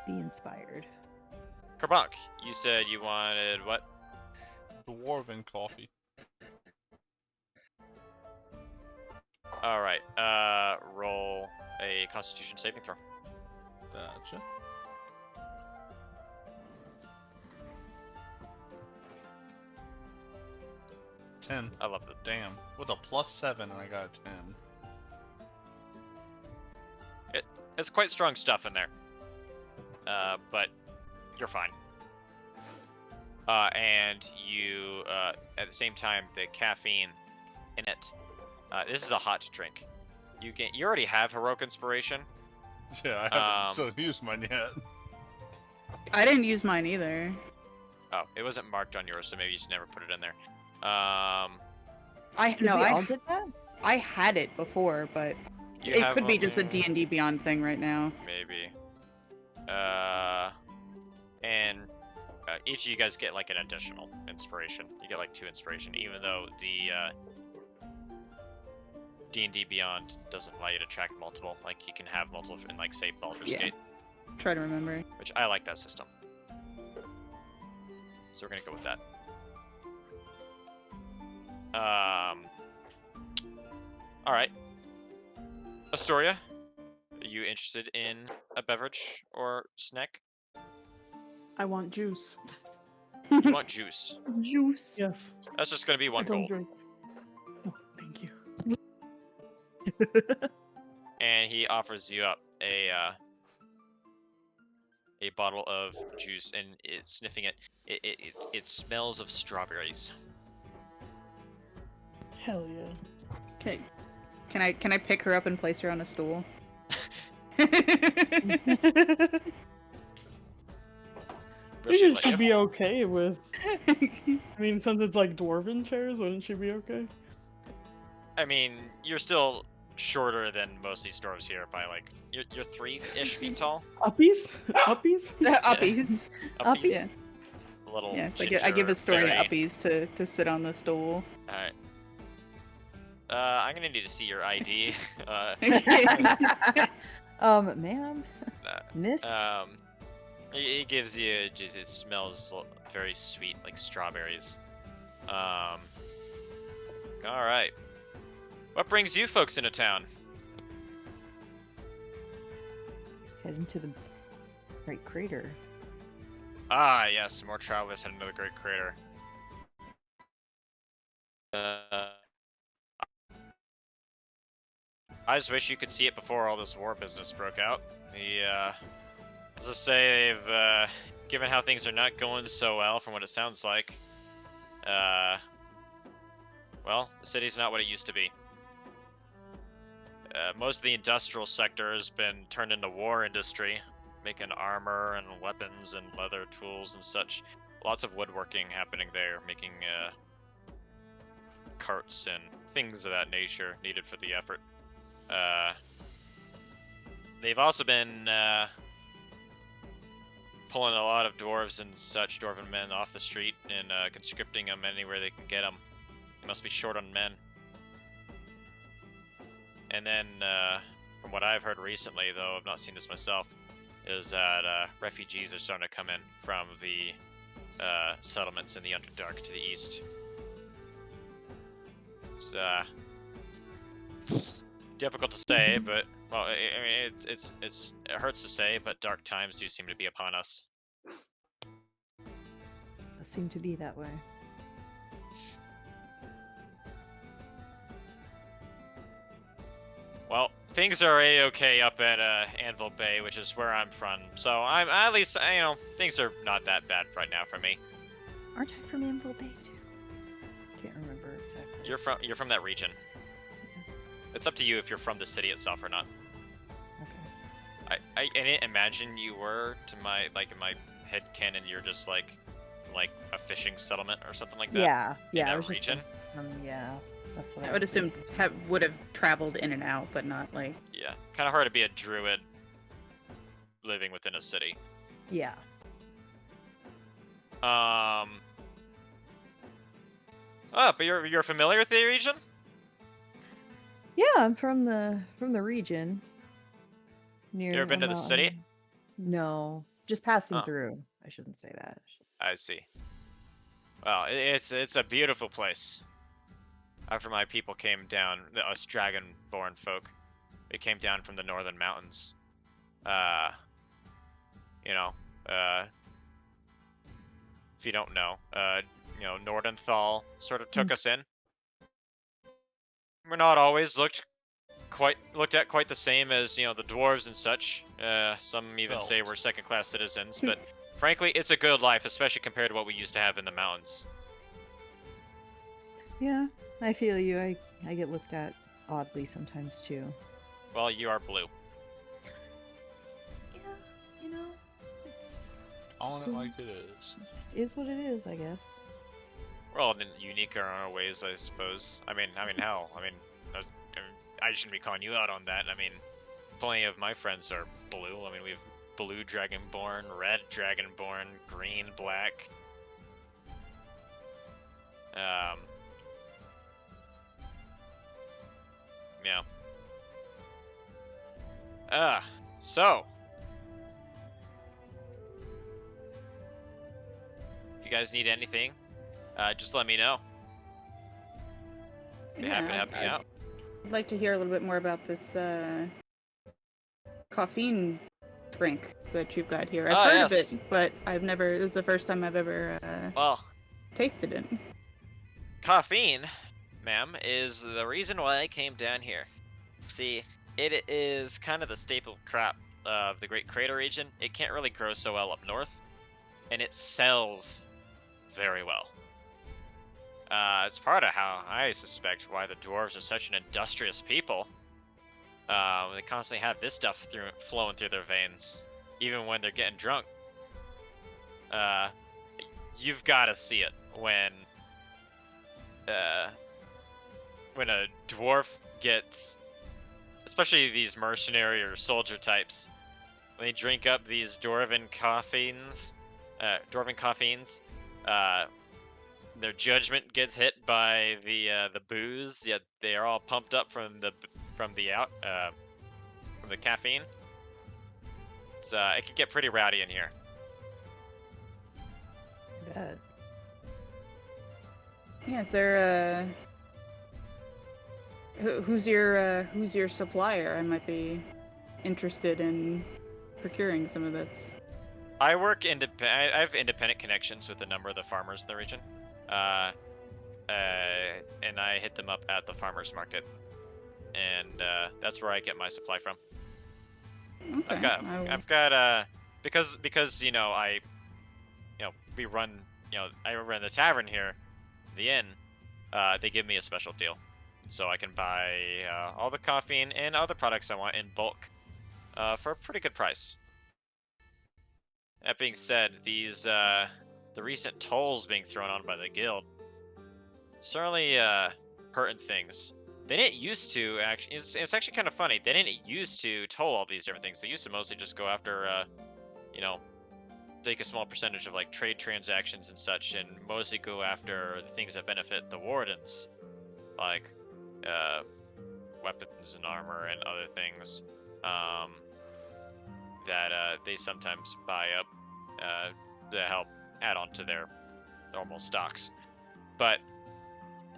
Be inspired. Kerbunk, you said you wanted what? Dwarven coffee. Alright, roll a Constitution saving throw. Gotcha. Ten. I love the Damn. With a +7 and I got a 10. It's quite strong stuff in there. But you're fine. And you, at the same time, the caffeine in it. This is a hot drink. You already have heroic inspiration. Yeah, I haven't still used mine yet. I didn't use mine either. Oh, it wasn't marked on yours, so maybe you just never put it in there. I Did we all I get that? I had it before, but You it have could be one- just a D&D Beyond thing right now. Maybe. And each of you guys get like an additional inspiration. You get like 2 inspiration, even though the D&D Beyond doesn't allow you to track multiple. Like you can have multiple in like say Baldur's Yeah. Gate, Try to remember. which I like that system. So we're gonna go with that. All right. Astoria, are you interested in a beverage or snack? I want juice. You want juice. Juice. Yes. That's just gonna be I one don't gold. drink. Oh, thank you. And he offers you up a bottle of juice, and it's sniffing it. It smells of strawberries. Hell yeah. Okay. Can I pick her up and place her on a stool? Will I she think let she'd you? be okay with. I mean, since it's like dwarven chairs, wouldn't she be okay? I mean, you're still shorter than most of these dwarves here by like you're 3-ish feet tall. Uppies? Uppies? Uppies. Uppies. Yes. Little Yes, I ginger give a story fairy. uppies to sit on the stool. All right. I'm gonna need to see your ID. Ma'am, Uh, miss. he gives you just it smells very sweet, like strawberries. All right. What brings you folks into town? Head into the Great Crater. Ah, yes, more travelers heading to the Great Crater. I just wish you could see it before all this war business broke out. As I say, they've, given how things are not going so well from what it sounds like, well, the city's not what it used to be. Most of the industrial sector has been turned into war industry, making armor and weapons and leather tools and such. Lots of woodworking happening there, making, carts and things of that nature needed for the effort. They've also been pulling a lot of dwarves and such, dwarven men, off the street and conscripting them anywhere they can get them. They must be short on men. And then, from what I've heard recently, though I've not seen this myself, is that refugees are starting to come in from the settlements in the Underdark to the east. It's difficult to say, but well, I mean, it hurts to say, but dark times do seem to be upon us. Does seem to be that way. Well, things are a-okay up at Anvil Bay, which is where I'm from. So I'm at least, you know, things are not that bad right now for me. Aren't I from Anvil Bay too? Can't remember exactly. You're from that region. It's up to you if you're from the city itself or not. Okay. I didn't imagine you were in my head canon. You're just like a fishing settlement or something like that. Yeah, in yeah. I that was region. Just, yeah, that's what I I would was assume thinking. would have traveled in and out, but not like. Yeah, kind of hard to be a druid living within a city. Yeah. Oh, but you're familiar with the region? Yeah, I'm from the region. Near. You ever been to the city? No, just passing Oh. through. I shouldn't say that. I see. Well, it's a beautiful place. After my people came down, us dragon-born folk, they came down from the northern mountains. If you don't know, Nordenthal sort of took us in. We're not always looked at quite the same as, the dwarves and such. Some even say we're second-class citizens, but frankly, it's a good life, especially compared to what we used to have in the mountains. Yeah, I feel you. I get looked at oddly sometimes too. Well, you are blue. Yeah, it's just, On it like it is. just is what it is, I guess. We're all unique in our own ways, I suppose. I mean, hell, I shouldn't be calling you out on that. I mean, plenty of my friends are blue. I mean, we have blue dragonborn, red dragonborn, green, black. Yeah. So. If you guys need anything, just let me know. Be happy to help you out. I'd like to hear a little bit more about this caffeine drink that you've got here. I've heard of it, but I've never. This is the first time I've ever tasted it. Caffeine, ma'am, is the reason why I came down here. See, it is kind of the staple crop of the Great Crater region. It can't really grow so well up north, and it sells very well. It's part of how I suspect why the dwarves are such an industrious people. They constantly have this stuff flowing through their veins, even when they're getting drunk. You've got to see it when a dwarf gets, especially these mercenary or soldier types, when they drink up these dwarven caffeines, their judgment gets hit by the booze. Yet they are all pumped up from the caffeine. It can get pretty rowdy in here. Bad. Yeah, is there who's your supplier? I might be interested in procuring some of this. I work I have independent connections with a number of the farmers in the region, and I hit them up at the farmers market, and that's where I get my supply from. Okay. I've got because we run I run the tavern here, the inn. They give me a special deal, so I can buy all the caffeine and other products I want in bulk for a pretty good price. That being said, the recent tolls being thrown on by the guild certainly hurting things. They didn't used to actually. It's actually kind of funny. They didn't used to toll all these different things. They used to mostly just go after, take a small percentage of like trade transactions and such, and mostly go after the things that benefit the wardens, like weapons and armor and other things that they sometimes buy up to help add on to their normal stocks. But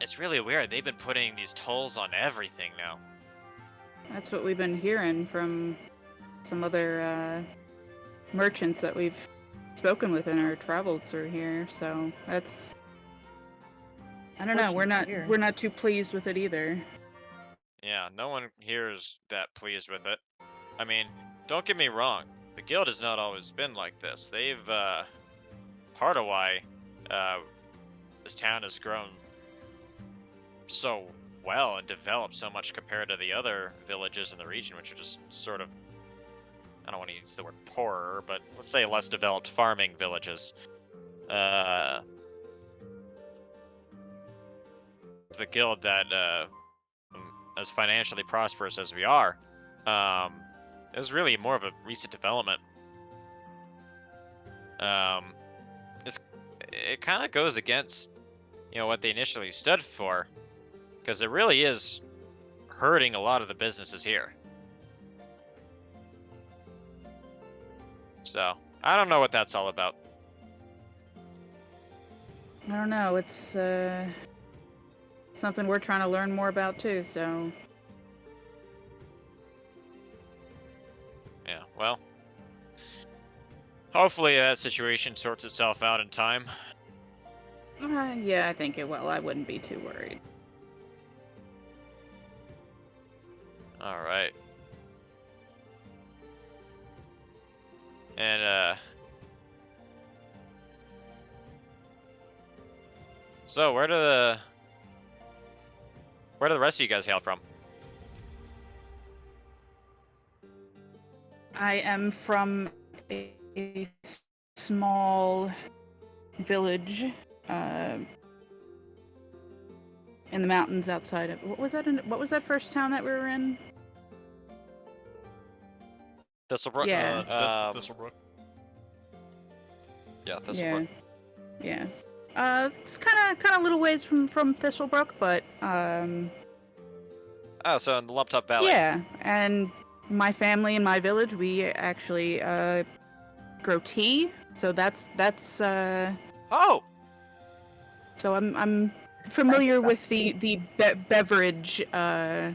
it's really weird. They've been putting these tolls on everything now. That's what we've been hearing from some other merchants that we've spoken with in our travels through here. So that's, I don't know. We're not too pleased with it either. Yeah, no one here is that pleased with it. I mean, don't get me wrong. The guild has not always been like this. They've part of why this town has grown so well and developed so much compared to the other villages in the region, which are just sort of, I don't want to use the word poorer, but let's say less developed farming villages. The guild that as financially prosperous as we are, is really more of a recent development. It kind of goes against, what they initially stood for, because it really is hurting a lot of the businesses here. So, I don't know what that's all about. I don't know. It's something we're trying to learn more about too, so. Yeah, well, hopefully that situation sorts itself out in time. Yeah, I think it will. I wouldn't be too worried. All right. And, so where do the rest of you guys hail from? I am from a small village in the mountains outside of, what was that first town that we were in? Thistlebrook? Yeah. Thistlebrook. Yeah, Thistlebrook. Yeah. It's kind of a little ways from Thistlebrook, but Oh, so in the Lumptop Valley. yeah, and my family and my village, we actually grow tea, so that's Oh! so I'm familiar with the beverage, how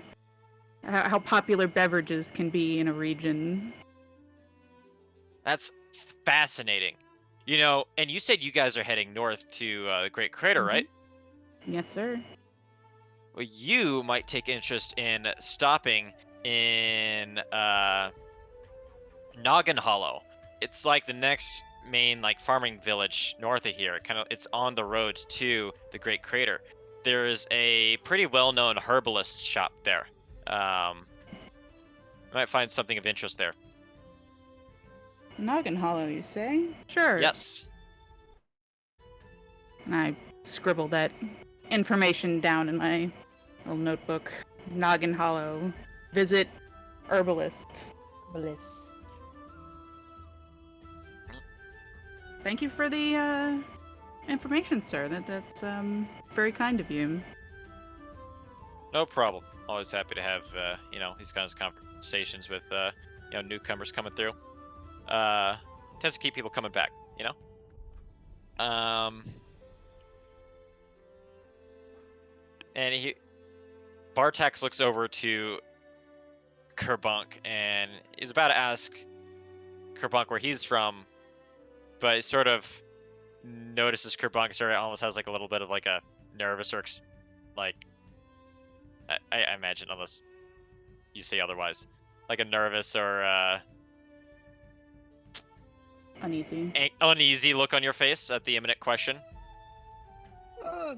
popular beverages can be in a region. That's fascinating. You know, and you said you guys are heading north to the Great Crater, right? Yes, sir. Well, you might take interest in stopping in Noggin Hollow. It's like the next main like farming village north of here. It's on the road to the Great Crater. There is a pretty well-known herbalist shop there. You might find something of interest there. Noggin Hollow, you say? Sure. Yes. And I scribble that information down in my little notebook. Noggin Hollow. Visit herbalist. Bliss. Thank you for the information, sir. That's very kind of you. No problem. Always happy to have you know, these kinds of conversations with you know, newcomers coming through. Tends to keep people coming back, you know. And Bartax looks over to Kerbunk and is about to ask Kerbunk where he's from, but he sort of notices Kerbunk sort of almost has like a little bit of like a nervous or like I imagine, unless you say otherwise, like a nervous or Uneasy look on your face at the imminent question. I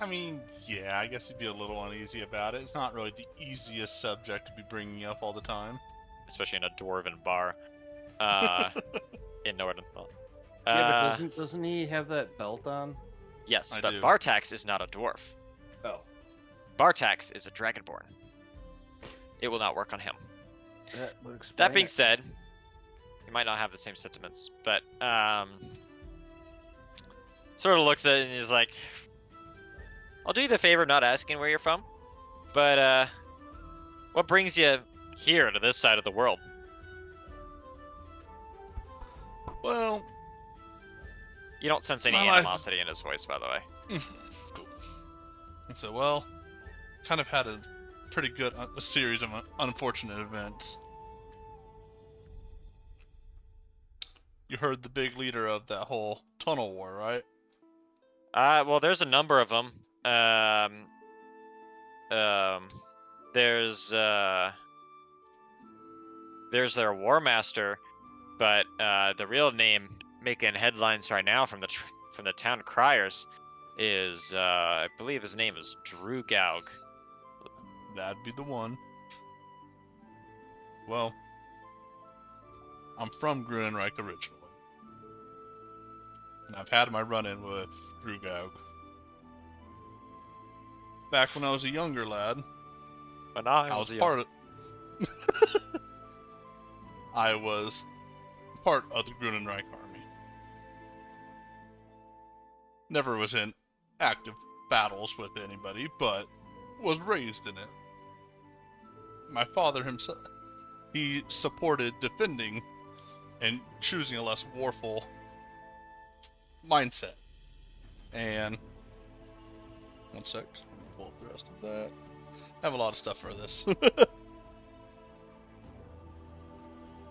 mean, yeah, I guess he'd be a little uneasy about it. It's not really the easiest subject to be bringing up all the time. Especially in a dwarven bar in Nordenthal. Yeah, but doesn't he have that belt on? Yes, I but do. Bartax is not a dwarf. Oh. Bartax is a dragonborn. It will not work on him. That would explain That being it. said, he might not have the same sentiments, but sort of looks at it and is like, I'll do you the favor of not asking where you're from, but what brings you here to this side of the world? Well, You don't sense any My life- animosity in his voice, by the way. cool. And so, well, kind of had a pretty good a series of unfortunate events. You heard the big leader of that whole tunnel war, right? Well, there's a number of them. There's their war master, but the real name making headlines right now from the town criers is I believe his name is Drugaug. That'd be the one. Well, I'm from Grunenreich originally. And I've had my run-in with Drugaug. Back when I was a younger lad, When I was part of... I was part of the Grunenreich army. Never was in active battles with anybody, but was raised in it. My father himself, he supported defending and choosing a less warful mindset. And one sec, let me pull up the rest of that. I have a lot of stuff for this.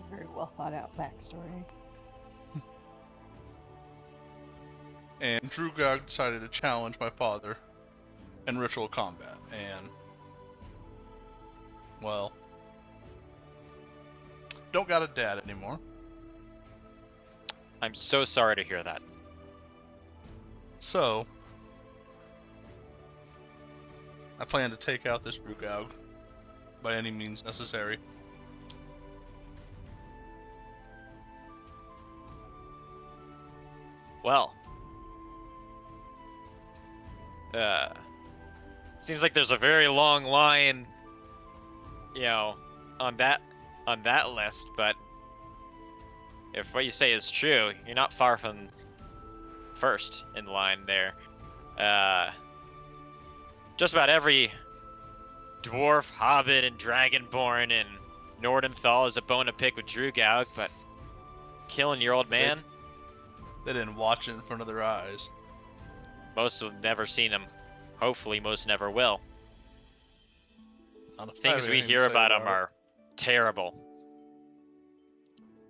Very well thought out backstory. And Drugog decided to challenge my father in ritual combat, and well, don't got a dad anymore. I'm so sorry to hear that. So I plan to take out this Drugog by any means necessary. Well, seems like there's a very long line, you know, on that list, but if what you say is true, you're not far from first in line there. Just about every dwarf, hobbit, and dragonborn in Nordenthal is a bone to pick with Drugaug, but killing your old man, They didn't watch it in front of their eyes. most have never seen him hopefully most never will. Not a Things bad we thing hear to say about him it. are terrible.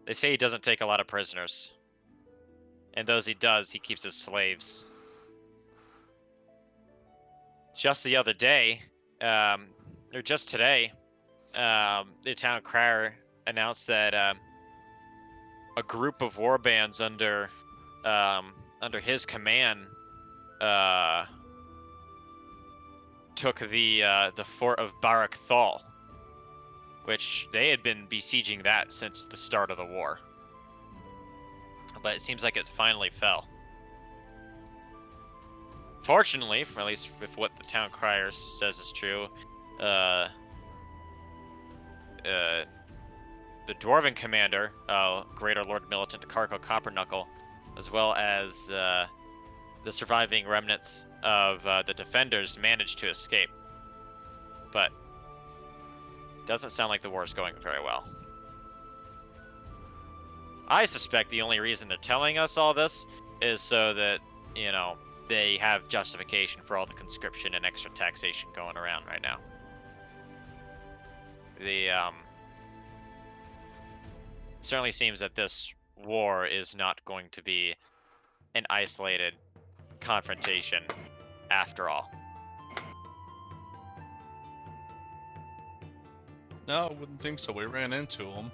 They say he doesn't take a lot of prisoners. And those he does, he keeps as slaves. Just the other day, or just today, the town crier announced that a group of war bands under his command took the fort of Barak Thal, which they had been besieging that since the start of the war. But it seems like it finally fell. Fortunately, for at least if what the town crier says is true, the dwarven commander, Greater Lord Militant Karko Copperknuckle, as well as the surviving remnants of the defenders managed to escape. But doesn't sound like the war is going very well. I suspect the only reason they're telling us all this is so that, you know, they have justification for all the conscription and extra taxation going around right now. Certainly seems that this war is not going to be an isolated confrontation after all. No, I wouldn't think so. We ran into him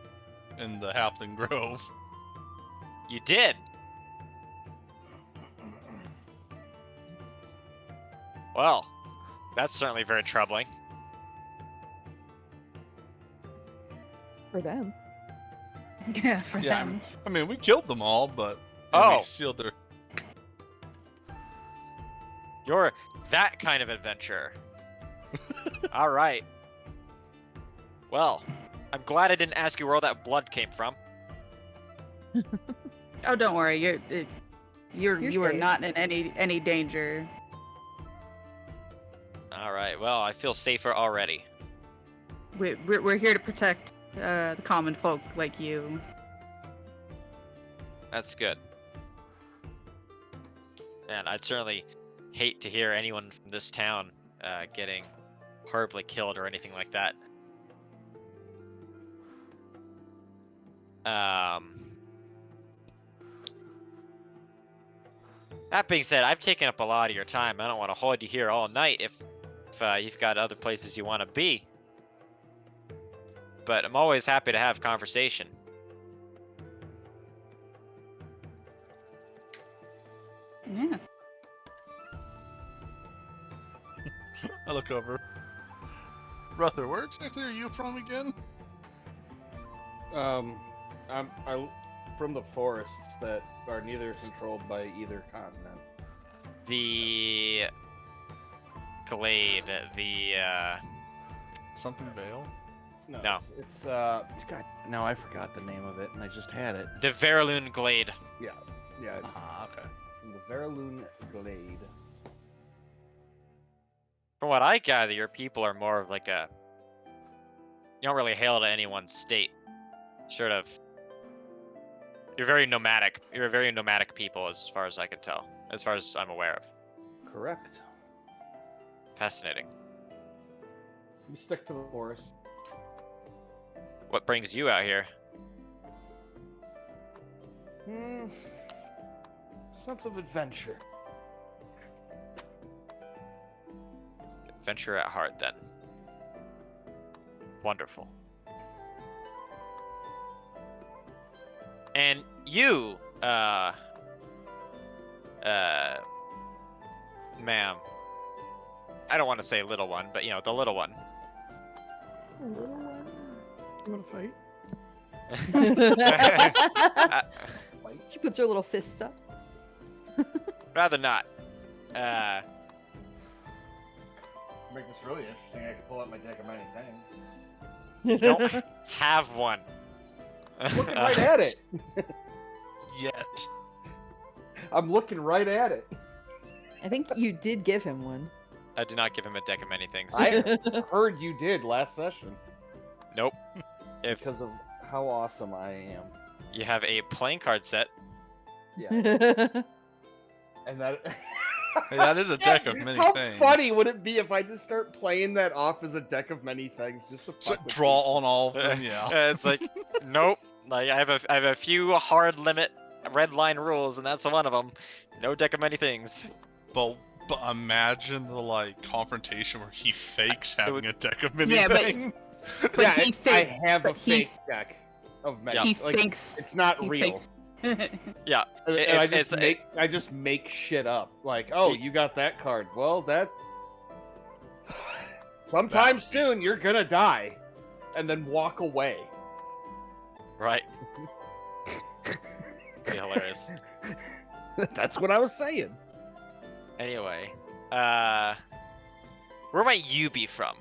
in the Halfling Grove. You did. Well, that's certainly very troubling. For them. Yeah, for Yeah, them. I mean, we killed them all, but Oh. we sealed their. You're that kind of adventurer. All right. Well, I'm glad I didn't ask you where all that blood came from. Oh, don't worry. You are safe. not in any danger. All right. Well, I feel safer already. We're here to protect the common folk like you. That's good. And I'd certainly hate to hear anyone from this town getting horribly killed or anything like that. That being said, I've taken up a lot of your time. I don't want to hold you here all night if you've got other places you want to be. But I'm always happy to have conversation. Yeah. I look over. Ruther, where exactly are you from again? I'm from the forests that are neither controlled by either continent. The glade, Something Vale? No. It's God, no, I forgot the name of it, and I just had it. the Verloon Glade. Yeah, Okay. from the Boreallum Glade. From what I gather, your people are more of like a... You don't really hail to any one state. Sort of... You're very nomadic. You're a very nomadic people as far as I can tell. As far as I'm aware of. Correct. Fascinating. We stick to the forest. What brings you out here? Sense of adventure. Adventure at heart, then. Wonderful. And you, ma'am. I don't want to say little one, but you know, the little one. You want to fight? She puts her little fist up. Rather not. Make this really interesting. I can pull out my deck of many things. Don't have one. I'm looking right at it. Yet. I'm looking right at it. I think you did give him one. I did not give him a deck of many things. I heard you did last session Nope. If because of how awesome I am. you have a playing card set, Yeah, and that Hey, that is a deck of many How things. funny would it be if I just start playing that off as a deck of many things, just to So fuck with draw people? on all of them, yeah. It's like, nope. Like I have a few hard limit red line rules, and that's one of them. No deck of many things. But imagine the like confrontation where he fakes It having would- a deck of many Yeah, but- things. But Yeah, he I fakes. have a but he- fake deck of many. He like, thinks. it's not He real. fakes. Yeah. And It- I just make shit up. Like, oh, Ye- you got that card. Well, that sometime soon you're gonna die, and then walk away. Right. Be hilarious. That's what I was saying. Anyway, where might you be from?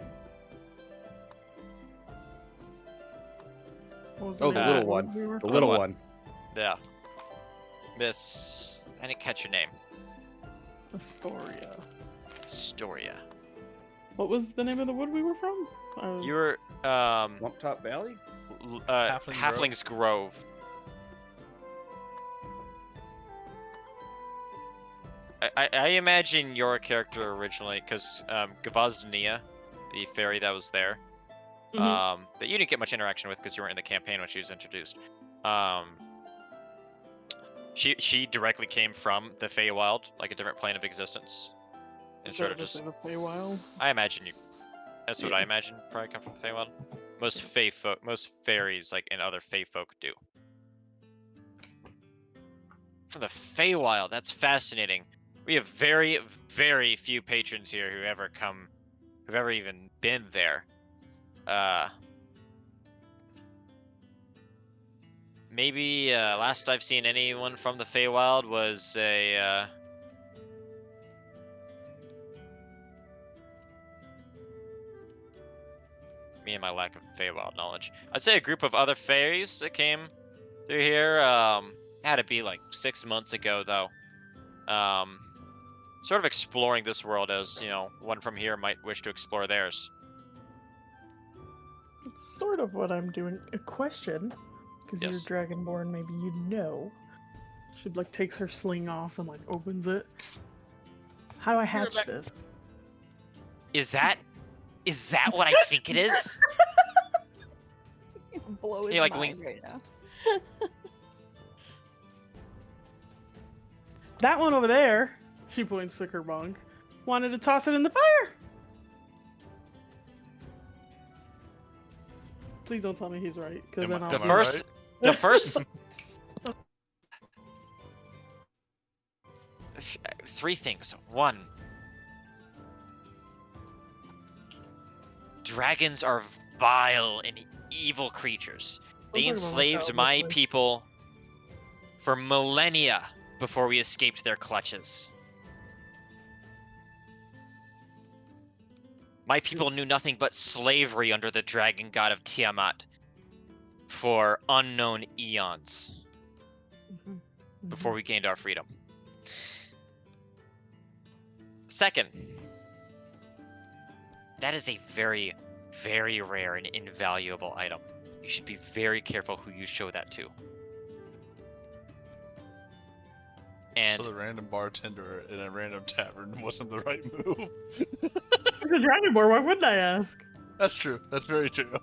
What was Oh, the name of little the one. we were The from? little one. one. Yeah. Miss. I didn't catch your name. Astoria. Storia. What was the name of the wood we were from? You were Swamp Top Valley? Halfling's Grove. I imagine your character originally, because Gavazdania, the fairy that was there, Mhm. that you didn't get much interaction with because you weren't in the campaign when she was introduced. She directly came from the Feywild, like a different plane of existence, and sort of just. in a Feywild. I imagine you. That's what I imagine. Probably come from the Feywild. Most fairies, like in other Fey folk, do. From the Feywild, that's fascinating. We have very, very few patrons here who've ever even been there. Maybe last I've seen anyone from the Feywild was a. Me and my lack of Feywild knowledge. I'd say a group of other fairies that came through here. Had to be like 6 months ago though. Sort of exploring this world as, one from here might wish to explore theirs. It's sort of what I'm doing. A question, because Yes. you're Dragonborn, maybe you know. She like takes her sling off and like opens it. How do I hatch back- this? Is that what I think it is? Blow his He, like, mind lean- right now. That one over there, she points to Kerbong, wanted to toss it in the fire. Please don't tell me he's right, because Am then I- I'll. The am I first, right? the first. Three things. One, dragons are vile and evil creatures. They talking about enslaved myself, my actually. people for millennia before we escaped their clutches. My people knew nothing but slavery under the dragon god of Tiamat for unknown eons Mhm. before we gained our freedom. Second, that is a very, very rare and invaluable item. You should be very careful who you show that to. And So the random bartender in a random tavern wasn't the right move. It's a Dragonborn, why wouldn't I ask? That's true. That's very true.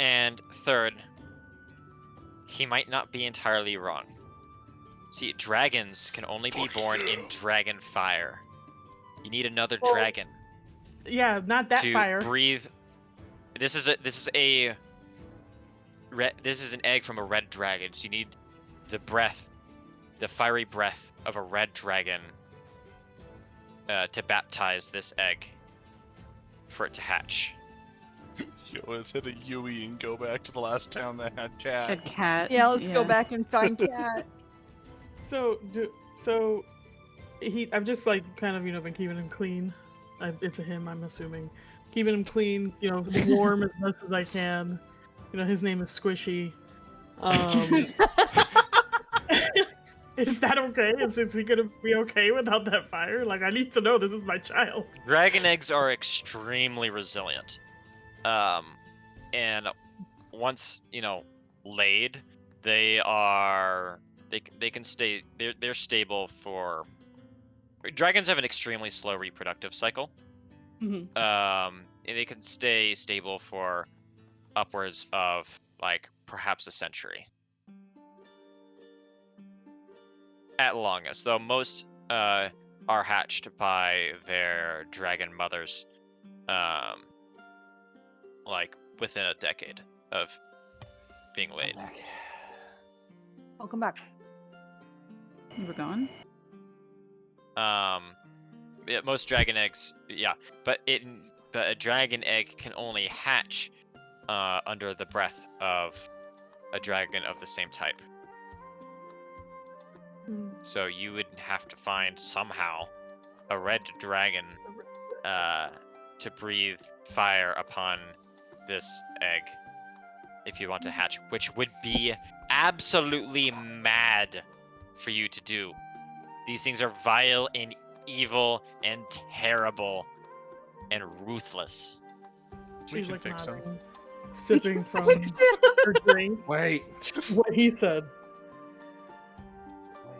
And third, he might not be entirely wrong. See, dragons can only be born in dragon fire. You need another Well, dragon Yeah, not that to fire. breathe. This is an egg from a red dragon. So you need the fiery breath of a red dragon to baptize this egg for it to hatch. Yo, let's hit a Yui and go back to the last town that had cat. Good cat. Yeah, let's go back and find Cat. So I've just like kind of been keeping him clean. It's a him, I'm assuming. Keeping him clean, warm as best as I can. His name is Squishy. Is that okay? Is he gonna be okay without that fire? Like, I need to know. This is my child. Dragon eggs are extremely resilient. And once, laid, they can stay, they're stable for dragons have an extremely slow reproductive cycle. Mhm. And they can stay stable for upwards of like perhaps a century at longest. Though most are hatched by their dragon mothers, like within a decade of being laid. Welcome back. You were gone? Yeah, most dragon eggs, yeah, but a dragon egg can only hatch under the breath of a dragon of the same type. So you would have to find somehow a red dragon to breathe fire upon this egg if you want to hatch, which would be absolutely mad for you to do. These things are vile and evil and terrible and ruthless. We She's can like fix them. nodding, sipping from her drink. Wait. What he said.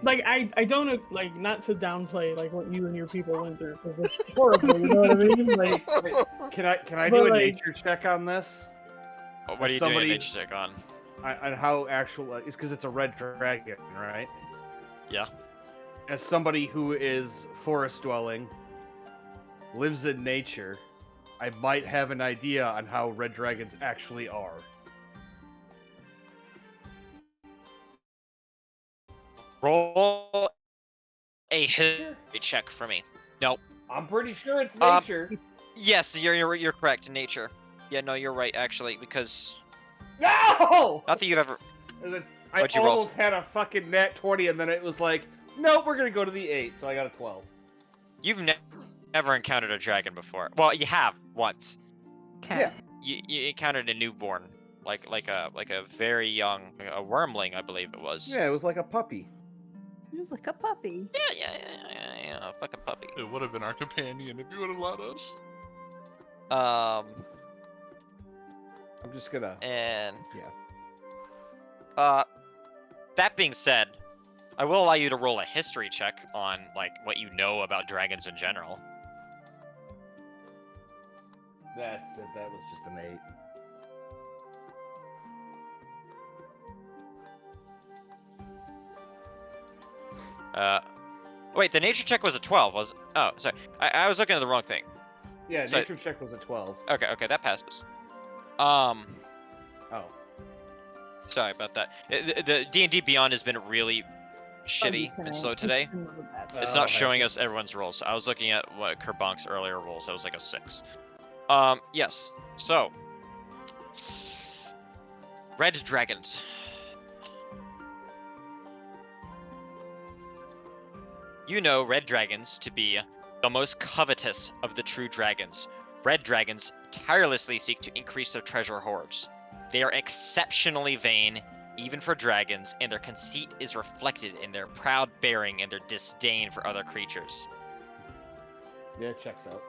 Like I don't like not to downplay like what you and your people went through because it's horrible. You know what I mean? Like Wait, can I But, do a like- nature check on this? What are you Somebody- doing a nature check on? On how actual it's because it's a red dragon, right? Yeah. As somebody who is forest dwelling, lives in nature, I might have an idea on how red dragons actually are. Roll a history check for me. Nope. I'm pretty sure it's Um, nature. Yes, you're correct. Nature. Yeah, no, you're right actually because No! not that you've ever. I What'd you roll? almost had a fucking nat 20, and then it was like, nope, we're gonna go to the 8, so I got a 12. You've never encountered a dragon before. Well, you have once. Cat. You encountered a newborn, like a very young, a wormling, I believe it was. Yeah, it was like a puppy. It was like a puppy. Yeah, a fucking puppy. It would have been our companion if you would have allowed us. I'm just gonna. And Yeah. that being said, I will allow you to roll a history check on like what you know about dragons in general. That's it. That was just an 8. Wait, the nature check was a 12, was it? Oh, sorry. I was looking at the wrong thing. Yeah, So- nature check was a 12. Okay, that passes. Oh. Sorry about that. The D&D Beyond has been really shitty and slow today. It's Oh, not heck. showing us everyone's rolls. I was looking at what Kerbonk's earlier rolls. That was like a 6. Yes. So, red dragons. You know red dragons to be the most covetous of the true dragons. Red dragons tirelessly seek to increase their treasure hoards. They are exceptionally vain, even for dragons, and their conceit is reflected in their proud bearing and their disdain for other creatures. Yeah, it checks out.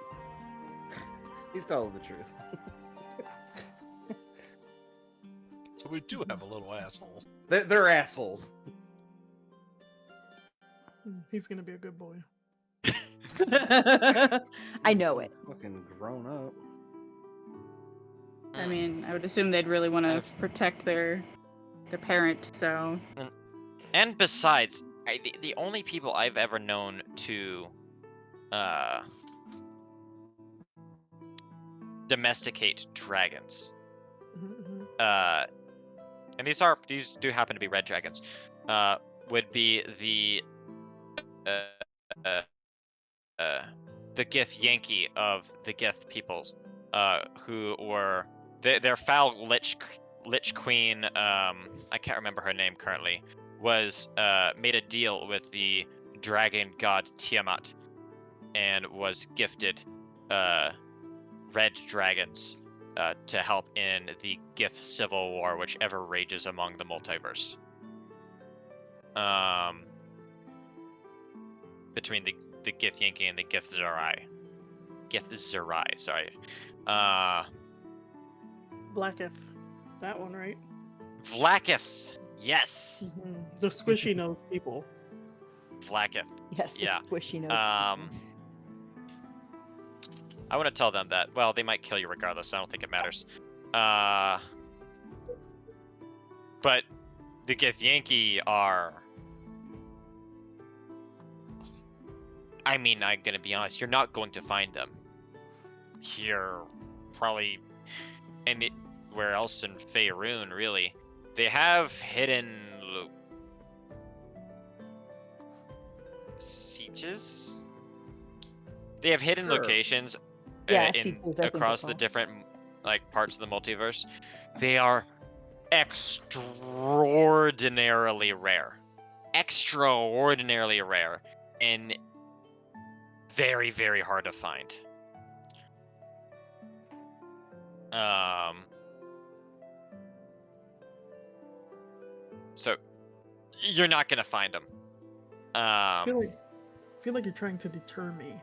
He's telling the truth. So we do have a little asshole. They're assholes. he's gonna be a good boy. I know it. Fucking grown up. I mean, I would assume they'd really want to I've- protect their parent, so And besides, the only people I've ever known to domesticate dragons, and these do happen to be red dragons, would be the Gith Yankee of the Gith peoples, who were their foul lich queen. I can't remember her name currently. Was made a deal with the dragon god Tiamat, and was gifted red dragons to help in the Gith civil war, which ever rages among the multiverse. Between the Gith Yankee and the Gith Zerai. Sorry. Blacketh, that one, right? Vlakith. Yes. The squishy nose people. Vlaakith. Yes, the Yeah. squishy nose. I want to tell them that. Well, they might kill you regardless. So I don't think it matters. But the Githyanki are. I mean, I'm gonna be honest. You're not going to find them here, probably, where else in Faerun, really. They have hidden sieges. They have hidden Sure. locations Yeah, sieges, I think across they're the called. different parts of the multiverse. They are extraordinarily rare, and very, very hard to find. So you're not gonna find them. I feel like you're trying to deter me.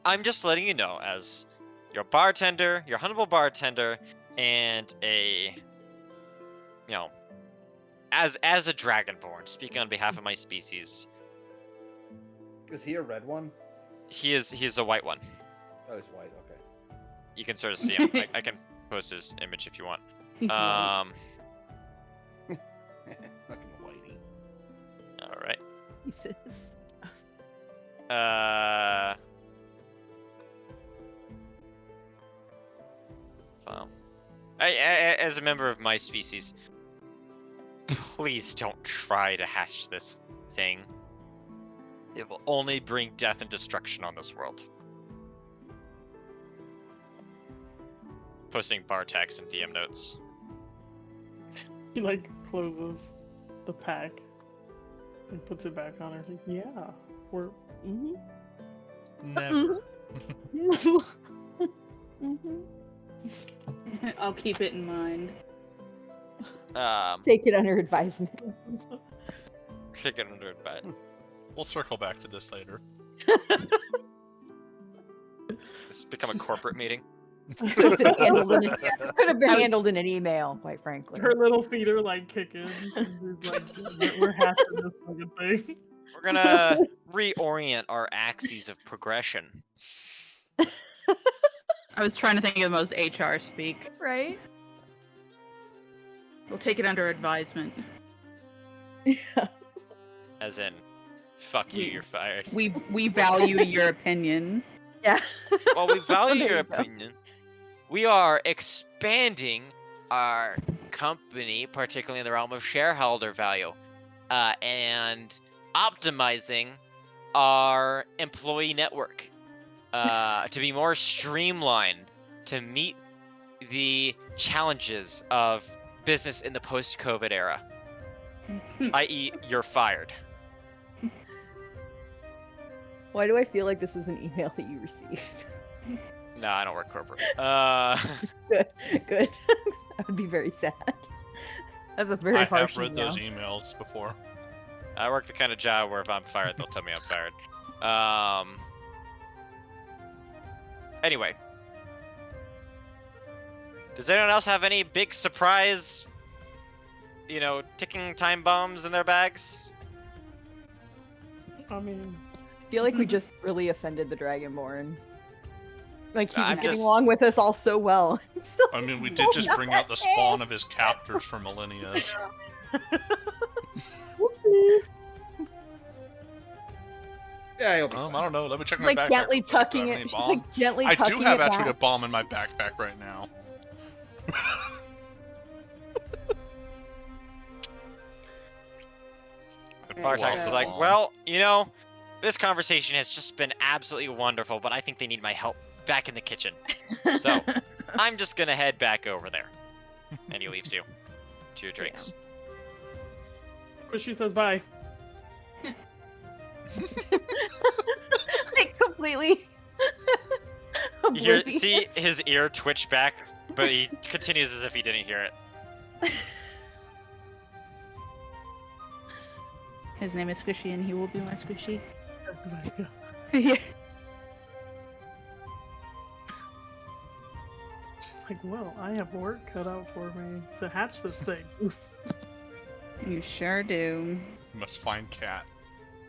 I'm just letting you know, as your bartender, your humble bartender, and as a dragonborn, speaking on behalf of my species. Is he a red one? He's a white one. Oh, he's white. Okay. You can sort of see him. I can post his image if you want. He's white. Fucking whitey. All right. Jesus. Well, as a member of my species, please don't try to hatch this thing. It will only bring death and destruction on this world. Posting bar tags and DM notes. He like closes the pack and puts it back on her. He's like, yeah, we're. Never. I'll keep it in mind. Take it under advisement. Kick it under bed. We'll circle back to this later. It's become a corporate meeting. This could have been handled in an email, quite frankly. Her little feet are like kicking. She's like, we're hatching this fucking thing. We're gonna reorient our axes of progression. I was trying to think of the most HR speak. Right? We'll take it under advisement. As in, fuck you, you're fired. We value your opinion. Yeah. Well, we value There your you go. opinion. We are expanding our company, particularly in the realm of shareholder value, and optimizing our employee network to be more streamlined to meet the challenges of business in the post-COVID era. I.e., you're fired. Why do I feel like this was an email that you received? No, I don't work corporate. Good. I would be very sad. That's a very I harsh have read email. those emails before. I work the kind of job where if I'm fired, they'll tell me I'm fired. Anyway. Does anyone else have any big surprise, ticking time bombs in their bags? I mean, I feel like we just really offended the Dragonborn. Like, he was I'm getting just- along with us all so well. Still, I mean, we did just bring out the spawn of his captors for millennia. whoopsie. Yeah, he'll be I don't know. Let me check she's my like backpack. gently real quick. Do I tucking have it. any She's bomb? like gently I tucking do have it actually back. a bomb in my backpack right now. Bartek is like, well, this conversation has just been absolutely wonderful, but I think they need my help back in the kitchen. So, I'm just gonna head back over there. And he leaves you to your drinks. Squishy says bye. Like, completely. You see oblivious. his ear twitch back, but he continues as if he didn't hear it. His name is Squishy, and he will be my Squishy. Exactly. Yeah. She's like, well, I have work cut out for me to hatch this thing. You sure do. We must find Cat.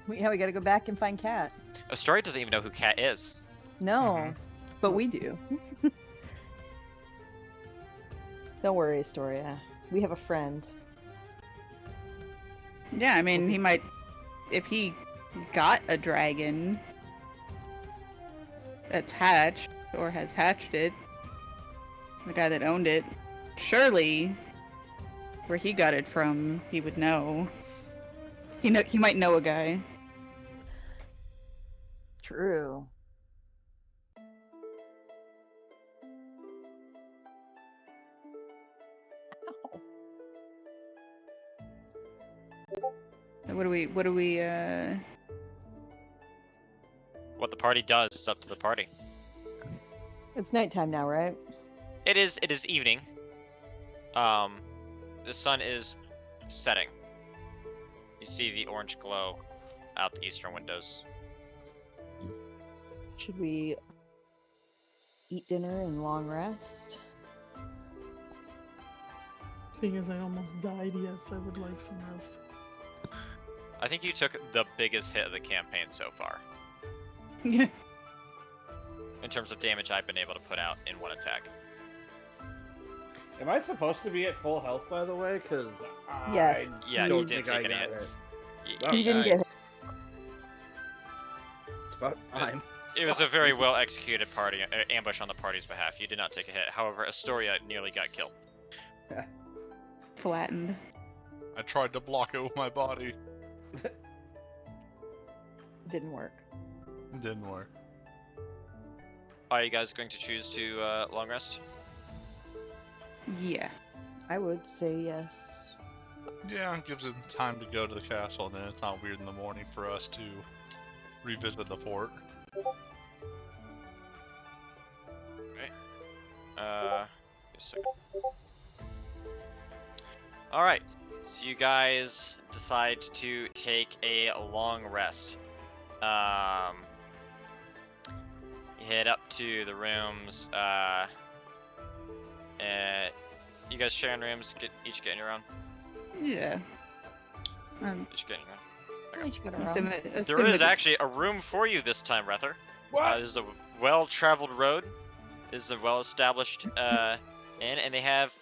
We gotta go back and find Cat. Astoria doesn't even know who Cat is. No, but we do. Don't worry, Astoria. We have a friend. Yeah, I mean, he might... If he got a dragon that's hatched, or has hatched it, the guy that owned it, surely where he got it from, he would know. He might know a guy. True. So what do we What the party does is up to the party. It's nighttime now, right? It is evening. The sun is setting. You see the orange glow out the eastern windows. Should we eat dinner and long rest? Seeing as I almost died, yes, I would like some rest. I think you took the biggest hit of the campaign so far. in terms of damage I've been able to put out in one attack. Am I supposed to be at full health, by the way? Because Yes. Yeah, don't you didn't think I take any got hits. Oh, You didn't nice. get hit. It's about time. It was a very well executed party ambush on the party's behalf. You did not take a hit. However, Astoria nearly got killed. flattened. I tried to block it with my body. Didn't work. It didn't work. Are you guys going to choose to long rest? Yeah. I would say yes. Yeah, it gives him time to go to the castle, and then it's not weird in the morning for us to revisit the fort. Just a second. Alright, so you guys decide to take a long rest. You head up to the rooms, you guys sharing rooms, each getting your own? Yeah. Each getting your own. Each got our own. There is actually a room for you this time, Rether. This is a well-traveled road. This is a well-established inn, and they have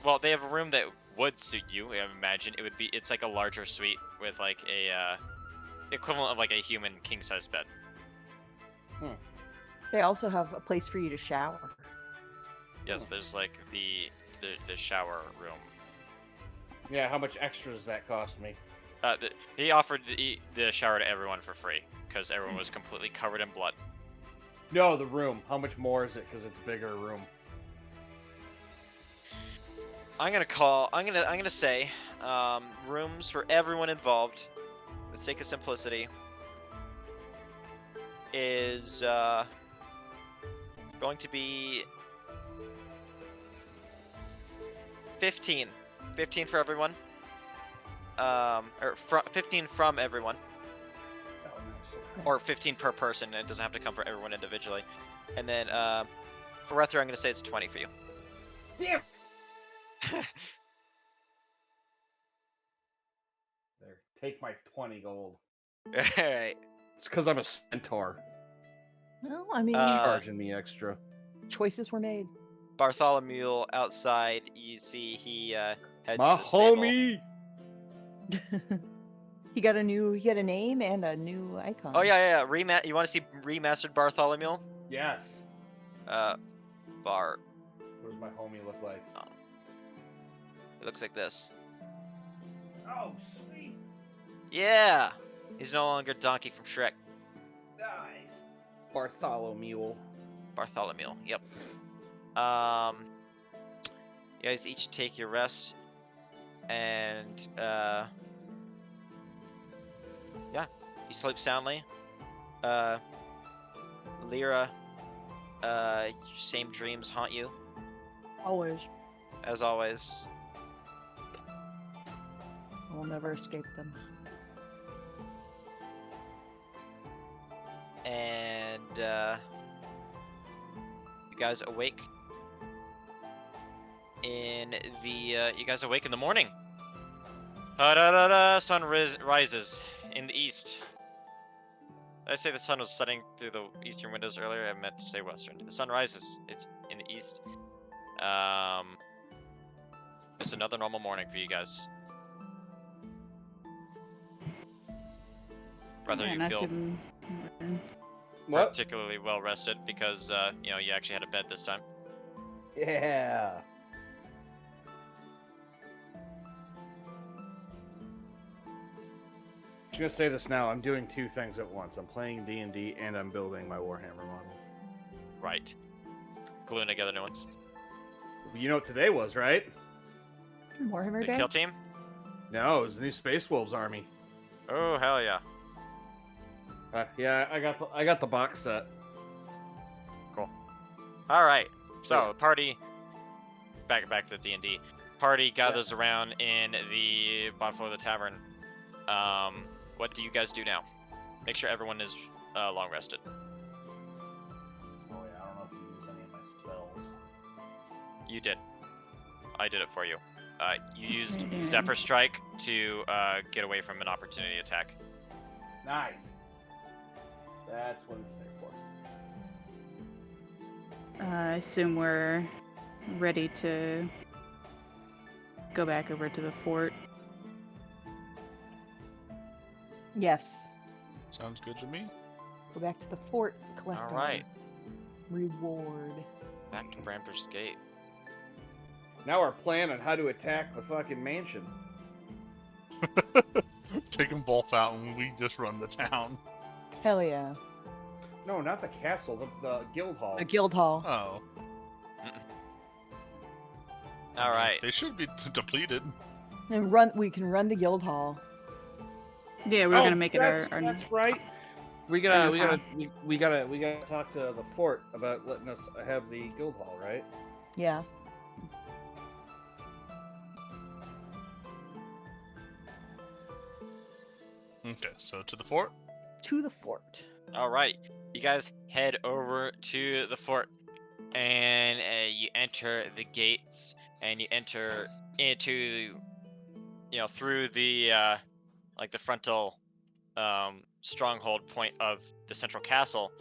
a room that would suit you. I imagine it's like a larger suite with like a equivalent of like a human king-size bed. They also have a place for you to shower. Yes, there's like the shower room. Yeah, how much extra does that cost me? He offered the shower to everyone for free because everyone was completely covered in blood. No, the room. How much more is it? Because it's a bigger room. I'm gonna say rooms for everyone involved, for the sake of simplicity, is going to be 15 for everyone, or 15 from everyone, or 15 per person. It doesn't have to come for everyone individually. And then for Rether, I'm gonna say it's 20 for you. Yeah. There, take my 20 gold. Alright. It's because I'm a centaur. Well, I mean, Charging me extra. choices were made. Bartholomew outside, you see he heads My to the stable. homie! He got a name and a new icon. Oh yeah. You want to see remastered Bartholomew? Yes. Bar. What does my homie look like? It looks like this. Oh, sweet. Yeah. He's no longer Donkey from Shrek. Nice. Bartholomew. Bartholomew. Yep. You guys each take your rest, and yeah, you sleep soundly. Lyra, same dreams haunt you Always. as always. We'll never escape them. And you guys awake in the morning. Sun rises in the east. Did I say the sun was setting through the eastern windows earlier? I meant to say western. The sun rises. It's in the east. It's another normal morning for you guys. Whether Yeah, you not feel super- What? particularly well rested because you know, you actually had a bed this time. Yeah. I'm just gonna say this now. I'm doing two things at once. I'm playing D&D and I'm building my Warhammer models. Right. Gluing together new ones. You know what today was, right? Warhammer The Day? kill team? No, it was the new Space Wolves army. Oh hell yeah. Yeah, I got the box set. All right. So Yeah. the party. Back to D&D. Party gathers around in the bonfire of the tavern. What do you guys do now? Make sure everyone is long rested. Oh yeah, I don't know if you use any of my spells. You did. I did it for you. You used Okay. Zephyr Strike to get away from an opportunity attack. Nice. That's what it's there for. I assume we're ready to go back over to the fort. Yes. Sounds good to me. Go back to the fort and collect All right. our reward. Back to Bramper's Gate. Now our plan on how to attack the fucking mansion. Take them both out and we just run the town. Hell yeah. No, not the castle, the guild hall. A guild hall. Oh. All right. They should be depleted. And we can run the guild hall. Yeah, we're gonna make it our. That's right. We our gotta talk to the fort about letting us have the guild hall, right? Yeah. Okay, so to the fort. To the fort. All right. You guys head over to the fort, and you enter the gates, and you enter into, you know, through the like the frontal stronghold point of the central castle.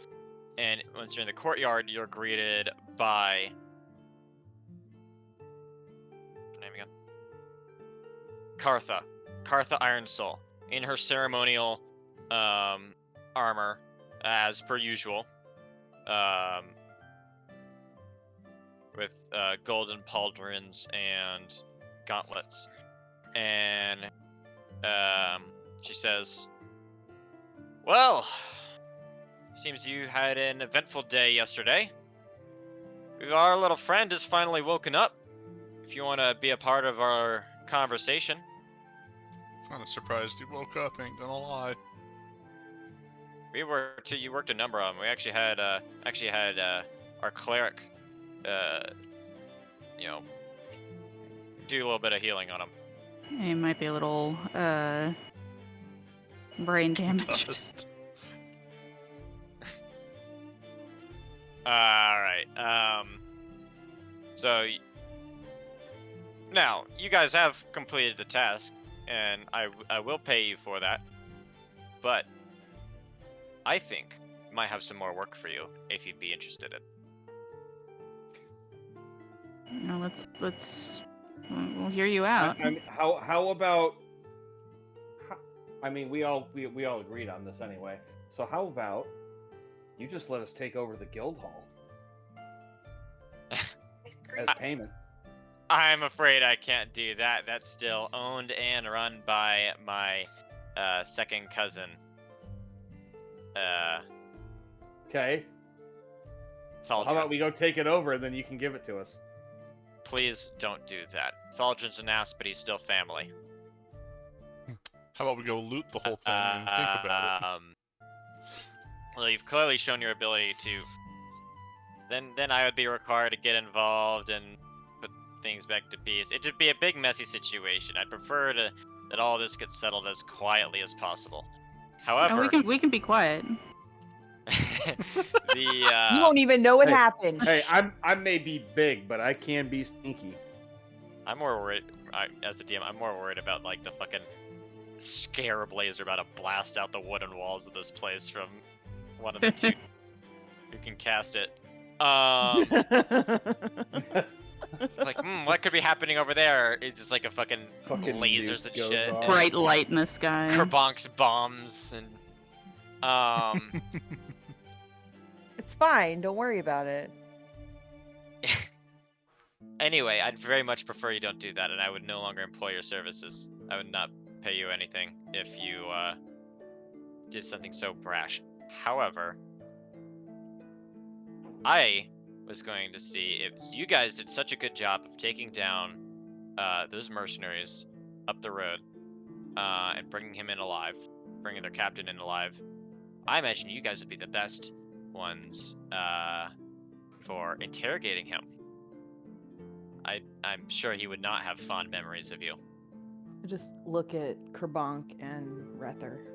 And once you're in the courtyard, you're greeted by name again. Cartha Ironsoul in her ceremonial armor, as per usual, with golden pauldrons and gauntlets, and she says, "Well, seems you had an eventful day yesterday. Our little friend has finally woken up. If you want to be a part of our conversation." Kind of surprised he woke up, ain't gonna lie. You worked a number of them. We actually had our cleric, you know, do a little bit of healing on him. It might be a little brain damaged. Dust. All right. So now you guys have completed the task, and I will pay you for that. But I think I might have some more work for you if you'd be interested in. No, let's. We'll hear you out. I mean, how about? I mean, we all agreed on this anyway. So how about you just let us take over the guild hall as payment? I'm afraid I can't do that. That's still owned and run by my second cousin. Okay. Thaldrin. How about we go take it over and then you can give it to us? Please don't do that. Thaldrin's an ass, but he's still family. How about we go loot the whole thing and think about it? Well, you've clearly shown your ability to. Then I would be required to get involved and put things back to peace. It'd be a big messy situation. I'd prefer that all this gets settled as quietly as possible. However, No, we can be quiet. You won't even know what Hey. happened. Hey, I may be big, but I can be sneaky. I'm more worried as the DM, I'm more worried about like the fucking scare blazer about to blast out the wooden walls of this place from one of the two who can cast it. It's like, what could be happening over there? It's just like a fucking lasers nuke and goes shit. off. And Bright light in the sky. Kerbonk's bombs and It's fine. Don't worry about it. Anyway, I'd very much prefer you don't do that, and I would no longer employ your services. I would not pay you anything if you did something so brash. However, I was going to see if you guys did such a good job of taking down those mercenaries up the road and bringing him in alive, bringing their captain in alive. I imagine you guys would be the best ones for interrogating him. I'm sure he would not have fond memories of you. I just look at Kerbonk and Rether.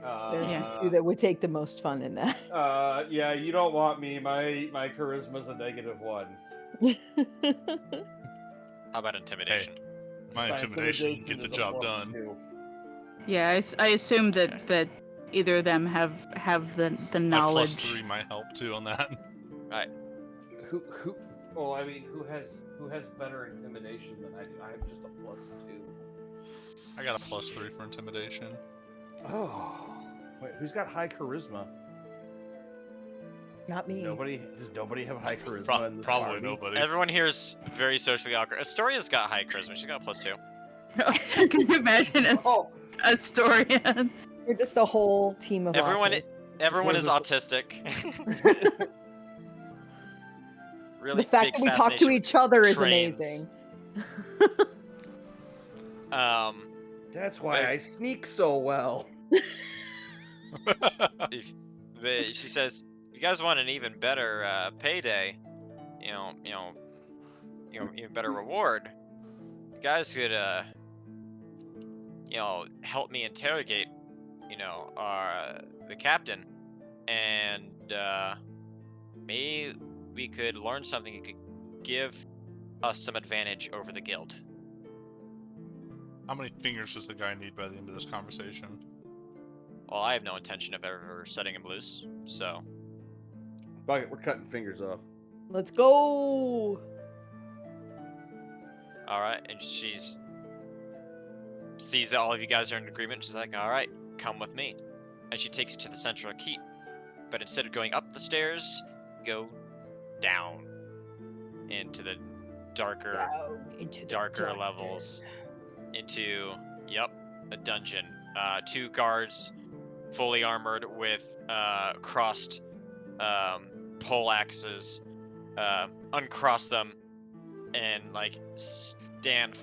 They're two that would take the most fun in that. Yeah, you don't want me. My charisma's a -1. How about intimidation? My intimidation can get the is a job done. +2. Yeah, I assume that either of them have the My knowledge. +3 might help too on that. Right. Who? Well, I mean, who has better intimidation than I do? I have just a +2. I got a +3 for intimidation. Oh, wait, who's got high charisma? Not me. Nobody. Does nobody have high charisma? in this Probably party? nobody. Everyone here is very socially awkward. Astoria's got high charisma. She's got a +2. Can you imagine Oh, Astorian? We're just a whole team of Everyone What is is autistic. Really the fact big that we talk to fascination with each other is trains. amazing. that's why I sneak so well. She says, "You guys want an even better payday, even better reward. You guys could, help me interrogate, the captain, and maybe we could learn something that could give us some advantage over the guild." How many fingers does the guy need by the end of this conversation? Well, I have no intention of ever setting him loose, so. Fuck it, we're cutting fingers off. Let's go. All right, and sees that all of you guys are in agreement. She's like, "All right, come with me," and she takes you to the central keep. But instead of going up the stairs, go down into the darker levels, into a dungeon. 2 guards, fully armored with crossed pole axes, uncross them and like stand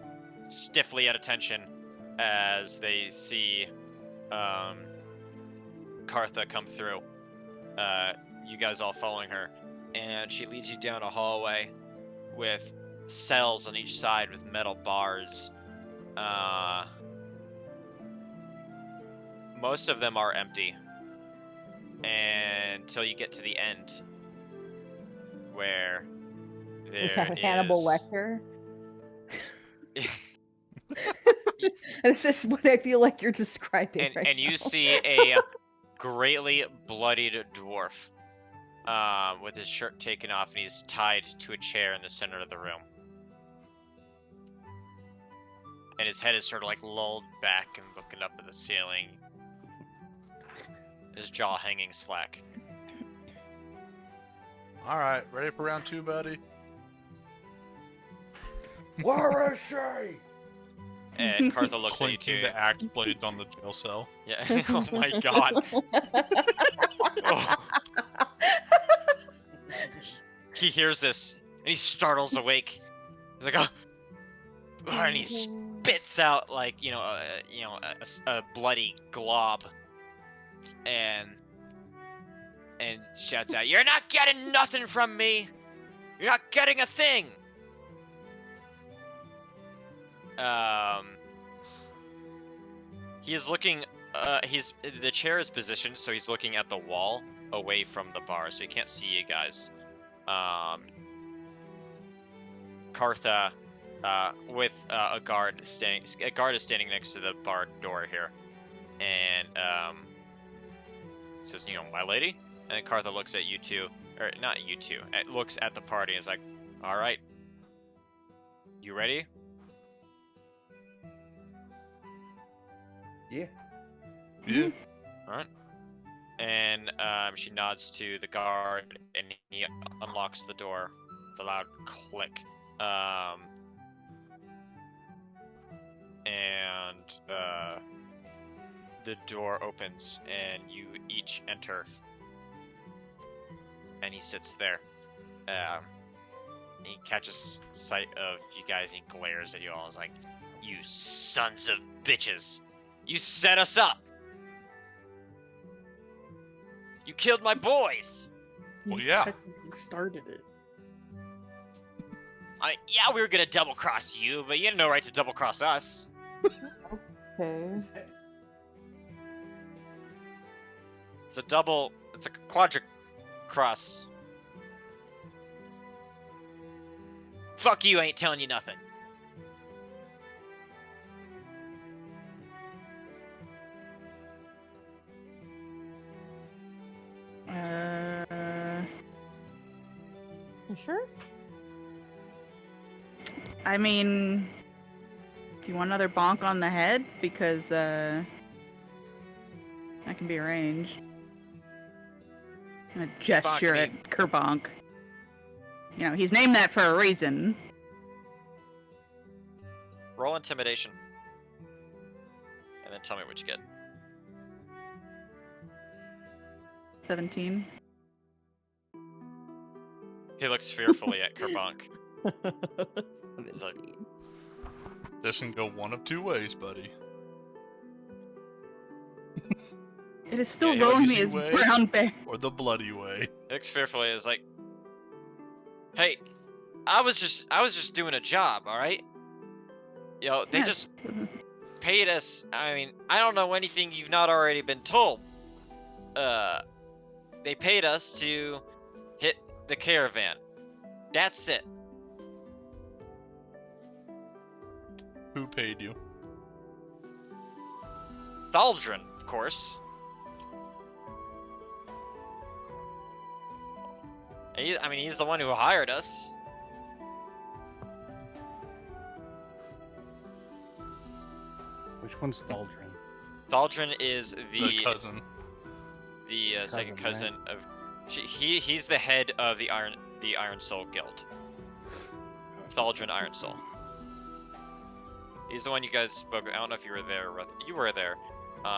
stiffly at attention as they see Kartha come through. You guys all following her, and she leads you down a hallway with cells on each side with metal bars. Most of them are empty until you get to the end, where there is Hannibal Lecter. This is what I feel like you're describing. and you see a greatly bloodied dwarf with his shirt taken off, and he's tied to a chair in the center of the room. And his head is sort of like lulled back and looking up at the ceiling. His jaw hanging slack. Alright, ready for round 2, buddy? Where is she? And Kartha looks at you Clinking too. the axe blade on the jail cell. Yeah. Oh my god. Oh. He hears this and he startles awake. He's like, "Oh!" And he spits out like a bloody glob, and shouts out, "You're not getting nothing from me. You're not getting a thing." He is looking. The chair is positioned, so he's looking at the wall away from the bar, so he can't see you guys. Kartha, with a guard standing. A guard is standing next to the bar door here, and says, "My lady." And then Kartha looks at you two, or not you two. It looks at the party and is like, "All right, you ready?" Yeah. Yeah. All right. And she nods to the guard, and he unlocks the door with a loud click. And the door opens, and you each enter. And he sits there. He catches sight of you guys, and he glares at you all. He's like, "You sons of bitches! You set us up! You killed my boys!" Well, You yeah. technically started it. Yeah, we were gonna double cross you, but you had no right to double cross us. Okay. It's a quadra cross. Fuck you, ain't telling you nothing. You sure? I mean, do you want another bonk on the head? Because, that can be arranged. I'm gonna gesture me. at Kerbonk. He's named that for a reason. Roll intimidation. And then tell me what you get. 17. He looks fearfully at Kerbonk. He's like, 17. This can go one of two ways, buddy. It is still Yeah, he rolling looks me as way. brown bear. Or the bloody way. he looks fearfully. Is like, "Hey, I was just doing a job, all right? They just paid us. I mean, I don't know anything you've not already been told. They paid us to hit the caravan. That's it." Who paid you? Thaldrin, of course. He's the one who hired us. Which one's Thaldrin? Thaldrin is The cousin. the second Cousin, cousin of. He's the head of the Iron Soul Guild. Thaldrin Iron Soul. He's the one you guys spoke. I don't know if you were there. You were there.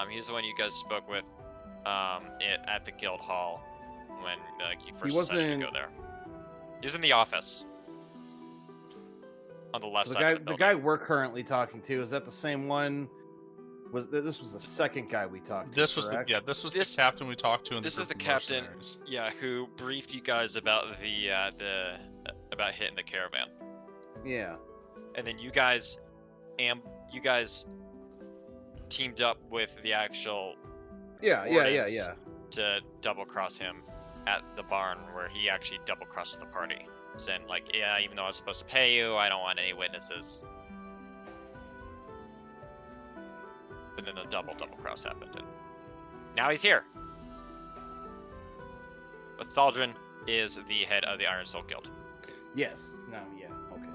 He's the one you guys spoke with, at the guild hall when you first decided to go there. He was in the office on the left So side of the building. the guy we're currently talking to, is that the same one? This was the second guy we talked to? This was correct? the captain we talked to in This the is the group of captain, mercenaries. yeah, who briefed you guys about about hitting the caravan, Yeah. and then you guys teamed up with the actual Yeah. Ordnance. to double cross him at the barn where he actually double crossed the party, saying like, "Yeah, even though I was supposed to pay you, I don't want any witnesses." But then the double cross happened, and now he's here. But Thaldrin is the head of the Iron Soul Guild. Yes. No. Yeah. Okay.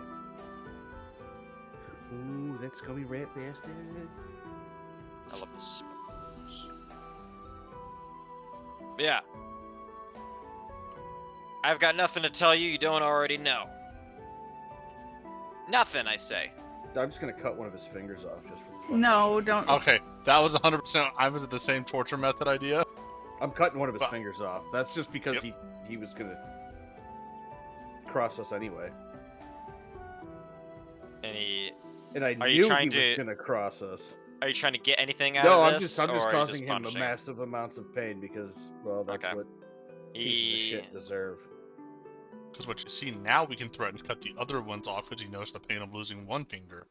Ooh, that scummy rat bastard. I love this. Yeah. I've got nothing to tell you don't already know. Nothing, I say. I'm just gonna cut one of his fingers off just for fun. No, don't. Okay, that was 100%. I was at the same torture method idea. I'm cutting one of his But- fingers off. That's just because Yep. he was gonna cross us anyway. And I Are you knew he trying was to- gonna cross us. Are you trying to get anything out No, of I'm this? just or are you causing him punishing? massive amounts of pain because, well, that's Okay. what pieces of shit deserve. Because what you see now, we can threaten to cut the other ones off because he knows the pain of losing one finger.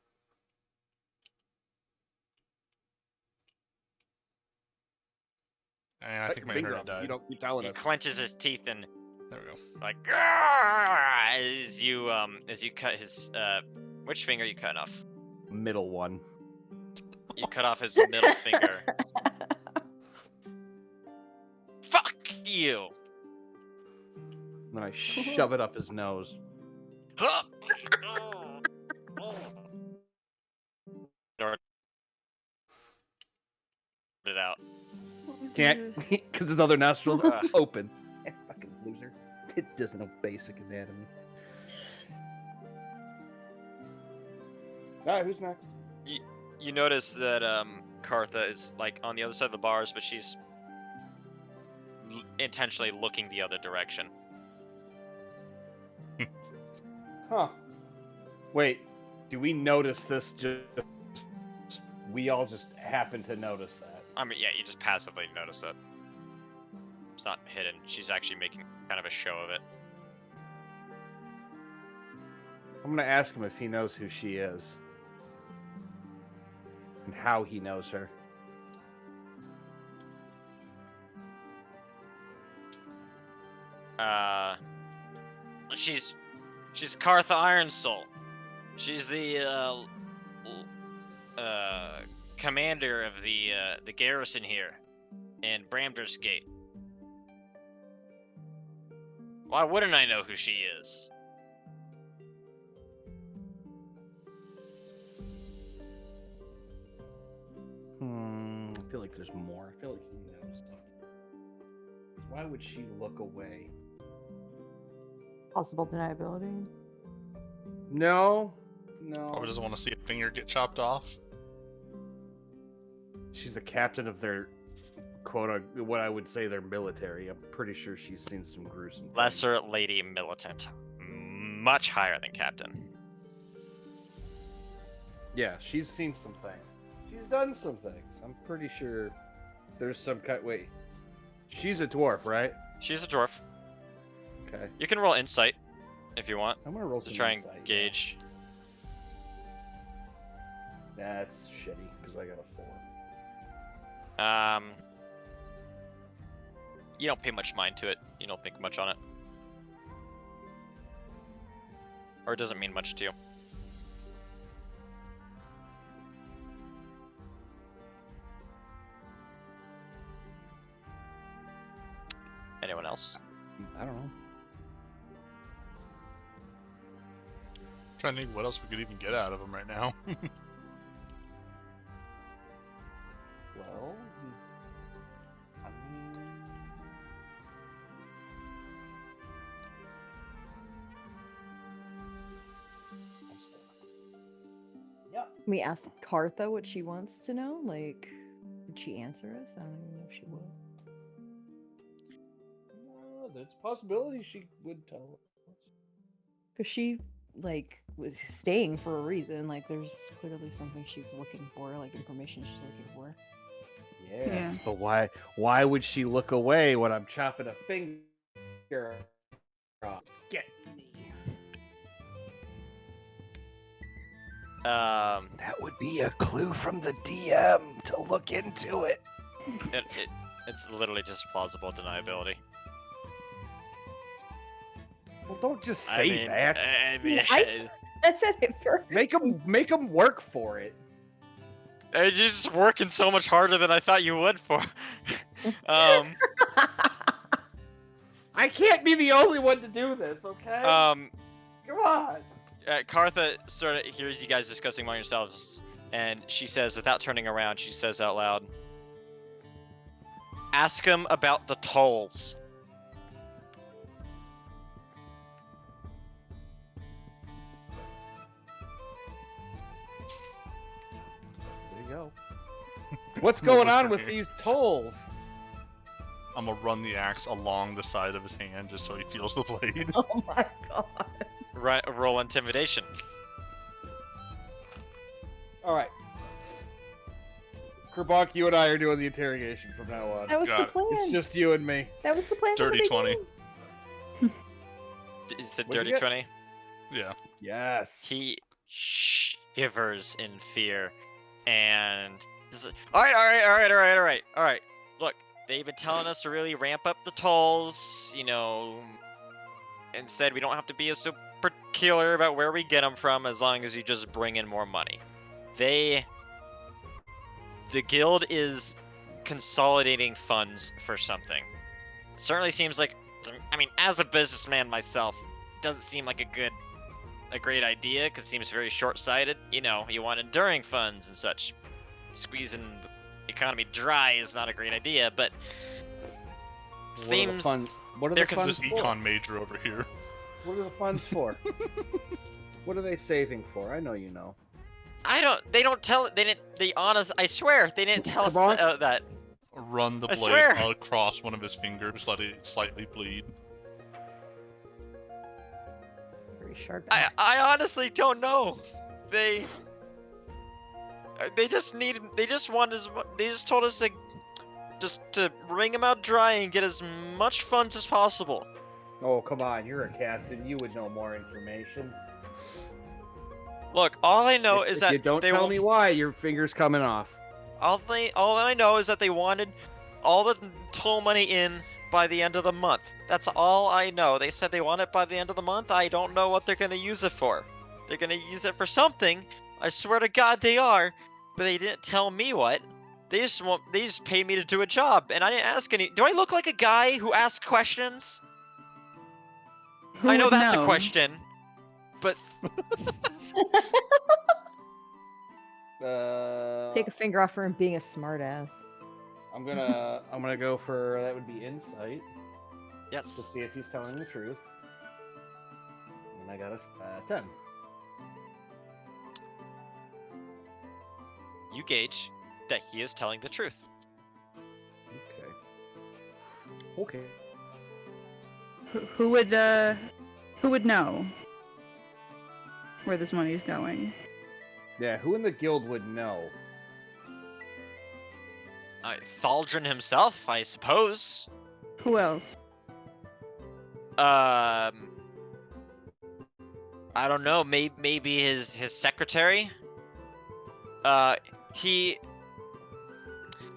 And I Cut think your my finger internet off. died. You don't keep telling He us. clenches his teeth and There we go. Like "Grrr!" as you cut his which finger you cut off? Middle one. You cut off his middle finger. Fuck you! Then I shove it up his nose. Or it out. Can't, because his other nostrils are Ugh. open. Fucking loser. It doesn't know basic anatomy. Alright, who's next? You notice that Kartha is like on the other side of the bars, but she's intentionally looking the other direction. Huh. Wait, do we notice this just... We all just happen to notice that. I mean, yeah, you just passively notice it. It's not hidden. She's actually making kind of a show of it. I'm gonna ask him if he knows who she is. And how he knows her. She's Kartha Ironsoul. She's the commander of the garrison here in Bramder's Gate. Why wouldn't I know who she is? I feel like there's more. I feel like he knows something. Why would she look away? Possible deniability. No. Probably doesn't want to see a finger get chopped off. She's the captain of their what I would say their military. I'm pretty sure she's seen some gruesome things. Lesser Lady Militant. Much higher than Captain. Yeah, she's seen some things. She's done some things. I'm pretty sure there's some kind. Wait, she's a dwarf, right? She's a dwarf. Okay. You can roll insight if you want I'm gonna roll to some try and insight, gauge. Yeah. That's shitty because I got a 4. You don't pay much mind to it. You don't think much on it. Or it doesn't mean much to you. Anyone else? I don't know. Trying to think what else we could even get out of him right now. Well, I mean, I'm stuck. Yep. Can we ask Kartha what she wants to know? Like, would she answer us? I don't even know if she would. There's a possibility she would tell us. Because she, like, was staying for a reason. Like, there's clearly something she's looking for, like, information she's looking for. Yes, Yeah. but why would she look away when I'm chopping a finger off? Get me. That would be a clue from the DM to look into it. It's literally just plausible deniability. Well, don't just I say mean, that. I mean, I said it first. Make them work for it. you're just working so much harder than I thought you would for. I can't be the only one to do this, okay? Come on. Kartha sort of hears you guys discussing among yourselves, and she says, without turning around, she says out loud, "Ask him about the tolls." There you go. What's going on with these tolls? I'm gonna run the axe along the side of his hand just so he feels the blade. Oh my god. Roll intimidation. All right. Kerbok, you and I are doing the interrogation from now on. That was Got the it. plan. It's just you and me. That was the plan. from the Dirty 20. beginning. Is it What'd you dirty get? 20? Yeah. Yes. He shivers in fear, and all right. Look, they've been telling us to really ramp up the tolls. You know, and said we don't have to be so particular about where we get them from as long as you just bring in more money. The guild is consolidating funds for something. Certainly seems like, I mean, as a businessman myself, doesn't seem like a great idea because it seems very short-sighted. You know, you want enduring funds and such. Squeezing the economy dry is not a great idea, but seems What are they're the This funds for? econ major over here. What are the funds for? What are they saving for? I know you know. they don't tell, they honest, I swear, they didn't tell us Come on. that. Run the I blade swear. across one of his fingers, let it slightly bleed. Very sharp. I honestly don't know. They just told us to wring them out dry and get as much funds as possible. Oh, come on. You're a captain. You would know more information. Look, all I know If is that you don't they tell wa- me why, your finger's coming off. all I know is that they wanted all the toll money in by the end of the month. That's all I know. They said they want it by the end of the month. I don't know what they're gonna use it for. They're gonna use it for something. I swear to God they are, but they didn't tell me what. They just paid me to do a job, and I didn't ask any. Do I look like a guy who asks questions? Who I know would that's a know? question, but Take a finger off for him being a smartass. I'm gonna go for that would be insight to yes. see if he's telling the truth. And I got a 10. You gauge that he is telling the truth. Okay. Who would know where this money's going? Yeah, who in the guild would know? Thaldrin himself, I suppose. Who else? I don't know. Maybe his secretary. He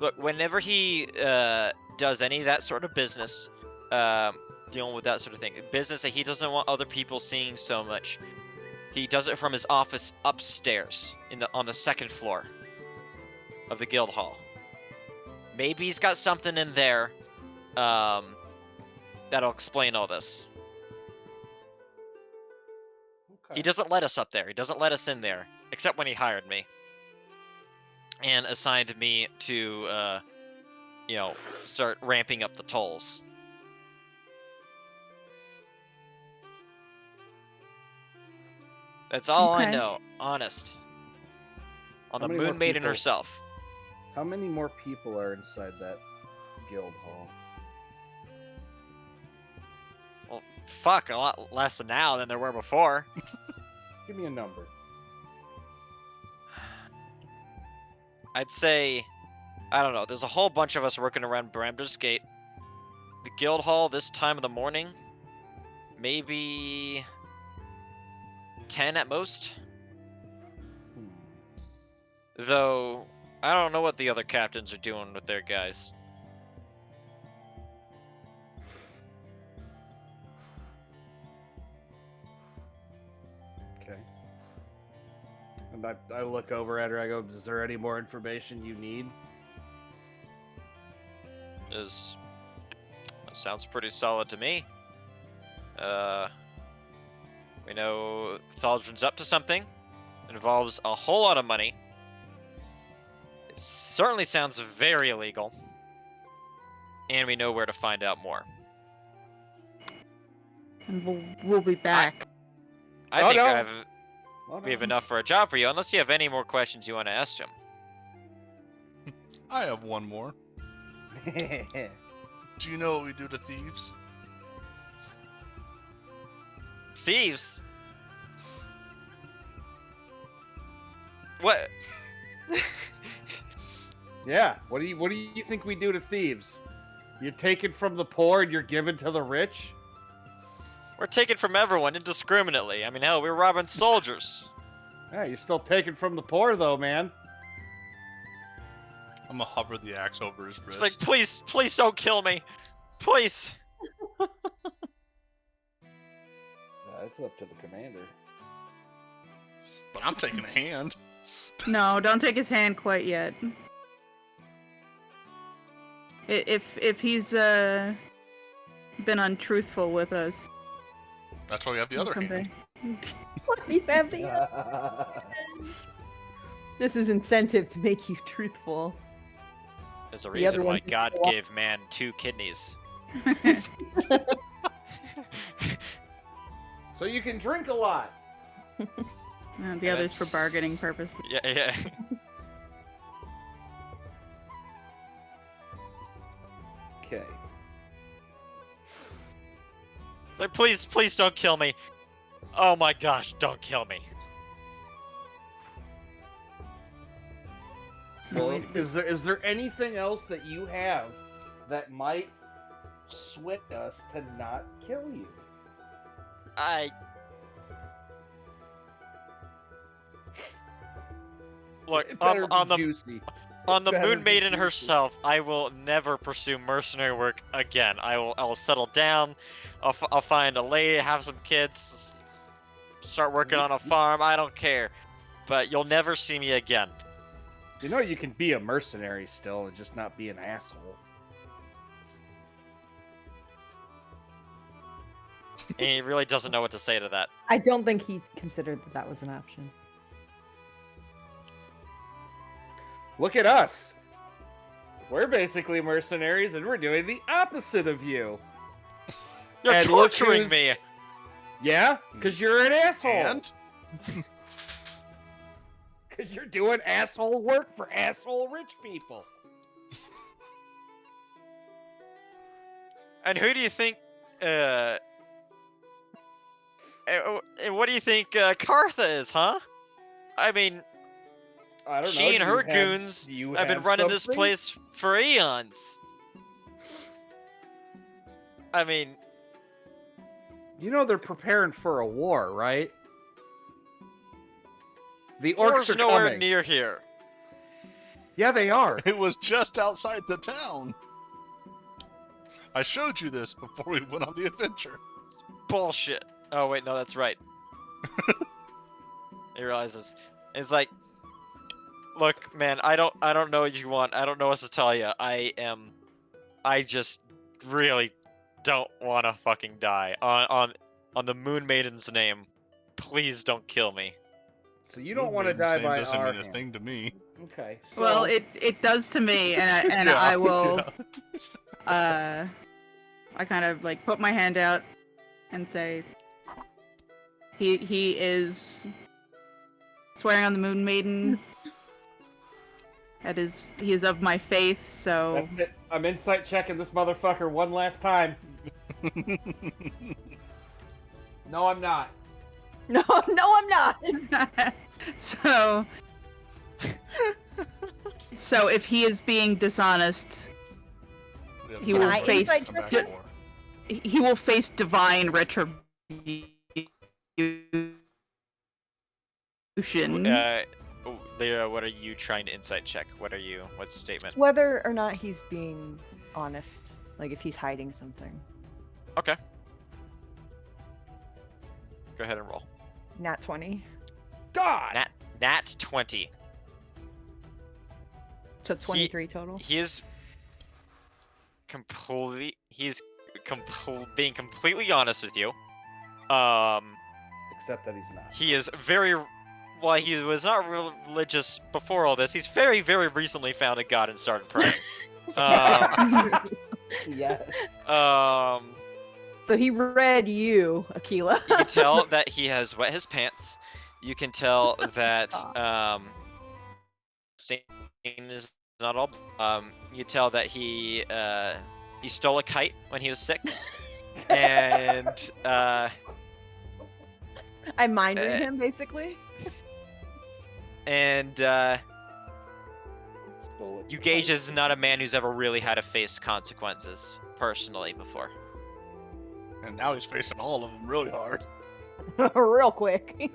look whenever he does any of that sort of business, dealing with that sort of thing, business that he doesn't want other people seeing so much. He does it from his office upstairs on the second floor of the guild hall. Maybe he's got something in there that'll explain all this. Okay. He doesn't let us up there. He doesn't let us in there, except when he hired me and assigned me to, start ramping up the tolls. That's all I Okay. know, honest. On How the many more Moon Maiden people? herself. How many more people are inside that guild hall? Well, fuck, a lot less now than there were before. Give me a number. I'd say, I don't know, there's a whole bunch of us working around Bramder's Gate. The guild hall this time of the morning, maybe 10 at most. Though, I don't know what the other captains are doing with their guys. Okay. And I look over at her. I go, "Is there any more information you need?" That sounds pretty solid to me. We know Thaldrin's up to something. It involves a whole lot of money. It certainly sounds very illegal. And we know where to find out more. And we'll be back. I Oh, think no. we have enough for a job for you, unless you have any more questions you want to ask him. I have one more. Do you know what we do to thieves? Thieves? What? Yeah. What do you think we do to thieves? You're taken from the poor and you're given to the rich? We're taken from everyone indiscriminately. I mean, hell, we're robbing soldiers. Yeah, you're still taken from the poor though, man. I'm gonna hover the axe over his It's wrist. like, please don't kill me. Please. That's up to the commander. But I'm taking a hand. No, don't take his hand quite yet. If he's been untruthful with us, That's why we have the he'll other come hand. back. What do you have the This is incentive to make you truthful. There's a The other reason why one- God gave man 2 kidneys. So you can drink a lot. The others for bargaining purposes. Yeah. Okay. Like, please don't kill me. Oh my gosh, don't kill me. No, So, wait, is there anything else that you have that might sway us to not kill you? Look, It better on be the juicy. On the Better Moon be Maiden juicy. herself, I will never pursue mercenary work again. I will settle down. I'll find a lady, have some kids, start working on a farm. I don't care, but you'll never see me again. You know you can be a mercenary still and just not be an asshole. And he really doesn't know what to say to that. I don't think he's considered that was an option. Look at us. We're basically mercenaries and we're doing the opposite of you. You're And look torturing who's- me. Yeah? Because you're an asshole. And Because you're doing asshole work for asshole rich people. And who do you think? What do you think Kartha is, huh? I mean, I don't know. she and do her you have- goons do you have been have running this something? place for eons. I mean, You know they're preparing for a war, right? The orcs war's are nowhere coming. near here. Yeah, they are. it was just outside the town. I showed you this before we went on the adventure. Bullshit. Oh wait, no, that's right. He realizes it's like, look, man, I don't know what you want. I don't know what to tell you. I just really don't want to fucking die on the Moon Maiden's name. Please don't kill me. So you don't want to die by doesn't our mean a hand. thing to me. Okay. Well, so- it does to me, and Yeah, I will. yeah. I kind of like put my hand out and say, he is swearing on the Moon Maiden. He is of my faith, so That's it. I'm insight checking this motherfucker one last time. No, I'm not. No, I'm not. so if he is being dishonest, he Can will I face insight Come check back him? for. he will face divine retribution. What are you trying to insight check? What's the statement? Whether or not he's being honest, like if he's hiding something. Okay. Go ahead and roll. Nat 20. God. Nat 20. So 23 total. He is being completely honest with you. Except that he's not. He is very, while he was not religious before all this, he's very, very recently found a god and started praying. Yes. So he read you, Aquila. You can tell that he has wet his pants. You can tell that Stain is not all. You tell that he stole a kite when he was 6, and I mind read him basically. and you gauge is not a man who's ever really had to face consequences personally before. And now he's facing all of them really hard. Real quick.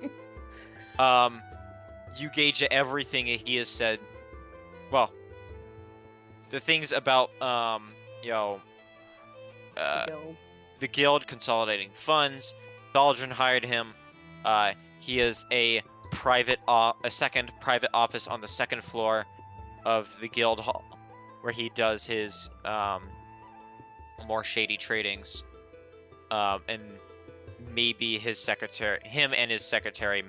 You gauge everything he has said. Well, the things about Guild. the guild consolidating funds, Thaldrin hired him. He is a second private office on the second floor of the guild hall, where he does his more shady tradings. And maybe his secretary, him and his secretary,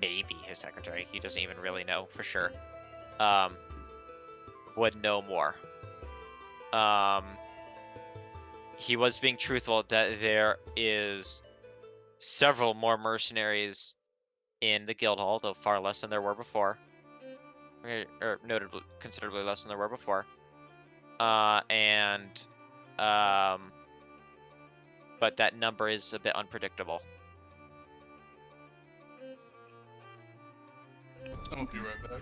maybe his secretary, he doesn't even really know for sure, would know more. He was being truthful that there is several more mercenaries in the guild hall, though far less than there were before. Or notably, considerably less than there were before. But that number is a bit unpredictable. I'll be right back.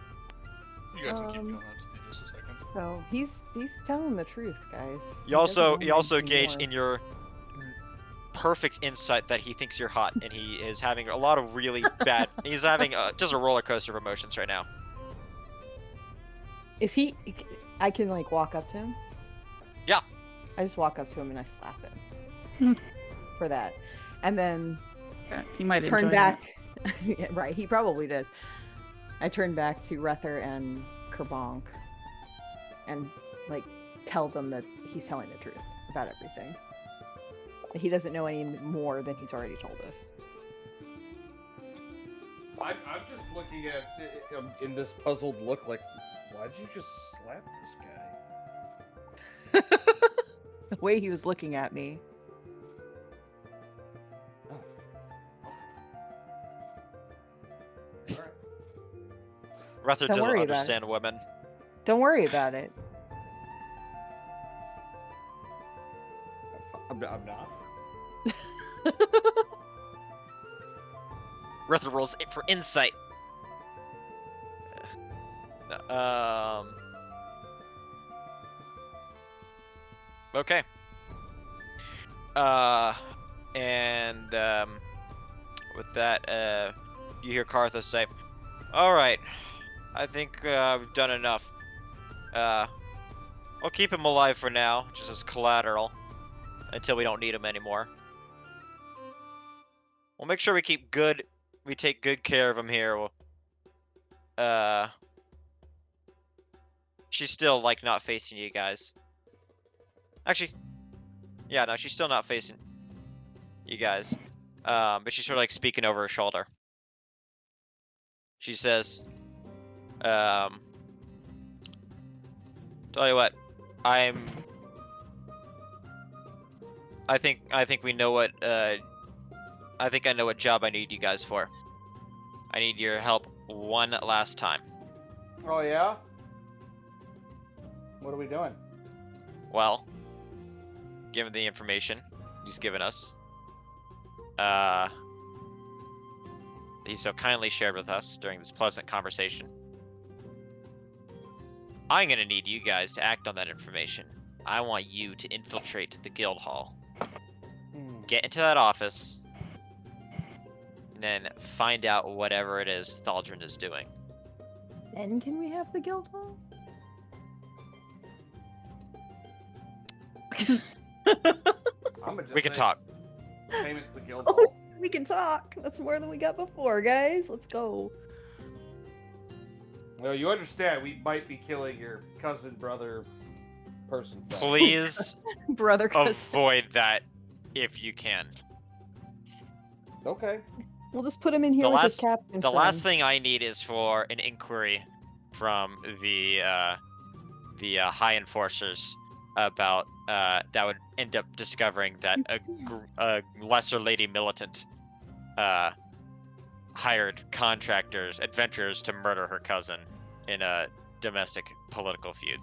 You guys can keep going on to just a second. So he's telling the truth, guys. You also anything gauge more. in your perfect insight that he thinks you're hot, and he is having a lot of really bad. He's having just a roller coaster of emotions right now. Is he? I can like walk up to him. Yeah. I just walk up to him and I slap Hmm. him for that, and then Yeah, he might turn enjoy back. Yeah, right, he probably does. I turn back to Rether and Kerbonk and like tell them that he's telling the truth about everything. That he doesn't know any more than he's already told us. I'm just looking at in this puzzled look like, why'd you just slap this guy? The way he was looking at me. Rether Don't doesn't worry about it. understand women. Don't worry about it. I'm not. Rether rolls it for insight. Okay. With that, you hear Cartha say, "All right, I think we've done enough. I'll keep him alive for now, just as collateral, until we don't need him anymore. We'll make sure we take good care of him here. She's still like not facing you guys. Actually, yeah, no, she's still not facing you guys. But she's sort of like speaking over her shoulder. She says, tell you what, I think we know what, I think I know what job I need you guys for. I need your help one last time. Oh yeah? What are we doing? Well, given the information he's given us, he so kindly shared with us during this pleasant conversation, I'm gonna need you guys to act on that information. I want you to infiltrate the guild hall, get into that office, and then find out whatever it is Thaldrin is doing. Then can we have the guild hall? We can talk. Payments to the guild Oh, hall. we can talk. That's more than we got before, guys. Let's go. Well, you understand, we might be killing your cousin, brother, person. friend. Please Brother cousin. avoid that if you can. Okay. We'll just put him in here The with his last- captain. The last friend. thing I need is for an inquiry from the high enforcers about that would end up discovering that a lesser lady militant hired contractors, adventurers to murder her cousin in a domestic political feud.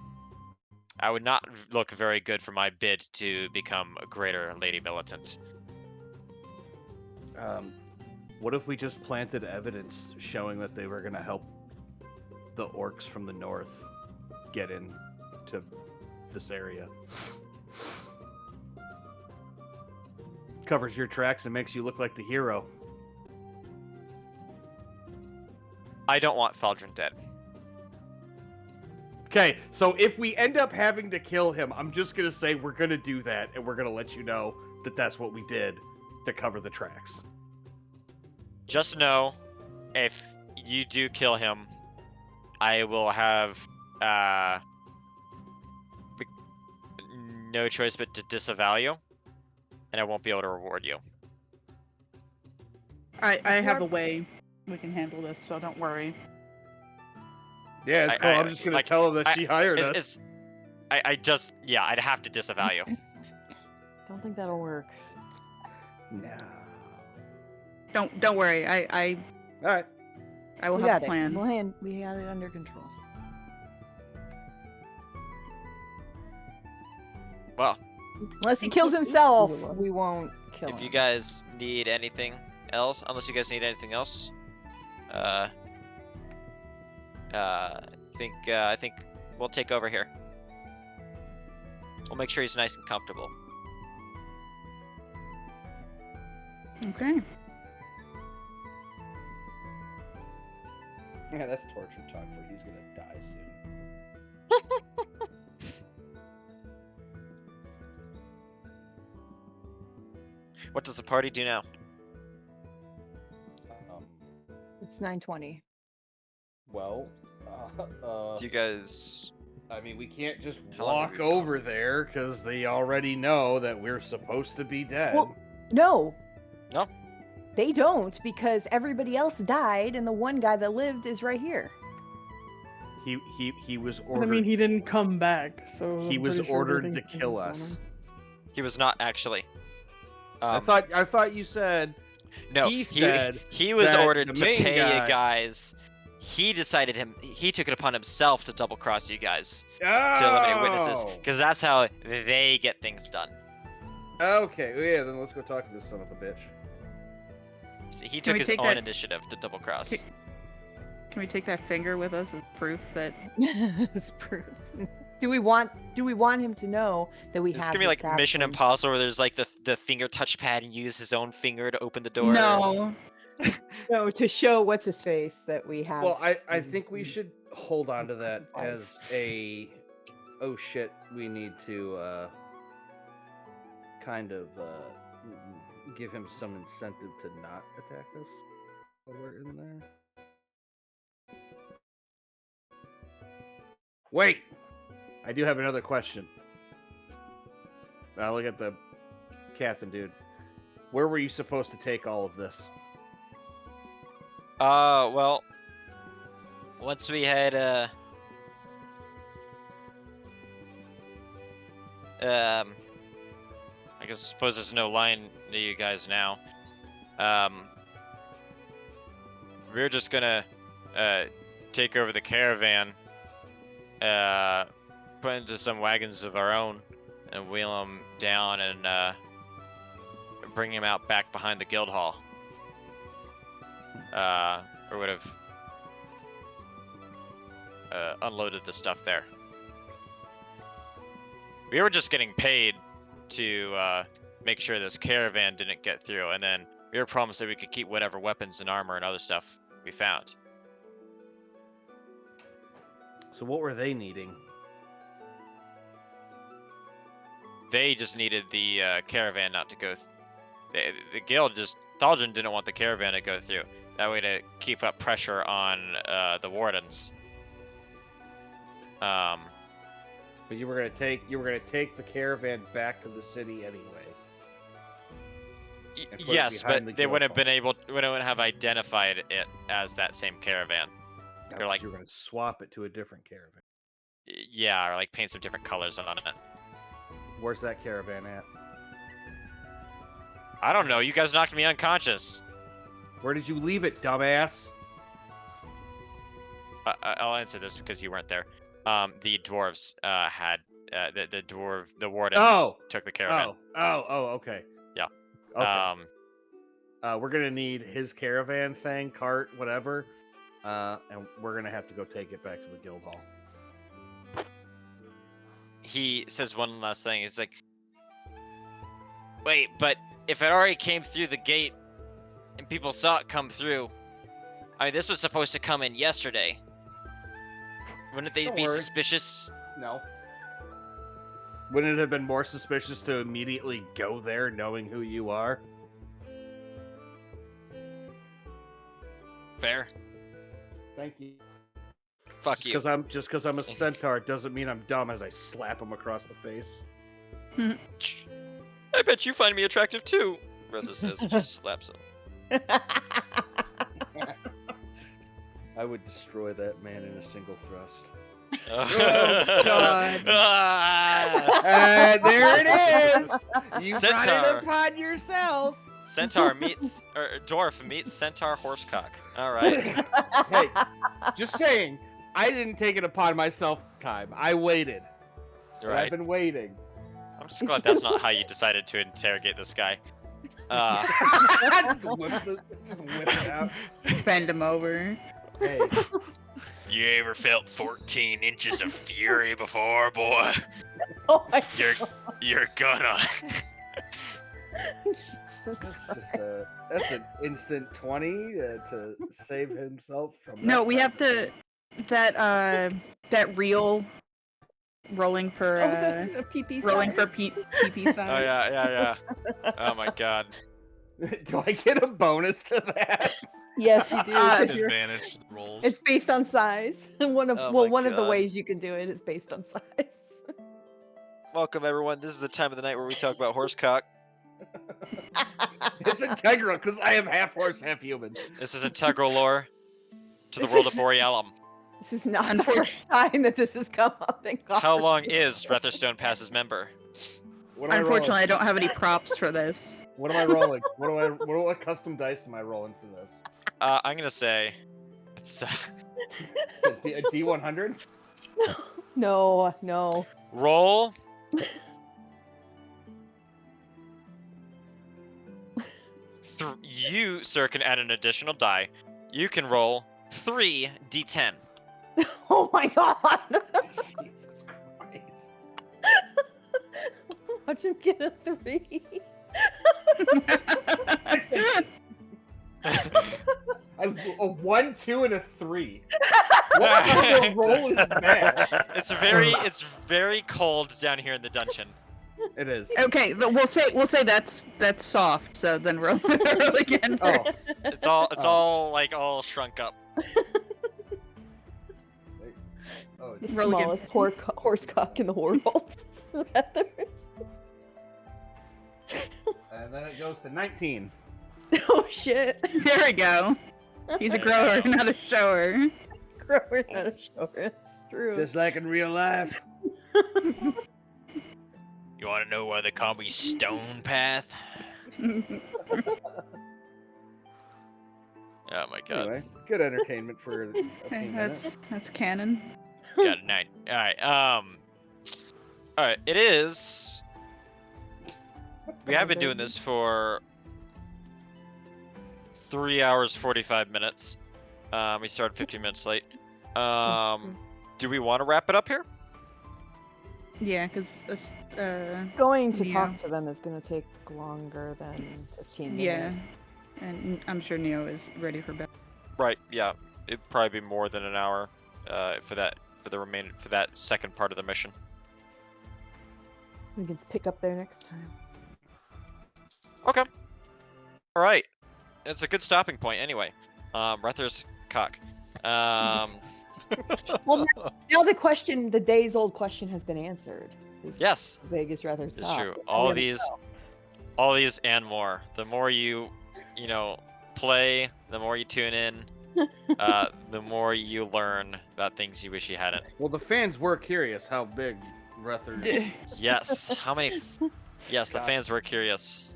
I would not look very good for my bid to become a greater lady militant. What if we just planted evidence showing that they were going to help the orcs from the north get into this area? Covers your tracks and makes you look like the hero. I don't want Thaldrin dead. Okay, so if we end up having to kill him, I'm just going to say we're going to do that, and we're going to let you know that that's what we did. to cover the tracks. Just know, if you do kill him, I will have no choice but to disavow you, and I won't be able to reward you. I have a way we can handle this, so don't worry. Yeah, it's cool. I'm just gonna tell him that she hired us. I'd have to disavow you. Don't think that'll work. No. Don't worry. I All right. I will We have got a plan. it. We got it under control. Well, Unless he kills himself, we won't kill him. if you guys need anything else, unless you guys need anything else, I think we'll take over here. We'll make sure he's nice and comfortable. Okay. Yeah, that's torture talk for he's gonna die soon. What does the party do now? It's 9:20. Well, Do you guys? I mean, we can't just How long have walk we gone? over there because they already know that we're supposed to be dead. Well, no. No? They don't, because everybody else died, and the one guy that lived is right here. He was But, ordered. I mean, he didn't come back, so he I'm was pretty sure ordered to everything's kill on us. him. He was not actually. I thought you said No, he said he was that ordered the to main pay guy- you guys. He took it upon himself to double cross you guys to eliminate witnesses, Oh! because that's how they get things done. Okay, well, yeah, then let's go talk to this son of a bitch. So he Can took we his take own that- initiative to double cross. Can we take that finger with us as proof that It's proof. Do we want him to know that we This is have gonna be his like Mission password? Impossible, where there's like the finger touchpad and use his own finger to open the door. No. No, to show what's his face that we have. Well, I his- think we should hold on to that Life. as a oh shit, we need to kind of give him some incentive to not attack us while we're in there. Wait! I do have another question. Now look at the captain, dude. Where were you supposed to take all of this? Well, once we had I suppose there's no line to you guys now. We're just gonna take over the caravan, put into some wagons of our own, and wheel them down and bring him out back behind the guild hall. Or would have unloaded the stuff there. We were just getting paid to make sure this caravan didn't get through, and then we were promised that we could keep whatever weapons and armor and other stuff we found. So what were they needing? They just needed the caravan not to go. The guild Thaljan didn't want the caravan to go through. That way to keep up pressure on the wardens. But you were gonna take the caravan back to the city anyway. And put it Yes, behind but the they guild wouldn't have identified it as that same caravan. That They're was- like- you were gonna swap it to a different caravan. Yeah, or like paint some different colors on it. Where's that caravan at? I don't know. You guys knocked me unconscious. Where did you leave it, dumbass? I'll answer this because you weren't there. The dwarves had the wardens took the caravan. Oh, okay. Yeah. Okay. We're gonna need his caravan thing, cart, whatever, and we're gonna have to go take it back to the guild hall. He says one last thing. He's like, wait, but if it already came through the gate and people saw it come through, I mean, this was supposed to come in yesterday. Wouldn't they Don't be worry. suspicious? No. Wouldn't it have been more suspicious to immediately go there knowing who you are? Fair. Thank you. Fuck you. Just because I'm a centaur doesn't mean I'm dumb as I slap him across the face. I bet you find me attractive too. Rather says and just slaps him. I would destroy that man in a single thrust. Oh, God. Ah! There it is. You brought Centaur. it upon yourself. Centaur meets or dwarf meets centaur horsecock. All right. Hey, just saying, I didn't take it upon myself time. I waited. You're I've right. been waiting. I'm just glad that's not how you decided to interrogate this guy. Just whip it out. Bend him over. Hey, You ever felt 14 inches of fury before, boy? Oh my You're gonna. that's an instant 20 to save himself from. No, that we have to that reel rolling for a PP rolling size. for PP size. Oh yeah. Oh my god. Do I get a bonus to that? Yes, you do. 'cause you're- Advantage to the rolls. It's based on size. One of Oh well, my one of the God. ways you can do it is based on size. Welcome everyone. This is the time of the night where we talk about horsecock. It's integral because I am half horse, half human. This is integral lore to the This world of is- Boreallum. This is not the first time that this has come up in How long conversation. is Retherstone Pass's member? What am I Unfortunately, rolling? I don't have any props for this. What am I rolling? What custom dice am I rolling for this? I'm gonna say it's A D100? No. roll. You, sir, can add an additional die. You can roll 3 d10. Oh my god! Jesus Christ. Watch him get a 3. A 1, 2, and a 3. What kind of roll is that? It's very cold down here in the dungeon. It is. Okay, but we'll say that's soft. So then roll again. Oh, It's all Oh. all shrunk up. oh, The Roll again. smallest horsecock in the world. and then it goes to 19. Oh shit! There we go. He's a grower, not a shower. Grower, not a shower. It's true. Just like in real life. You want to know why they call me Stone Path? Oh my god. Anyway, good entertainment for a few Okay, minutes. that's canon. Got a 9. Alright, it is. We have been doing this for 3 hours 45 minutes. We started 15 minutes late. Do we want to wrap it up here? Yeah, because Going to Yeah. talk to them is going to take longer than 15 minutes. yeah, and I'm sure Neo is ready for bed. Right. Yeah. It'd probably be more than an hour for that second part of the mission. We can pick up there next time. Okay. All right. It's a good stopping point anyway. Rether's cock. Well, now the days-old question has been answered. Is Yes, how big is Rether's it's cock? true. And All we haven't these, all these and more. The more you play, the more you tune in, the more you learn about things you wish you hadn't. Well, the fans were curious how big Rether. Yes. How many? Yes, the God. fans were curious.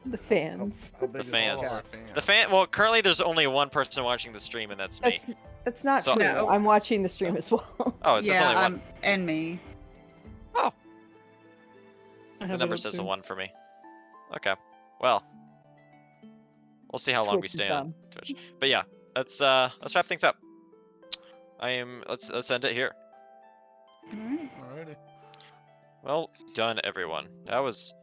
The fans. How big The is fans. cock? Well, currently there's only one person watching the stream, and that's me. That's not So- true. No. I'm watching the stream as well. Oh, it's just yeah, only one. and me. Oh, I the have number it up says a too. 1 for me. Okay. Well, we'll see how long we Twitch is stay on dumb. Twitch. But yeah, let's wrap things up. Let's end it here. All right. Alrighty. Well done, everyone. That was